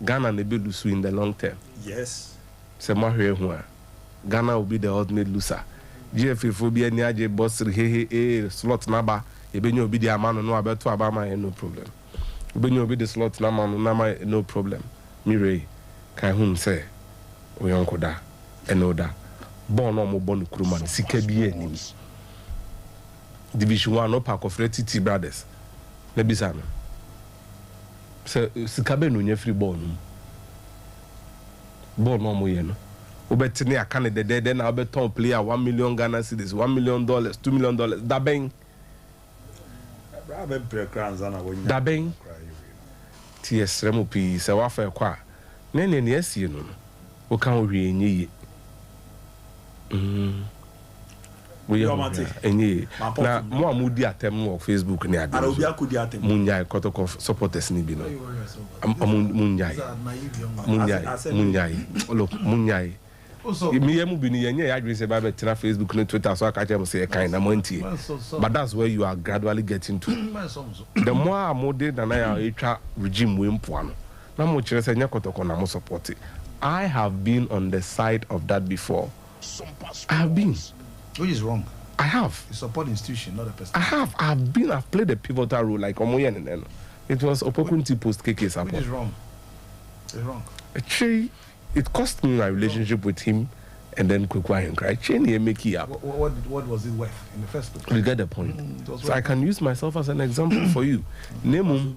Ghana ne be lose in the long term. Yes. Se ma hwe hu a. Ghana will be the ultimate loser. GFA phobia ni aje boss he slot naba ebenyo obi di amano no abeto abama no problem. Ebenyo obi the slot na mano na ma no problem. Mire kai hum say oyonkoda enoda bon no mo bon kuruma sika bi anim. Division 1 no park of TT brothers. Na bisa no. Se sikabe no nya free ball no. Ball no mo ye no. Obetini akane de na obeton player $1 million Ghana cedis, $1 million, $2 million. Dabeng. Dabeng. TS remo pi se wa fa kwa. Ne esie no. O kan o hwe enye. We are enye. Na mo amudi atem no Facebook ni ade. Obi akudi atem. Munyai Kotoko supporters ni bi no. Munyai. Look, Munyai. Me emu bi ni yenye adwin se ba betina Facebook and Twitter so aka chem say kind na monty. But that's where you are gradually getting to. The more amode na ya etwa regime we mpo ano. Na mo kire se nya Kotoko na mo support it. I have been on the side of that before. I have been. Which is wrong. I have. You support the institution, not the person. I've played a pivotal role like Omoyen and it was opportunity post KK support. Which is wrong. It's wrong. Actually, it cost me my relationship with him and then Kwekwa and cry. Make it up. What was it worth in the first place? You get the point. So I can use myself as an example for you. Name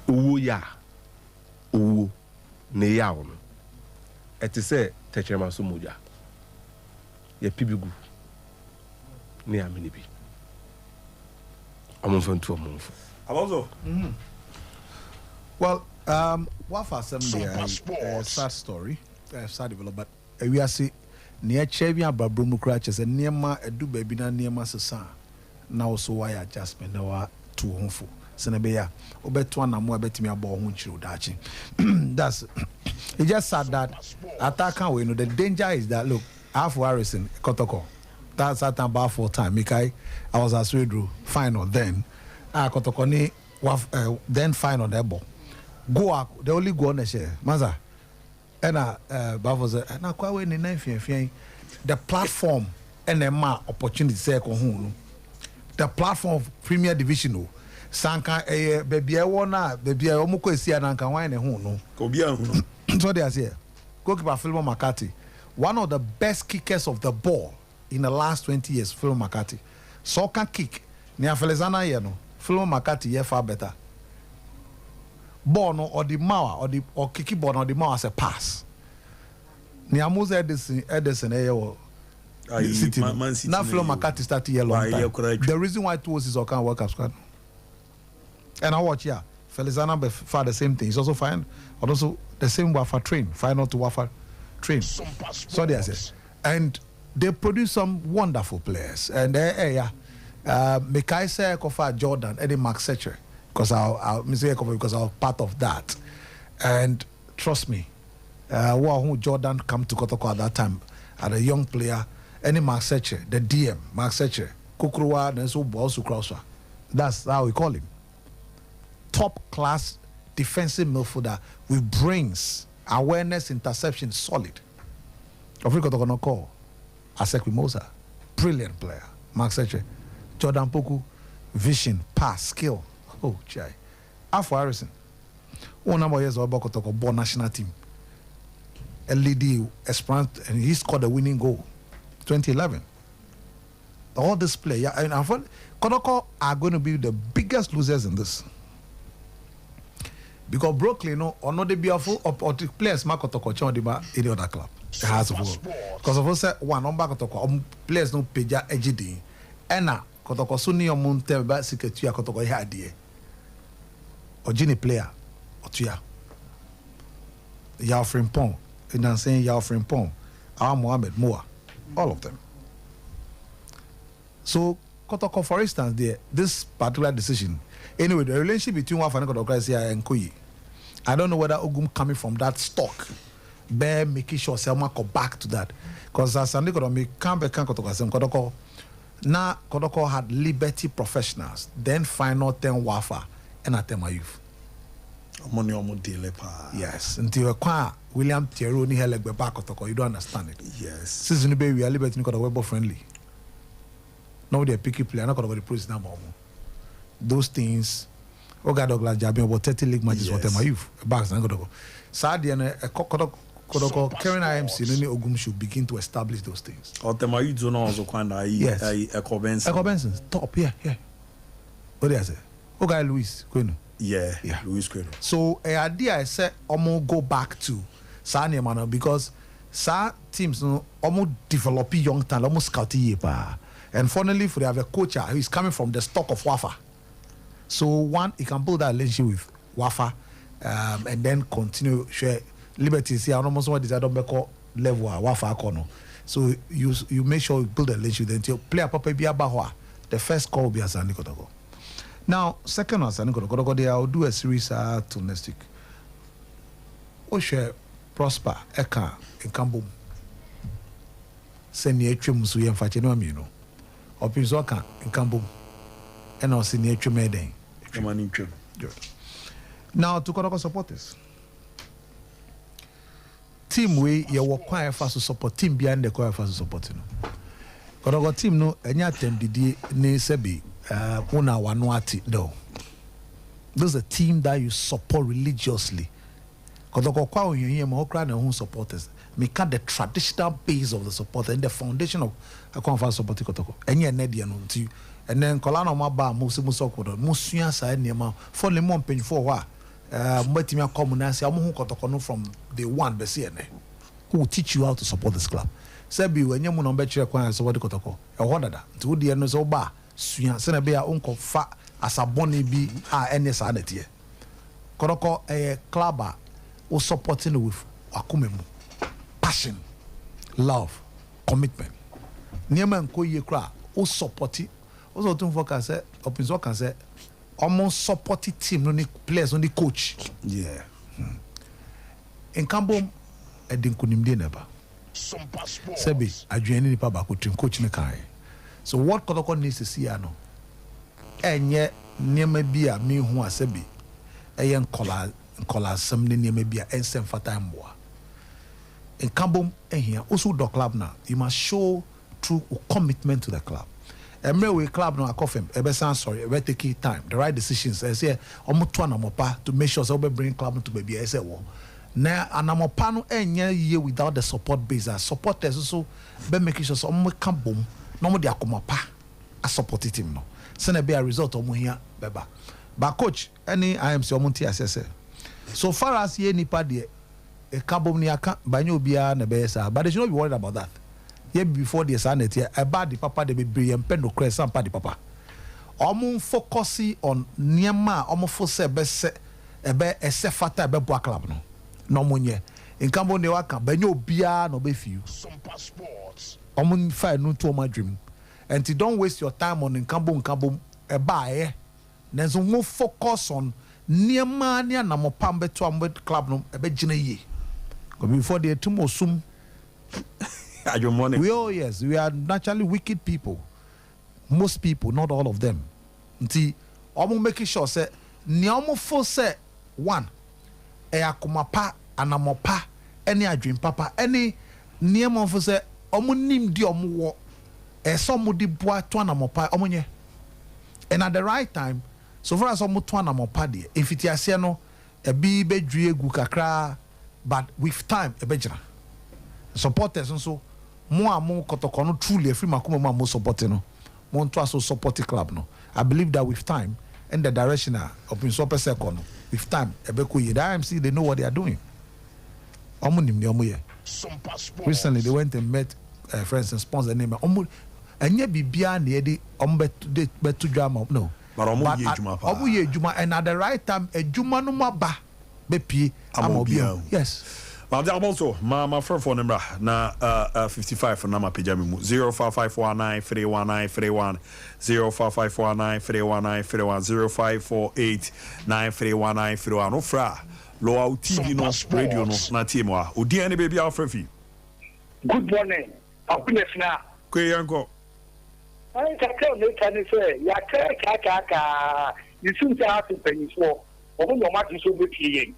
Uya. Uwu. Neyaw. Eti se techema sumuja. Ye pibigu. Ne amini bi. Amonfantu amonfo. Alonso. Well, what for assembly a sad story, sad development. We are see near Chevia Babrumu crutches and near ma a do baby na near Massa. Now so why adjustment now too homeful. Senabea, Obetuana more bet me about Hunchu Dachi. That's it just said that attack we know the danger is that look, half Harrison, Kotoko. That's at about 4 time. Mikai, I was as Swedru, final then. Kotoko ni then final that ball. Go out, they only go on the share. Maza. And Bavos, na kwa we ni na the platform and the opportunity say ko the platform of Premier Division sanka baby I wanna baby omuko esia na nka wan ne hu no obia hu so they say goalkeeper Philip McCarthy, one of the best kickers of the ball in the last 20 years. Philip McCarthy so can kick ni Felizana ye no Philip McCarthy ye far better ball no or the mawa or kicky ball no the mawa as a pass ni Amuza Edison City now Philip McCarthy started here long time. The reason why two is Okan World Cup squad. And I watch Felizana for the same thing. He's also fine, but also the same Wafa train, final to Wafa train. So they say, and they produce some wonderful players. And Mekai say Kofa Jordan, Eddie Mark Setcher, because I was part of that. And trust me, Jordan come to Kotoko at that time, at a young player, Eddie Mark Setcher, the DM, Mark Setcher, Kukuruwa, and so also Krauswa. That's how we call him. Top class defensive midfielder with brains, awareness, interception, solid. Africa to call Asekwi Mosa, brilliant player. Mark Setcher, Jordan Poku, vision, pass, skill. Oh, chai. Afro Harrison, 1 number years old, Bokotoko, born national team. LED, Esperanto, and he scored the winning goal, 2011. All this play, and Kotoko are going to be the biggest losers in this. Because Brooklyn, no, or not the beautiful or the players, Kotoko, any other club. It has to go. Because of us, one on Kotoko, players no peja ejidi. Ena, Kotoko Suni or Monte, Basiketia, Kotoko Hadie. Or Gini player, or Tia. Yao Frimpong, and I'm saying Yao Frimpong, Mohamed Moa, all of them. So, Kotoko, for instance, this particular decision. Anyway, the relationship between Wafa and Kotoko and Koyi, I don't know whether Ogum coming from that stock, bear making sure Selma go back to that. Because as I can't be Kotoko. Now Kotoko had Liberty Professionals, then final 10 Wafa and Atema Youth. Yes, until William Thierry ni Helegbe back Kotoko, you don't understand it. Yes. Since we are Liberty Kotoko friendly. Now they are picky player, not Kotoko the president now. Those things, Oga Douglas Jabi about 30 league matches for my youth. Backs and go. Sadly, and Kotoko Karen IMC, Nini Ogum should begin to establish those things. Or the my youth also kind of yes. Echo Benson. Echo Benson, top, yeah. What do I say? Oga Luis Queno. Yeah, Luis Queno. So, a idea I said, Omo go back to Sani Mano because Sa teams no almost develop young talent, almost scouting yepa. And finally, for they have a coach who is coming from the stock of Wafa. So one, he can build that relationship with Wafa, and then continue share liberties here. Almost what is that level Wafa kono. So you make sure you build a relationship. Then you play a papa biya. The first call will be Asani Kotoko. Now second Asani Kotoko, they will do a series to next week. Oshe Prosper Eka in Kambum. Send ye trim so ye mfache no amino. Opizoka in Kambum. And also near Tremeden. Now to Kotoko supporters. Team we you were quite fast to support team behind the quite fast to support no. Kotoko team no enya tem didi ne sebi una wanuati no. This is a team that you support religiously. Kotoko kwa onye ma okra na hu supporters. Make the traditional base of the supporter and the foundation of a conference support Kotoko. Enya nedia no nti. And then Colano Maba Musoko, Musia side near my for the month penny for what Matimia Communancy, I'm who from the one Bessiane who will teach you how to support this club. Sebi, when you on betcha acquire support Kotoko, a wonder that to the end of bar, Suya, Senabea, Uncle Fat as a bonny be any sanity. Kotoko, a clubber who supporting with Akumemu, passion, love, commitment. Nieman Koye Kra, who supporting. Also, don't focus. Opinzo can say, almost supporting team, no players, no coach. Yeah. In Kambom, I didn't never. Sebi, I joined the papa team coach in the So what Kotoko needs to see, I know. And yet, near maybe a me who are Sebi, a young collar, some near maybe a same for time more. In Kambom, and here also the club now, you must show true commitment to the club. Every club no akofem ebesan sorry we take time the right decisions I say omoto anamopa to make sure so we bring club to baby I say wo na anamopa no enye year without the support base as supporters also be making sure so omo ka bom no mo de akomopa a support team no say na be a result omo hia beba but coach any IMC omo ti asese so far as ye nipa de e ka bom ni aka banya obia na be say but they should not be worried about that. Yeah, before the Sanet here, about the papa they be brilliant pendo crest and party papa. Omun focusing on Niama, omun fose best ebe esefata ebe boa club no. No monye. In Cambo ne waka benyo bia no be few. Sompa Sports. Omun fire no to my dream. And you don't waste your time on in Cambo eba eh. Nenzo mo focus on Niama nia na mo pambe to ambe club no ebe jine ye. Because before the tumo sum. Yes, we are naturally wicked people. Most people, not all of them. Nti, omo making sure say, ni omo fo say one, akumapa anamopa, any dream papa, any ni omo fo say omo nim di omo wo, somo di boa to anamopa omo nye. And at the right time, so far as omo to anamopa di, if it is no, a be drie gu kakra, but with time e bejina. Supporters also. More Kotoko no truly free makuma mo supporting no. Mo to so support club no. I believe that with time in the direction of in super second. With time, Ebeko, the IMC, they know what they are doing. Recently, they went and met friends and sponsors name. And yet, be beyond the betu drama. No, but and at the right time, a Juma no maba bepi amobia. Yes. But also, my phone number na 55 for nama pijami 05519 319 31 05519 319 31 0548 9319 31 no fra low TV no radio no na team wa odi any baby afrefi. Good morning. Happiness na. Kwe yanko. I can say ya ka you soon have to pay for omo no ma so be pay.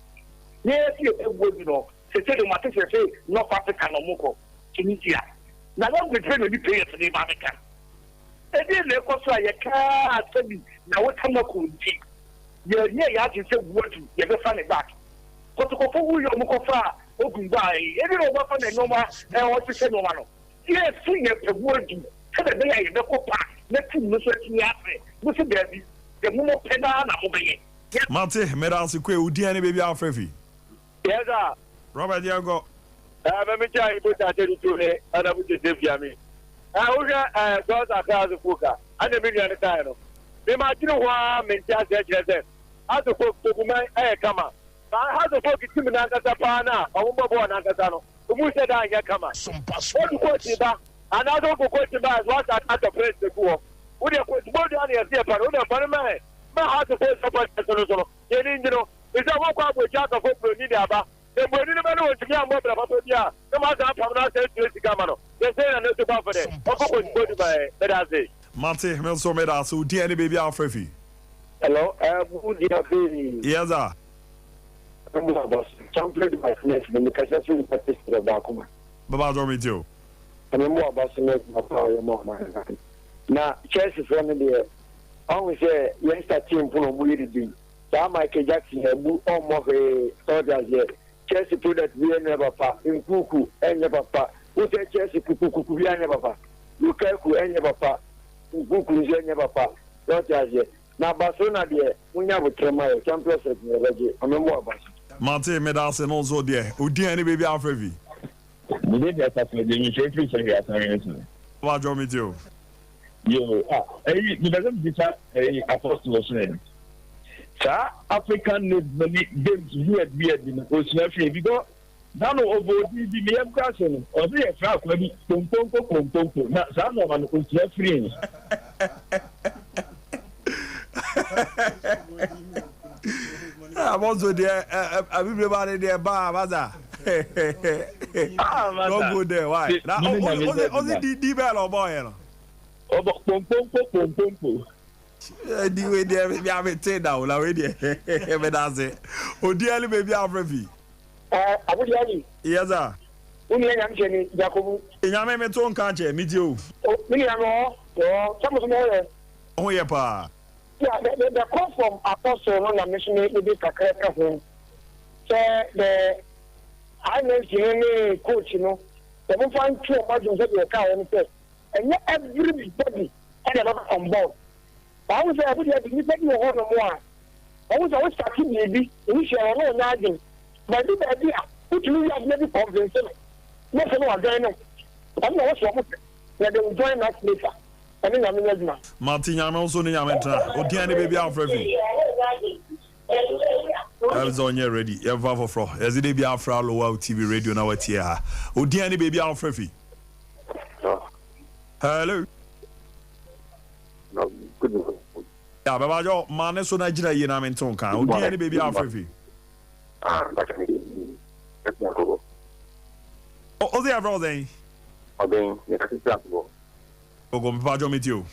Yes, you know. C'est le matin c'est fait non pas que Kanomoko Tunisia. Na don't be trained to pay for the American. Et bien le conseil ya ka sabi na wata makunti. Ya ji se wotu ya be fan back. Kotoko fo wu yo mko fa ogumba e bi no ba fa na no ma e o ti se no ma no. Yes, see ya pe wotu. Kada be ya be ko pa na tu no so ti ya fe. Mo se be bi. De mo pe na mo be ye. Mate, meransi kwe udi ani baby afrefi. Yes sir. Robert Diago. Me try to put that into it, and I would just give you. I was a class of Fuka, and a million time. They might know why men just said, as a folk to my air come up. I had a folk to Nakatapana, a woman born Nakatano, who said I can come up. What you question that? And I don't go question that what at the place before. Would you put more than a dear part of the man? My heart to put support the solution. You know, it's a walk up with Jack of Hope, Nidiaba. The money never know to get more than Papa. The master from now says to Gamano. They say I know to buy for them. Papa was good by Medase. Mate, Melso Medasu, dear baby Alfrefi. Hello, good baby. Yes, sir. I'm boss. Champion my friends, when the Cassation practice the Bakuma. Baba, don't meet you. I'm more about to make my power more. Now, Chelsea from the always say, youngster team from Willie. Michael Jackson, almost a soldier here. Chelsea product we never pa in kuku and never pa who say Chelsea kuku we never pa you kuku and never pa kuku is never pa don't you now Barcelona there we have a tremor champions league I'm more about Mate medals and also there udi any baby afrevi we did that for the initiative so we are sorry what do you mean you you doesn't be a apostle African games weird in the ocean because now over the mere question or the frack maybe Pompo. Now, someone was free. I'm also there. Everybody there, Baza. Don't go there. Why? Only the bell or boy. Pompo. The way there, we have a tail down already. That's it. Oh, dearly, baby, I'm ready. Yes, sir. Only I'm Jenny Jacob. In your name, it's on country, meet you. Oh, yeah, pa. Yeah, the call from Apostle on the mission will be Kakaka home. So the I know coach, you know, they will find 2 margins that you can and not everybody and on board. I was able to take you on more. I was always talking maybe, initially, no nagging. But this idea, which we have never convinced them. Nothing was going on. I'm not sure that they will join us later. I mean, I'm in the Martin, I'm also in Yamenta. Oh, dear, baby, Alfredo. I'm on your ready. You're Vavo Fro. As it be Afra Low TV radio now at here. Oh, dear, baby, Alfredo. Hello. No, good morning. Yeah, but your man is so Nigeria, you know, I'm in Tonka. Oh, dear, baby, Alfredo. Oh, they are brother. Okay, Oh, go Pajo meet you.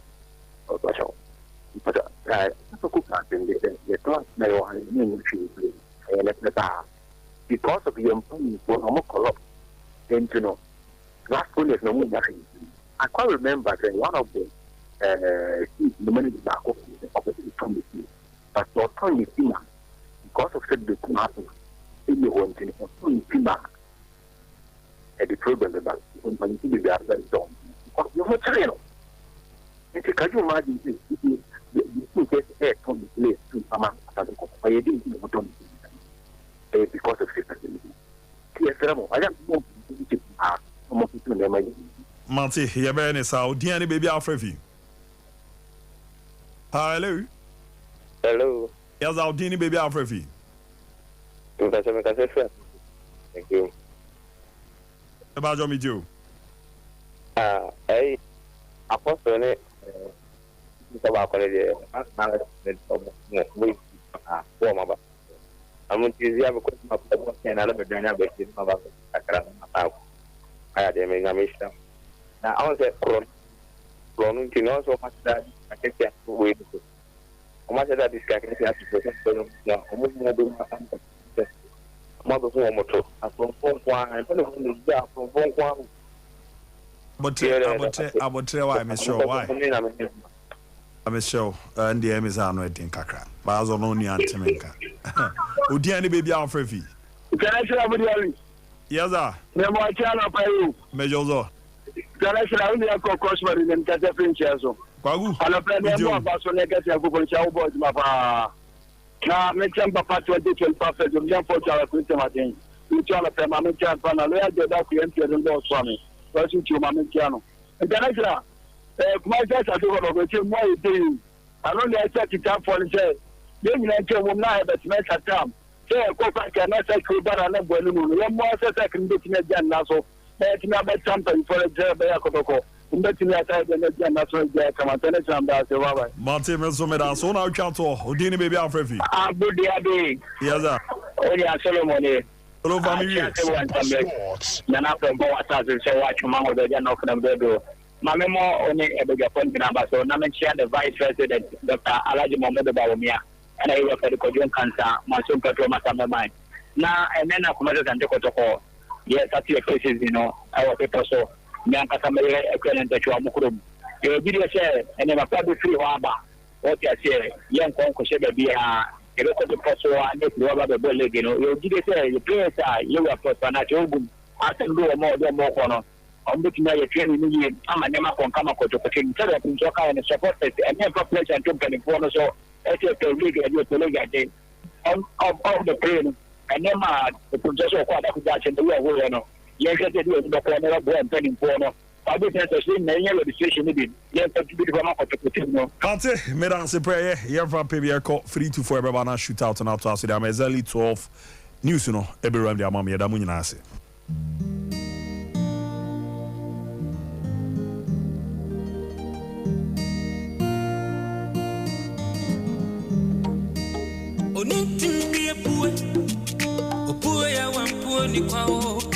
Because of your employees, I'm corrupt. Then, you know, last one is no more. I can't remember that one of them. The money is back of the committee, but for Tony Pima, because of the Kumasu, in the one thing for Tony Pima at the program about when you be after done. Because you're not real. Can you imagine this? The get a place to Mama Kotoko. I didn't know because of safety. Yes, I don't know. Manti, you better say, "Dear baby, Alfredo." Hello. Hello. Yes, I'll Dini baby Alfredo. Thank you. About Jomi Joe. Hey, Apostle, it's about quality. I'm going to use the question of the and other dynamic about I had a mission. Now, I was at Cron to know so much that I can get away with it. How much of that is getting to almost mother motor. I'm from one, from one. But I would tell why, Miss Show. Why? I'm sure, and the Emmys are not in Kakra. But I was only Antimenka. Udiani baby Alfredo. Can I say about Yes, sir. No more channel by you. Mejozo. Can I say only a crossword in the French also? Kwagu. And a plan of Barcelona gets a good show boys, Mapa. Now, make some papa to a different perfect of young folks are Christian Martin. You tell a family, I'm a child, and I let the doctor enter the door for me. What's it to Mamma Piano? And then I said, my dad, I don't know what you're more doing. I only accept it up for the day. Then you enter one night, but make a time. Say, go back and I said, but I never knew. One more second, looking at Jan Nassau. That's not something for a job by Kotoko. Martin Mensomeda, so now Chato, Udini baby Alfredo. Good day. Yes, sir. Only a Solomon. Hello, family. Nana from Boas, so watch among the Jan of the Mamma only a big appointment number, so Naman the Vice President, Dr. Alaji Mohamed Bawumia, and I work for the Korean cancer, Masum Petro Masama Mine. Now, and then I come out and Kotoko. Yes, that's your cases, our people so. Nyanka Samere equivalent to Amukrum. You video share and then a public free waba. What you say, young Conco Sheba be a record of Kosovo and the rubber bullet, you did say, the players are you are for Panacho. I can do more than more corner. I'm looking at your training. I'm a Nema from Kamako to King Terra in Joka and support it and never place and took an phone so at your colleague and your colleague at the of the plane and then the professor of Quadac and the way. Yes, I did the corner of one penny for no. I did not see many registration needed. Yes, to be from Kante, Medan Sepre, here from PBR 3 to 4 Bana shootout and out to us. I'm early 12 news, every round the Amami Damunase. Onitin be a poor, ya one poor Nico.